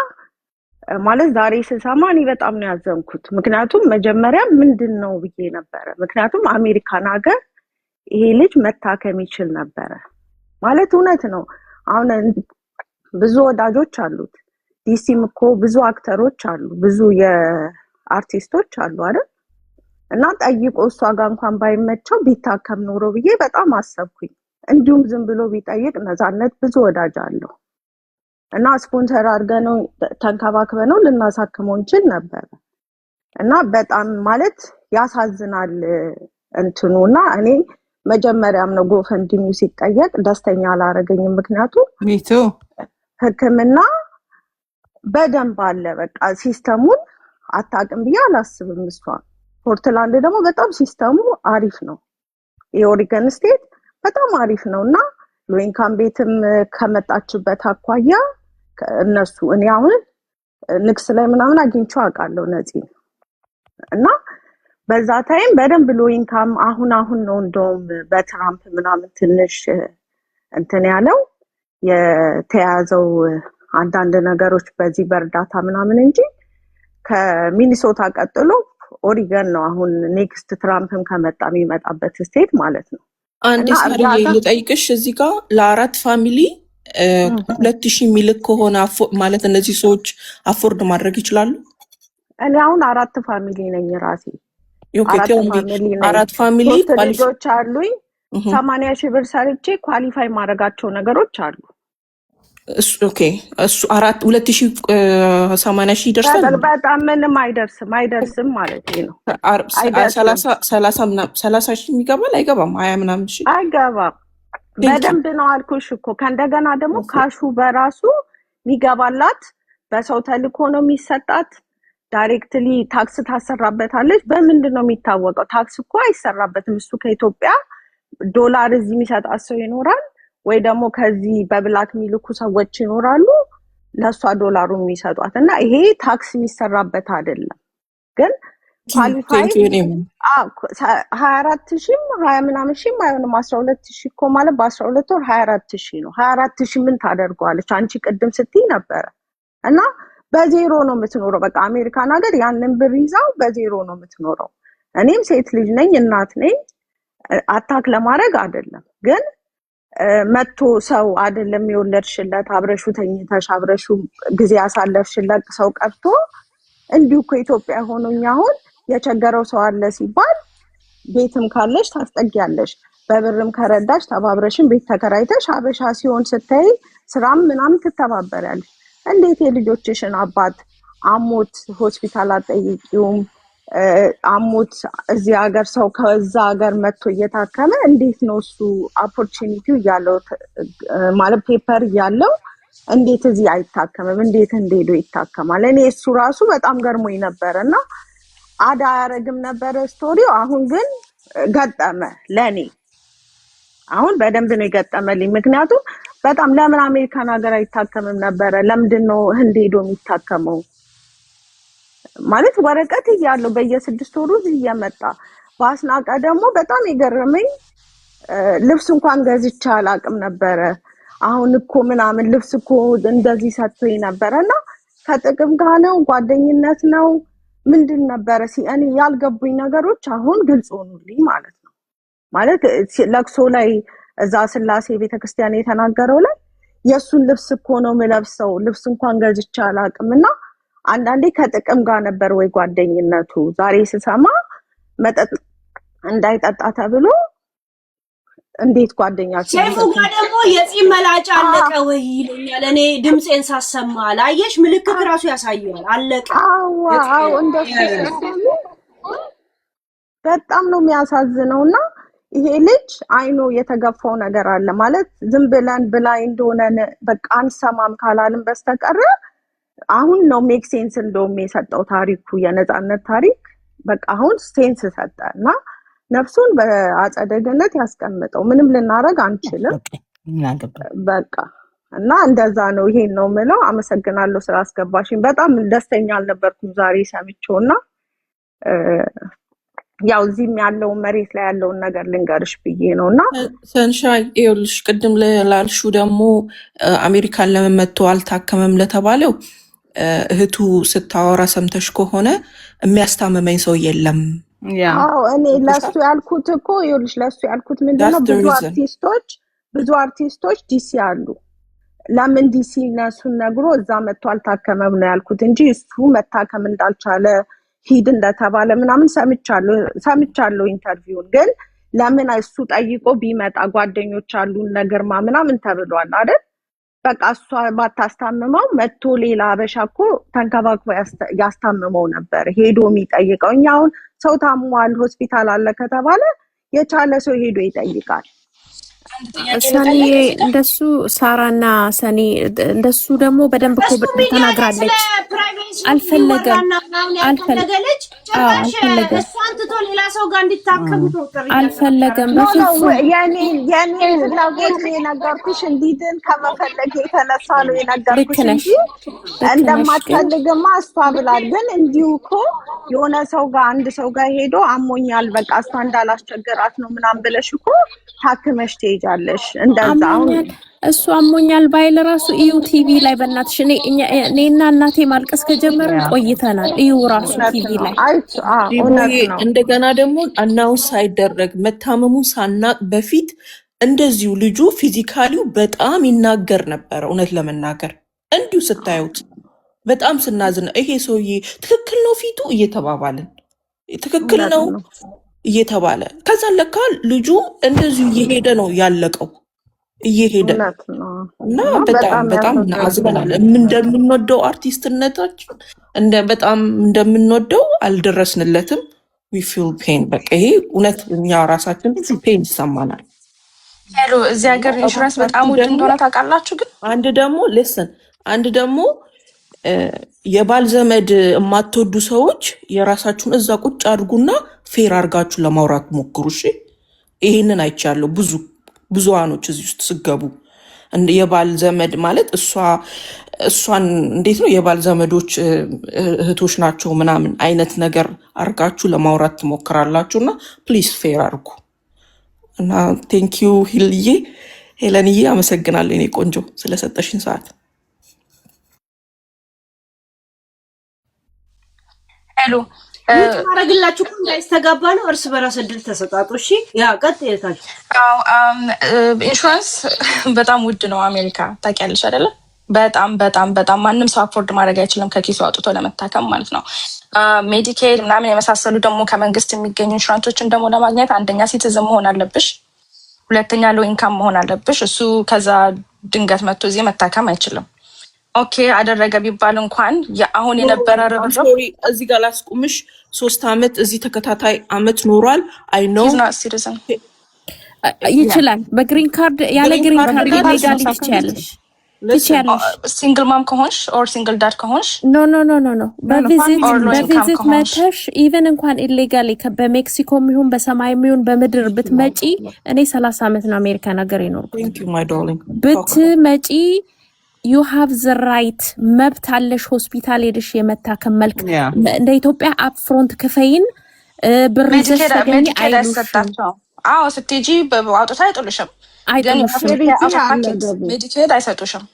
ማለት ዛሬ ስሰማ እኔ በጣም ነው ያዘንኩት። ምክንያቱም መጀመሪያ ምንድን ነው ብዬ ነበረ። ምክንያቱም አሜሪካን ሀገር ይሄ ልጅ መታከም ይችል ነበረ ማለት እውነት ነው። አሁን ብዙ ወዳጆች አሉት፣ ዲሲም እኮ ብዙ አክተሮች አሉ፣ ብዙ የአርቲስቶች አሉ አይደል? እና ጠይቆ እሷ ጋር እንኳን ባይመቸው ቢታከም ኖሮ ብዬ በጣም አሰብኩኝ። እንዲሁም ዝም ብሎ ቢጠይቅ ነፃነት ብዙ ወዳጅ አለው እና ስፖንሰር አድርገነው ተንከባክበነው ልናሳክመው እንችል ነበር። እና በጣም ማለት ያሳዝናል እንትኑ። እና እኔ መጀመሪያም ነው ጎፈንድሚው ሲጠየቅ ደስተኛ አላረገኝም። ምክንያቱም ሕክምና በደንብ አለ፣ በቃ ሲስተሙን አታውቅም ብዬ አላስብም እሷ። ፖርትላንድ ደግሞ በጣም ሲስተሙ አሪፍ ነው፣ የኦሪገን ስቴት በጣም አሪፍ ነው። እና ሎኢንካም ቤትም ከመጣችበት አኳያ እነሱ እኔ አሁን ንክስ ላይ ምናምን አግኝቼው አውቃለሁ ነፂ። እና በዛ ታይም በደንብ ሎኢንካም አሁን ነው እንደውም በትራምፕ ምናምን ትንሽ እንትን ያለው የተያዘው አንዳንድ ነገሮች በዚህ በእርዳታ ምናምን እንጂ ከሚኒሶታ ቀጥሎ ኦሪገን ነው አሁን ኔክስት ትራምፕም ከመጣ የሚመጣበት ስቴት ማለት ነው። አንድ ሳሪ ልጠይቅሽ እዚህ ጋር ለ4 ፋሚሊ 2000 ሚልክ ከሆነ ማለት እነዚህ ሰዎች አፎርድ ማድረግ ይችላሉ? እኔ አሁን 4 ፋሚሊ ነኝ ራሴ። አራት ፋሚሊ ልጆች አሉኝ። 80,000 ብር ሰርቼ ኳሊፋይ ማድረጋቸው ነገሮች አሉ። ኦኬ እሱ 2080,000 ይደርሳል። በጣም ምንም አይደርስም ማለት ነው። 30,000 የሚገባል አይገባም? 20 ምናምን ሺህ አይገባም። በደንብ ነው አልኩሽ እኮ። ከእንደገና ደግሞ ካሹ በራሱ የሚገባላት በሰው ተልኮ ነው የሚሰጣት። ዳይሬክትሊ ታክስ ታሰራበታለች። በምንድን ነው የሚታወቀው? ታክስ እኮ አይሰራበትም። እሱ ከኢትዮጵያ ዶላር እዚህ የሚሰጣት ሰው ይኖራል ወይ ደግሞ ከዚህ በብላክ የሚልኩ ሰዎች ይኖራሉ ለሷ ዶላሩ የሚሰጧት። እና ይሄ ታክስ የሚሰራበት አይደለም። ግን ኳሊፋይ 24,000 20 ምናምን ሺህ አይሆንም። 12,000 እኮ ማለት በ12 ወር 24,000 ነው። 24,000 ምን ታደርገዋለች? አንቺ ቅድም ስትይ ነበረ። እና በዜሮ ነው የምትኖረው። በቃ አሜሪካን ሀገር ያንን ብር ይዛው በዜሮ ነው የምትኖረው። እኔም ሴት ልጅ ነኝ፣ እናት ነኝ። አታክ ለማድረግ አይደለም፣ ግን መጥቶ ሰው አይደለም የወለድሽለት አብረሹ ተኝተሽ አብረሹ ጊዜ ያሳለፍሽለት ሰው ቀርቶ እንዲሁ ከኢትዮጵያ ሆኖኛ አሁን የቸገረው ሰው አለ ሲባል ቤትም ካለሽ ታስጠጊያለሽ፣ በብርም ከረዳሽ ተባብረሽም ቤት ተከራይተሽ ሀበሻ ሲሆን ስታይ ስራም ምናምን ትተባበሪያለሽ። እንዴት የልጆችሽን አባት አሞት ሆስፒታል አጠይቂውም? አሞት እዚህ ሀገር ሰው ከዛ ሀገር መጥቶ እየታከመ እንዴት ነው እሱ ኦፖርቹኒቲው ያለው ማለት ፔፐር ያለው እንዴት እዚህ አይታከምም? እንዴት እንደሄዶ ይታከማል? እኔ እሱ ራሱ በጣም ገርሞኝ ነበርና አዳ ያረግም ነበር ስቶሪው። አሁን ግን ገጠመ ለኔ። አሁን በደንብ ነው የገጠመልኝ። ምክንያቱም በጣም ለምን አሜሪካን ሀገር አይታከምም ነበረ? ለምንድን ነው ህንድ ሄዶ የሚታከመው? ማለት ወረቀት እያለው በየ6 ወሩ እየመጣ በአስናቀ ደግሞ በጣም የገረመኝ ልብስ እንኳን ገዝቼ አላቅም ነበረ። አሁን እኮ ምናምን ልብስ እኮ እንደዚህ ሰጥቶኝ ነበረና ከጥቅም ጋር ነው ጓደኝነት ነው ምንድን ነበረ? እኔ ያልገቡኝ ነገሮች አሁን ግልጽ ሆኑልኝ ማለት ነው። ማለት ለቅሶ ላይ እዛ ስላሴ ቤተክርስቲያን የተናገረው ላይ የሱን ልብስ እኮ ነው የምለብሰው፣ ልብስ እንኳን ገዝቼ አላቅምና አንዳንዴ ከጥቅም ጋር ነበር ወይ ጓደኝነቱ? ዛሬ ስሰማ መጠጥ እንዳይጠጣ ተብሎ እንዴት ጓደኛችሁ ሰይፉ ጋር ደግሞ የፂም መላጫ አለቀ ወይ ይለኛል። እኔ ድምጼን ሳሰማ ላየሽ ምልክት ራሱ ያሳያል። አለቀ። አዎ እንደሱ በጣም ነው የሚያሳዝነውና ይሄ ልጅ አይኖ የተገፋው ነገር አለ ማለት ዝም ብለን ብላይ እንደሆነ በቃ አንሰማም ካላልን በስተቀር አሁን ነው ሜክ ሴንስ እንደውም የሰጠው ታሪኩ የነፃነት ታሪክ በቃ አሁን ሴንስ ሰጠና ነፍሱን በአጸደ ገነት ያስቀምጠው። ምንም ልናረግ አንችልም በቃ እና እንደዛ ነው። ይሄን ነው ምለው። አመሰግናለሁ ስላስገባሽኝ። በጣም ደስተኛ አልነበርኩም ዛሬ ሰምቼውና ያው እዚህም ያለው መሬት ላይ ያለውን ነገር ልንገርሽ ብዬ ነውና ሰንሻይ ይኸውልሽ ቅድም ላልሹ ደግሞ አሜሪካን ለምን መጥቶ አልታከመም ለተባለው እህቱ ስታወራ ሰምተሽ ከሆነ የሚያስታመመኝ ሰው የለም። አዎ እኔ ለሱ ያልኩት እኮ ይኸውልሽ ለሱ ያልኩት ምንድነው ብዙ አርቲስቶች ዲሲ አሉ። ለምን ዲሲ እነሱን ነግሮ እዛ መጥቶ አልታከመም ነው ያልኩት እንጂ እሱ መታከም እንዳልቻለ ሂድ እንደተባለ ምናምን ሰምቻለሁ ኢንተርቪውን። ግን ለምን እሱ ጠይቆ ቢመጣ ጓደኞች አሉ ነገርማ ምናምን ተብሏል አይደል? በቃ እሷ ባታስታምመው መጥቶ ሌላ አበሻ እኮ ተንከባክቦ ያስታምመው ነበር ሄዶ የሚጠይቀው። እኛ አሁን ሰው ታሟል ሆስፒታል አለ ከተባለ የቻለ ሰው ሄዶ ይጠይቃል። ሰኒ እንደሱ ሳራና ሰኒ እንደሱ ደግሞ በደንብ እኮ ተናግራለች። አልፈለገም የኔ ፍላጎት ነው የነገርኩሽ። እንዲድን ከመፈለግ የተነሳ ነው የነገርኩሽ እንጂ እንደማትፈልግማ እሷ ብላል። ግን እንዲሁ እኮ የሆነ ሰው ጋር አንድ ሰው ጋር ሄዶ አሞኛል በቃ እሷ እንዳላስቸገራት ነው ምናምን ብለሽ እኮ ታክመሽ ትሄጃለሽ። እንደዛ አሁን እሱ አሞኛል ባይል ራሱ እዩ ቲቪ ላይ በእናትሽ እኔና እናቴ ማልቀስ ከጀመርን ቆይተናል። እዩ ራሱ ቲቪ ላይ እንደገና ደግሞ አናውንስ ሳይደረግ መታመሙን ሳናቅ በፊት እንደዚሁ ልጁ ፊዚካሊው በጣም ይናገር ነበር። እውነት ለመናገር እንዲሁ ስታዩት በጣም ስናዝን ይሄ ሰውዬ ትክክል ነው ፊቱ እየተባባልን ትክክል ነው እየተባለ ከዛ ለካ ልጁ እንደዚሁ እየሄደ ነው ያለቀው እየሄደ እና በጣም አዝበናል። እንደምንወደው አርቲስትነታችን በጣም እንደምንወደው አልደረስንለትም። we feel pain በቃ ይሄ እውነት እኛ ራሳችን ፔን ይሰማናል። ሄሎ እዚህ ሀገር ኢንሹራንስ በጣም ውድ እንደሆነ ታውቃላችሁ። ግን አንድ ደግሞ የባል ዘመድ የማትወዱ ሰዎች የራሳችሁን እዛ ቁጭ አድርጉና ፌር አድርጋችሁ ለማውራት ሞክሩ። እሺ ይሄንን አይቻለሁ። ብዙዋኖች እዚህ ውስጥ ስገቡ የባል ዘመድ ማለት እሷን እንዴት ነው የባል ዘመዶች እህቶች ናቸው ምናምን አይነት ነገር አድርጋችሁ ለማውራት ትሞክራላችሁና ፕሊዝ ፌር አድርጉ እና ቴንኪዩ ሄለንዬ አመሰግናለሁ የኔ ቆንጆ ስለሰጠሽን ሰዓት። ሄሎ ማረግላችሁ እኮ እንዳይስተጋባ ነው። እርስ በራስ እድል ተሰጣጡ። እሺ ያ ቀጥ የታች ኢንሹራንስ በጣም ውድ ነው አሜሪካ ታውቂያለሽ አይደለ? በጣም በጣም በጣም ማንም ሰው አፎርድ ማድረግ አይችልም ከኪሱ አውጥቶ ለመታከም ማለት ነው። ሜዲኬድ ምናምን የመሳሰሉ ደግሞ ከመንግስት የሚገኙ ኢንሹራንሶችን ደግሞ ለማግኘት አንደኛ ሲቲዝን መሆን አለብሽ፣ ሁለተኛ ሎ ኢንካም መሆን አለብሽ። እሱ ከዛ ድንገት መጥቶ እዚህ መታከም አይችልም። ኦኬ አደረገ ቢባል እንኳን አሁን የነበረ ርብርብ እዚህ ጋር ላስቁምሽ። 3 አመት እዚህ ተከታታይ አመት ኖሯል። አይ ኖ ሲቲዝን ይችላል በግሪን ካርድ ያለ ግሪን ካርድ ሌጋሊ ትችያለሽ። ሲንግል ማም ከሆንሽ ኦር ሲንግል ዳድ ከሆንሽ ኖ በቪዚት መተሽ ኢቨን እንኳን ኢሌጋሊ በሜክሲኮ የሚሆን በሰማይ የሚሆን በምድር ብትመጪ እኔ 30 አመት ነው አሜሪካ ነገር ይኖርኩ ብትመጪ ዩ ሃቭ ዘ ራይት መብት አለሽ። ሆስፒታል ሄደሽ የመታከም መልክ እንደ ኢትዮጵያ አፕፍሮንት ክፈይን ብር ይዘሽ ተገኝ አይሉሽም። አዎ ስትጂ አውጥታ አይጥሉሽም። ሜዲኬድ አይሰጡሽም።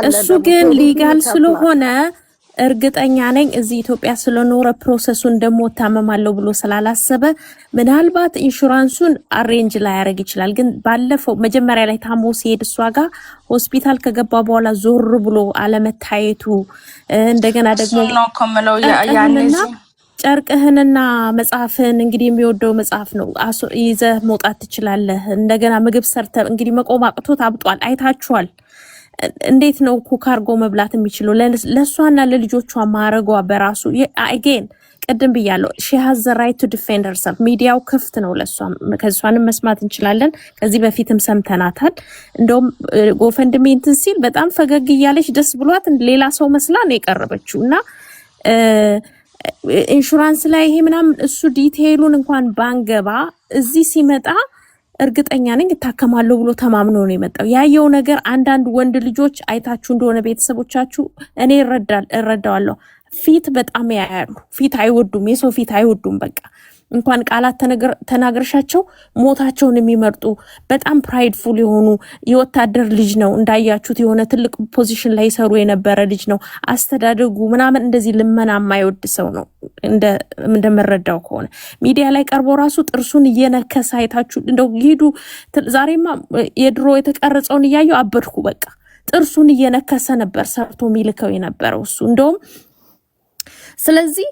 እሱ ግን ሊጋል ስለሆነ እርግጠኛ ነኝ እዚህ ኢትዮጵያ ስለኖረ ፕሮሰሱን ደሞ ታመማለሁ ብሎ ስላላሰበ ምናልባት ኢንሹራንሱን አሬንጅ ላይ ያደርግ ይችላል። ግን ባለፈው መጀመሪያ ላይ ታሞ ሲሄድ እሷ ጋር ሆስፒታል ከገባ በኋላ ዞር ብሎ አለመታየቱ እንደገና ደግሞ ነው ኮመለው ያንዚ ጨርቅህንና መጽሐፍን እንግዲህ የሚወደው መጽሐፍ ነው ይዘህ መውጣት ትችላለህ። እንደገና ምግብ ሰርተ እንግዲህ መቆም አቅቶት አብጧል። አይታችኋል። እንዴት ነው ኩክ አርጎ መብላት የሚችለው? ለሷና ለልጆቿ ማረጓ በራሱ አጌን ቀደም ብያለሁ she has the right to defend herself። ሚዲያው ክፍት ነው ለሷ ከሷንም መስማት እንችላለን። ከዚህ በፊትም ሰምተናታል። እንደውም ጎፈንድሚ እንትን ሲል በጣም ፈገግ እያለች ደስ ብሏት ሌላ ሰው መስላ ነው የቀረበችውና ኢንሹራንስ ላይ ይሄ ምናምን እሱ ዲቴይሉን እንኳን ባንገባ እዚህ ሲመጣ እርግጠኛ ነኝ እታከማለሁ ብሎ ተማምኖ ነው የመጣው። ያየው ነገር አንዳንድ ወንድ ልጆች አይታችሁ እንደሆነ ቤተሰቦቻችሁ እኔ እረዳዋለሁ ፊት በጣም ያያሉ። ፊት አይወዱም፣ የሰው ፊት አይወዱም። በቃ እንኳን ቃላት ተናግረሻቸው ሞታቸውን የሚመርጡ በጣም ፕራይድፉል የሆኑ የወታደር ልጅ ነው እንዳያችሁት የሆነ ትልቅ ፖዚሽን ላይ ሰሩ የነበረ ልጅ ነው። አስተዳደጉ ምናምን እንደዚህ ልመና የማይወድ ሰው ነው እንደመረዳው ከሆነ ሚዲያ ላይ ቀርቦ ራሱ ጥርሱን እየነከሰ አይታችሁ እንደው ሂዱ። ዛሬማ የድሮ የተቀረጸውን እያየው አበድኩ። በቃ ጥርሱን እየነከሰ ነበር ሰርቶ ሚልከው የነበረው እሱ እንደውም። ስለዚህ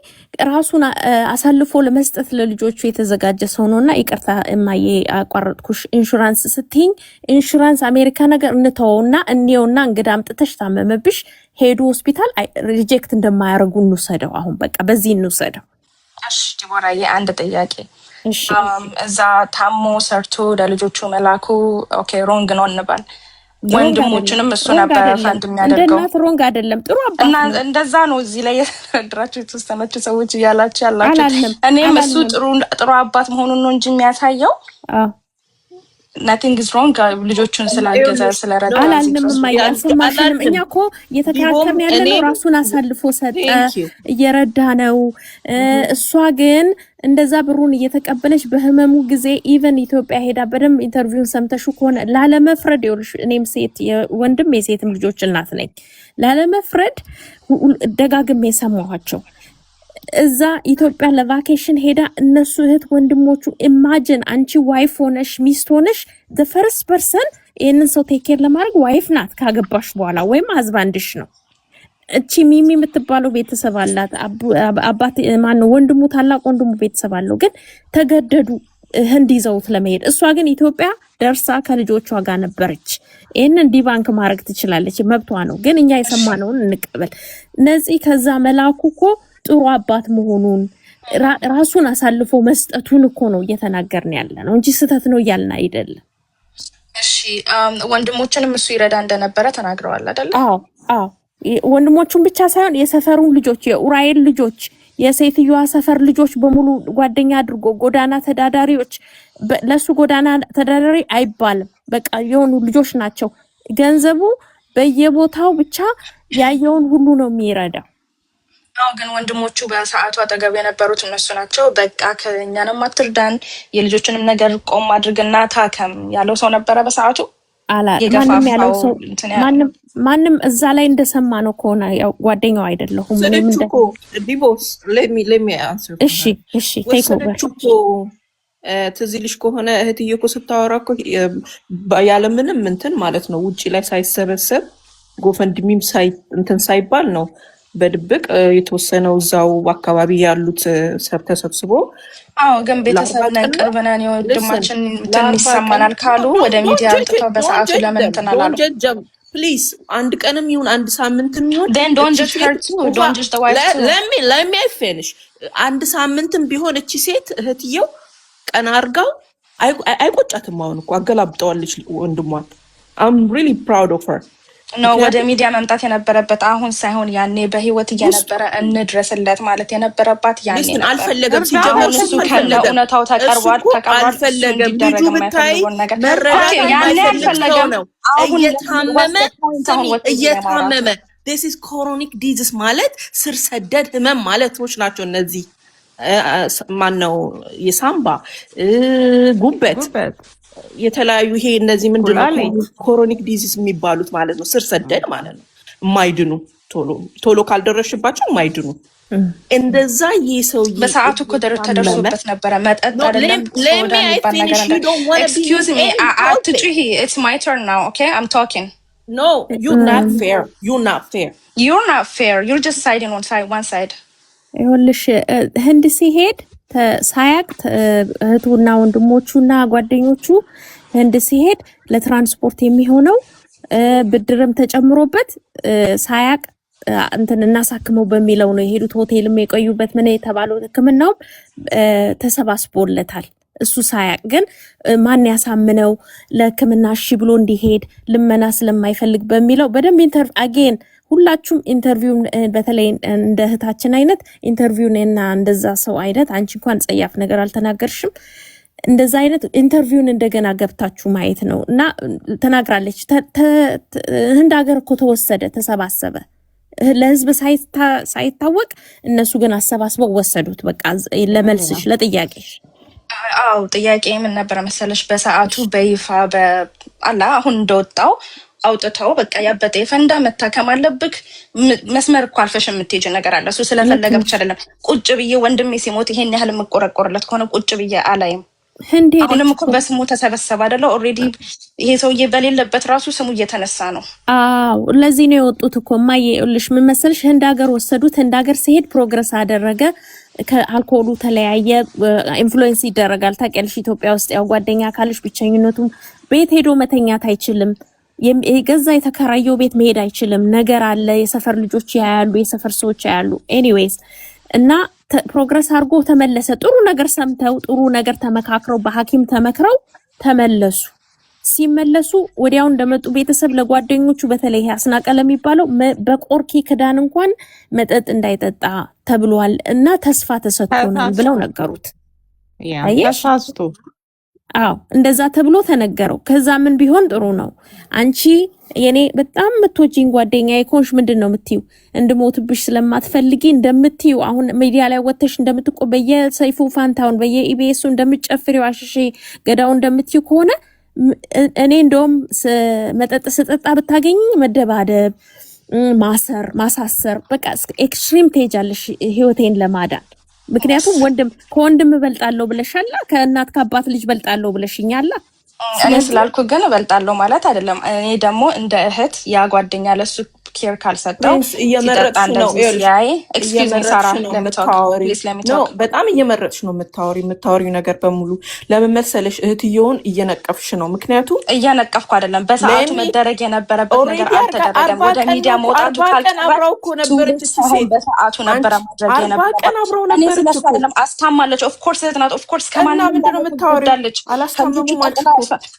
ራሱን አሳልፎ ለመስጠት ለልጆቹ የተዘጋጀ ሰው ነውና ይቅርታ እማዬ አቋረጥኩሽ። ኢንሹራንስ ስትይኝ ኢንሹራንስ አሜሪካ ነገር እንተውና እንየውና እንግዳ አምጥተሽ ታመመብሽ ሄዱ ሆስፒታል ሪጀክት እንደማያደርጉ እንውሰደው። አሁን በቃ በዚህ እንውሰደው። እሺ ዲቦራዬ አንድ ጥያቄ እዛ ታሞ ሰርቶ ለልጆቹ መላኩ ኦኬ ሮንግ ነው እንባል ወንድሞችንም እሱ ነበር ፈንድ የሚያደርገው እንደናት ሮንግ አይደለም ጥሩ አባት እና እንደዛ ነው እዚህ ላይ የተደራችሁ የተስተመቹ ሰዎች እያላችሁ ያላችሁ እኔም እሱ ጥሩ አባት መሆኑን ነው እንጂ የሚያሳየው nothing is wrong ልጆቹን ስላገዘ ስለረዳ አላልንም ማያልሰማሽንም እኛ እኮ እየተከራከርን ያለነው ራሱን አሳልፎ ሰጠ እየረዳ ነው። እሷ ግን እንደዛ ብሩን እየተቀበለች በህመሙ ጊዜ ኢቨን ኢትዮጵያ ሄዳ በደም ኢንተርቪውን ሰምተሹ ከሆነ ላለመፍረድ ይኸውልሽ እኔም ሴት ወንድም የሴትም ልጆች እናት ነኝ ላለመፍረድ ደጋግሜ ሰማኋቸው። እዛ ኢትዮጵያ ለቫኬሽን ሄዳ እነሱ እህት ወንድሞቹ ኢማጂን አንቺ ዋይፍ ሆነሽ ሚስት ሆነሽ the first person ይሄንን ሰው ቴክ ኬር ለማድረግ ዋይፍ ናት ካገባሽ በኋላ ወይም አዝባንድሽ ነው። እቺ ሚሚ የምትባለው ቤተሰብ አላት። አባት ማን ወንድሙ ታላቅ ወንድሙ ቤተሰብ አለው። ግን ተገደዱ ህንድ ይዘውት ለመሄድ። እሷ ግን ኢትዮጵያ ደርሳ ከልጆቿ ጋር ነበረች። ይሄንን ዲባንክ ማድረግ ትችላለች፣ መብቷ ነው። ግን እኛ የሰማነውን እንቀበል። ነዚህ ከዛ መላኩ እኮ ጥሩ አባት መሆኑን ራሱን አሳልፎ መስጠቱን እኮ ነው እየተናገርን ያለ ነው እንጂ ስህተት ነው እያልን አይደለም። እሺ ወንድሞችንም እሱ ይረዳ እንደነበረ ተናግረዋል አይደል? አዎ ወንድሞቹን ብቻ ሳይሆን የሰፈሩን ልጆች የኡራኤል ልጆች የሴትዮዋ ሰፈር ልጆች በሙሉ ጓደኛ አድርጎ ጎዳና ተዳዳሪዎች ለሱ ጎዳና ተዳዳሪ አይባልም። በቃ የሆኑ ልጆች ናቸው። ገንዘቡ በየቦታው ብቻ ያየውን ሁሉ ነው የሚረዳው። ግን ወንድሞቹ በሰዓቱ አጠገብ የነበሩት እነሱ ናቸው። በቃ ከኛንም አትርዳን የልጆችንም ነገር ቆም አድርግና ታከም ያለው ሰው ነበረ በሰዓቱ ማንም ያለው ሰው ማንም እዛ ላይ እንደሰማ ነው ከሆነ ያው ጓደኛው አይደለሁም ምንም እንደ ዲቦስ let me answer እሺ ቴክ ኦቨር ትዝ ይልሽ ከሆነ እህትዬ እኮ ስታወራ እኮ ያለምንም እንትን ማለት ነው ውጪ ላይ ሳይሰበሰብ ጎፈንድሚም እንትን ሳይባል ነው በድብቅ የተወሰነው እዛው አካባቢ ያሉት ሰብ ተሰብስቦ አዎ ግን ቤተሰብ ነን ቅርብ ነን የወንድማችን እንትን ይሰማናል ካሉ ወደ ሚዲያ አምጥተው በሰዓቱ ለምን እንትን አላሉ? ፕሊዝ አንድ ቀንም ይሁን አንድ ሳምንትም ይሁን then don't judge her too, don't judge the wife too. let me finish አንድ ሳምንትም ቢሆን እቺ ሴት እህትየው ቀና አርጋው አይቆጫትም። አሁን እኮ አገላብጠዋለች ወንድሟን። I'm really proud of her. ነው ወደ ሚዲያ መምጣት የነበረበት አሁን ሳይሆን ያኔ በህይወት እየነበረ እንድረስለት ማለት የነበረባት ያኔ ነበር። አልፈለገም ሲጀምር እሱ ከእውነታው ተቀርቧል አልፈለገም። ልጁ ብታይ መረዳት አልፈለገም። እየታመመ this is chronic disease ማለት ስር ሰደድ ህመም ማለቶች ናቸው እነዚህ። ማነው የሳምባ ጉበት የተለያዩ ይሄ እነዚህ ምንድነው ክሮኒክ ዲዚዝ የሚባሉት ማለት ነው። ስር ሰደድ ማለት ነው። የማይድኑ ቶሎ ካልደረሽባቸው የማይድኑ እንደዛ የሰው በሰዓቱ እኮ ተደርሶበት ነበረ። መጠጥ አይደለም ሶዳ የሚባል ነገር አለ። excuse me አትጩሂ it's my turn now okay I'm talking. no you're not fair you're just siding on one side. ይኸውልሽ ህንድ ሲሄድ ሳያቅ እህቱና ወንድሞቹና ጓደኞቹ ህንድ ሲሄድ ለትራንስፖርት የሚሆነው ብድርም ተጨምሮበት ሳያቅ እንትን እናሳክመው በሚለው ነው የሄዱት። ሆቴልም የቆዩበት ምን የተባለው ህክምናው ተሰባስቦለታል። እሱ ሳያቅ ግን ማን ያሳምነው ለህክምና እሺ ብሎ እንዲሄድ ልመና ስለማይፈልግ በሚለው በደንብ አጌን ሁላችሁም ኢንተርቪው በተለይ እንደ እህታችን አይነት ኢንተርቪውን እና እንደዛ ሰው አይነት አንቺ እንኳን ጸያፍ ነገር አልተናገርሽም። እንደዛ አይነት ኢንተርቪውን እንደገና ገብታችሁ ማየት ነው እና ተናግራለች። ህንድ ሀገር እኮ ተወሰደ ተሰባሰበ ለህዝብ ሳይታወቅ እነሱ ግን አሰባስበው ወሰዱት። በቃ ለመልስሽ ለጥያቄሽ አው ጥያቄ ምን ነበር መሰለሽ በሰዓቱ በይፋ በአላ አሁን እንደወጣው አውጥተው በቃ ያበጠ ፈንዳ መታከም አለብክ መስመር እኮ አልፈሽ የምትሄጂ ነገር አለ። እሱ ስለፈለገ ብቻ አይደለም ቁጭ ብዬ ወንድሜ ሲሞት ይሄን ያህል መቆረቆርለት ከሆነ ቁጭ ብዬ አላይም። አሁንም እኮ በስሙ ተሰበሰበ አይደለ? ኦሬዲ ይሄ ሰውዬ በሌለበት ራሱ ስሙ እየተነሳ ነው። አዎ ለዚህ ነው የወጡት እኮ ማየልሽ ምን መሰልሽ ህንድ ሀገር ወሰዱት። ህንድ ሀገር ሲሄድ ፕሮግረስ አደረገ። ከአልኮሉ ተለያየ። ኢንፍሉዌንስ ይደረጋል ታውቂያለሽ። ኢትዮጵያ ውስጥ ያው ጓደኛ ካለሽ ብቸኝነቱም ቤት ሄዶ መተኛት አይችልም። የገዛ የተከራየው ቤት መሄድ አይችልም። ነገር አለ። የሰፈር ልጆች ያያሉ፣ የሰፈር ሰዎች ያያሉ። ኤኒዌይስ እና ፕሮግረስ አድርጎ ተመለሰ። ጥሩ ነገር ሰምተው ጥሩ ነገር ተመካክረው በሐኪም ተመክረው ተመለሱ። ሲመለሱ ወዲያው እንደመጡ ቤተሰብ ለጓደኞቹ በተለይ አስናቀ ለሚባለው በቆርኪ ክዳን እንኳን መጠጥ እንዳይጠጣ ተብሏል እና ተስፋ ተሰጥቶናል ብለው ነገሩት። ተሳስቶ አዎ እንደዛ ተብሎ ተነገረው። ከዛ ምን ቢሆን ጥሩ ነው አንቺ የኔ በጣም ምትወጂኝ ጓደኛዬ ኮንሽ ምንድነው የምትይው እንድሞትብሽ ስለማትፈልጊ እንደምትይው አሁን ሚዲያ ላይ ወተሽ እንደምትቆበየ ሰይፉ ፋንታውን በየኢቢኤስ እንደምትጨፍሪው አሽሼ ገዳው እንደምትይው ከሆነ እኔ እንደውም መጠጥ ስጠጣ ብታገኝ መደባደብ ማሳሰር በቃ ኤክስትሪም ትሄጃለሽ ህይወቴን ለማዳን። ምክንያቱም ከወንድም እበልጣለሁ ብለሻል፣ ከእናት ከአባት ልጅ እበልጣለሁ ብለሽኛል። እኔ ስላልኩ ግን እበልጣለሁ ማለት አይደለም። እኔ ደግሞ እንደ እህት ያ ጓደኛ ለሱ ኬር ካልሰጠው እየመረጥሽ ነው። ኤክስኪውዝ ሚ ሳራ በጣም እየመረጥሽ ነው የምታወሪው ነገር በሙሉ። ለምን መሰለሽ እህትየውን እየነቀፍሽ ነው። ምክንያቱም እየነቀፍኩ አይደለም። በሰዓቱ መደረግ የነበረበት ነገር አልተደረገም። ወደ ሚዲያ መውጣቱ አብረው እኮ ነበረች ሴት በሰዓቱ ነበረ ማድረግ የነበረው። እኔ ስለሱ አይደለም አስታማለች። ኦፍ ኮርስ እህት ናት። ኦፍ ኮርስ ከማንም ትወዳለች።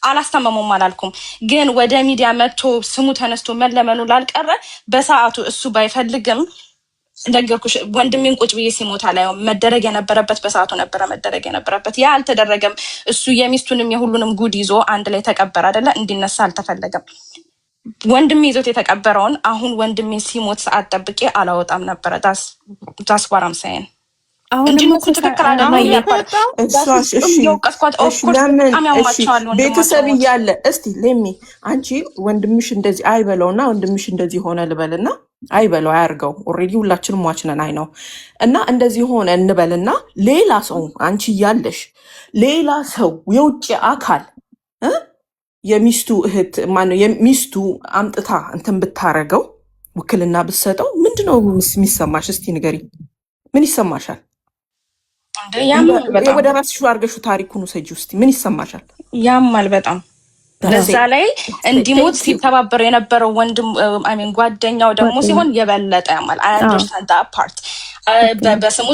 አላስታመሙም አላልኩም፣ ግን ወደ ሚዲያ መጥቶ ስሙ ተነስቶ መለመኑ ላልቀረ በሰዓቱ እሱ ባይፈልግም ነገርኩሽ። ወንድሜን ቁጭ ብዬ ሲሞታ ላይ መደረግ የነበረበት በሰዓቱ ነበረ መደረግ የነበረበት። ያ አልተደረገም። እሱ የሚስቱንም የሁሉንም ጉድ ይዞ አንድ ላይ ተቀበረ አይደለ? እንዲነሳ አልተፈለገም። ወንድሜ ይዞት የተቀበረውን አሁን ወንድሜ ሲሞት ሰዓት ጠብቄ አላወጣም ነበረ። ዳስ ዋራም ሳይን ቤተሰብ እያለ እስቲ ሌሚ አንቺ ወንድምሽ እንደዚህ አይበለውና ወንድምሽ እንደዚህ ሆነ ልበልና አይበለው አያርገው። ኦሬዲ ሁላችንም ሟችነን አይ ነው እና እንደዚህ ሆነ እንበልና ሌላ ሰው አንቺ እያለሽ ሌላ ሰው የውጭ አካል የሚስቱ እህት ማነው የሚስቱ አምጥታ እንትን ብታረገው ውክልና ብትሰጠው ምንድነው የሚሰማሽ? እስቲ ንገሪ፣ ምን ይሰማሻል? ወደ ራስሽ አድርገሽው ታሪኩን ውሰጂ ውስጥ ምን ይሰማሻል? ያማል በጣም። ለዛ ላይ እንዲሞት ሲተባበር የነበረው ወንድም አይ ጓደኛው ደግሞ ሲሆን የበለጠ ያማል። አይ አንደርስታንድ ዳት ፓርት። በስሙ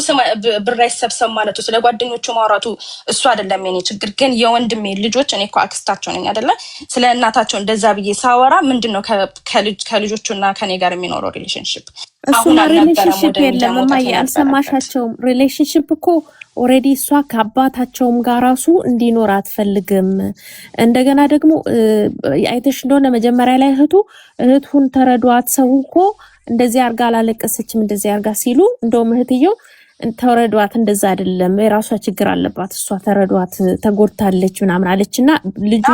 ብር አይሰብሰብ ማለቱ ስለ ጓደኞቹ ማውራቱ እሱ አይደለም የኔ ችግር። ግን የወንድሜ ልጆች እኔ እኮ አክስታቸው ነኝ አይደለ? ስለ እናታቸው እንደዛ ብዬ ሳወራ ምንድነው ከልጆቹና ከኔ ጋር የሚኖረው ሪሌሽንሺፕ? አሁን ሪሌሽንሺፕ የለም ማየ አልሰማሻቸውም። ሪሌሽንሺፕ እኮ ኦሬዲ እሷ ከአባታቸውም ጋር ራሱ እንዲኖር አትፈልግም። እንደገና ደግሞ አይተሽ እንደሆነ መጀመሪያ ላይ እህቱን ተረዷት ሰው እኮ እንደዚህ አርጋ አላለቀሰችም እንደዚህ አርጋ ሲሉ እንደውም እህትየው ተረዷት እንደዛ አይደለም የራሷ ችግር አለባት እሷ ተረዷት ተጎድታለች ምናምን አለችና ልጁ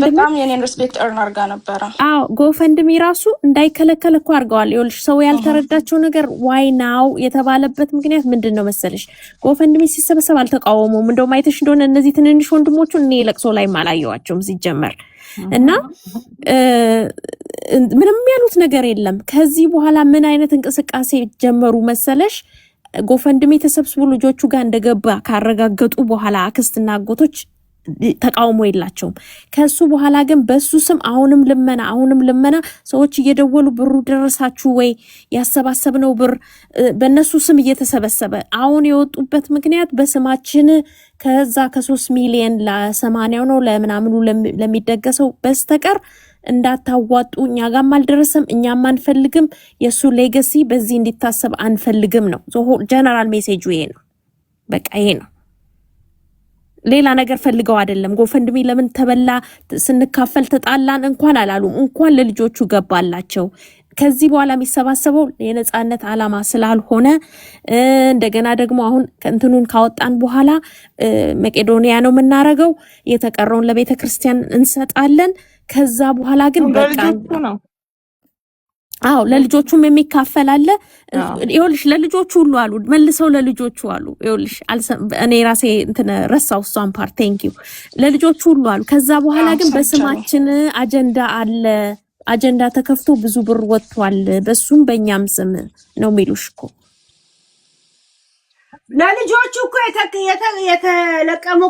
በጣም የኔን ሪስፔክት እርን አርጋ ነበር። ጎፈንድሚ ራሱ እንዳይከለከል እኮ አርገዋል። ይኸውልሽ ሰው ያልተረዳቸው ነገር ዋይ ናው የተባለበት ምክንያት ምንድነው መሰለሽ? ጎፈንድሚ ሲሰበሰብ አልተቃወሙም። እንደውም አይተሽ እንደሆነ እነዚህ ትንንሽ ወንድሞቹ እኔ ለቅሶ ላይ ማላየዋቸውም ሲጀመር እና ምንም ያሉት ነገር የለም። ከዚህ በኋላ ምን አይነት እንቅስቃሴ ጀመሩ መሰለሽ? ጎፈንድሚ ተሰብስቦ ልጆቹ ጋር እንደገባ ካረጋገጡ በኋላ አክስትና አጎቶች ተቃውሞ የላቸውም። ከሱ በኋላ ግን በሱ ስም አሁንም ልመና ሰዎች እየደወሉ ብሩ ደረሳችሁ ወይ ያሰባሰብነው ብር በእነሱ ስም እየተሰበሰበ አሁን የወጡበት ምክንያት በስማችን ከዛ ከ3 ሚሊዮን ለ80 ነው ለምናምኑ ለሚደገሰው በስተቀር እንዳታዋጡ እኛ ጋርም አልደረሰም እኛም አንፈልግም የሱ ሌጋሲ በዚህ እንዲታሰብ አንፈልግም ነው። ጀነራል ሜሴጁ ይሄ ነው። በቃ ይሄ ነው። ሌላ ነገር ፈልገው አይደለም። ጎፈንድሚ ለምን ተበላ ስንካፈል ተጣላን እንኳን አላሉም። እንኳን ለልጆቹ ገባላቸው። ከዚህ በኋላ የሚሰባሰበው የነጻነት አላማ ስላልሆነ እንደገና ደግሞ አሁን እንትኑን ካወጣን በኋላ መቄዶንያ ነው የምናረገው የተቀረውን ለቤተክርስቲያን እንሰጣለን። ከዛ በኋላ ግን በቃ ነው ለልጆቹም የሚካፈል አለ። ይኸውልሽ ለልጆቹ ሁሉ አሉ መልሰው ለልጆቹ አሉ። ይኸውልሽ እኔ ራሴ እንትን ረሳው እሷን ፓርት ቴንኪው ለልጆቹ ሁሉ አሉ። ከዛ በኋላ ግን በስማችን አጀንዳ አለ። አጀንዳ ተከፍቶ ብዙ ብር ወጥቷል። በሱም በእኛም ስም ነው የሚሉሽ እኮ ለልጆቹ እኮ የተለቀመው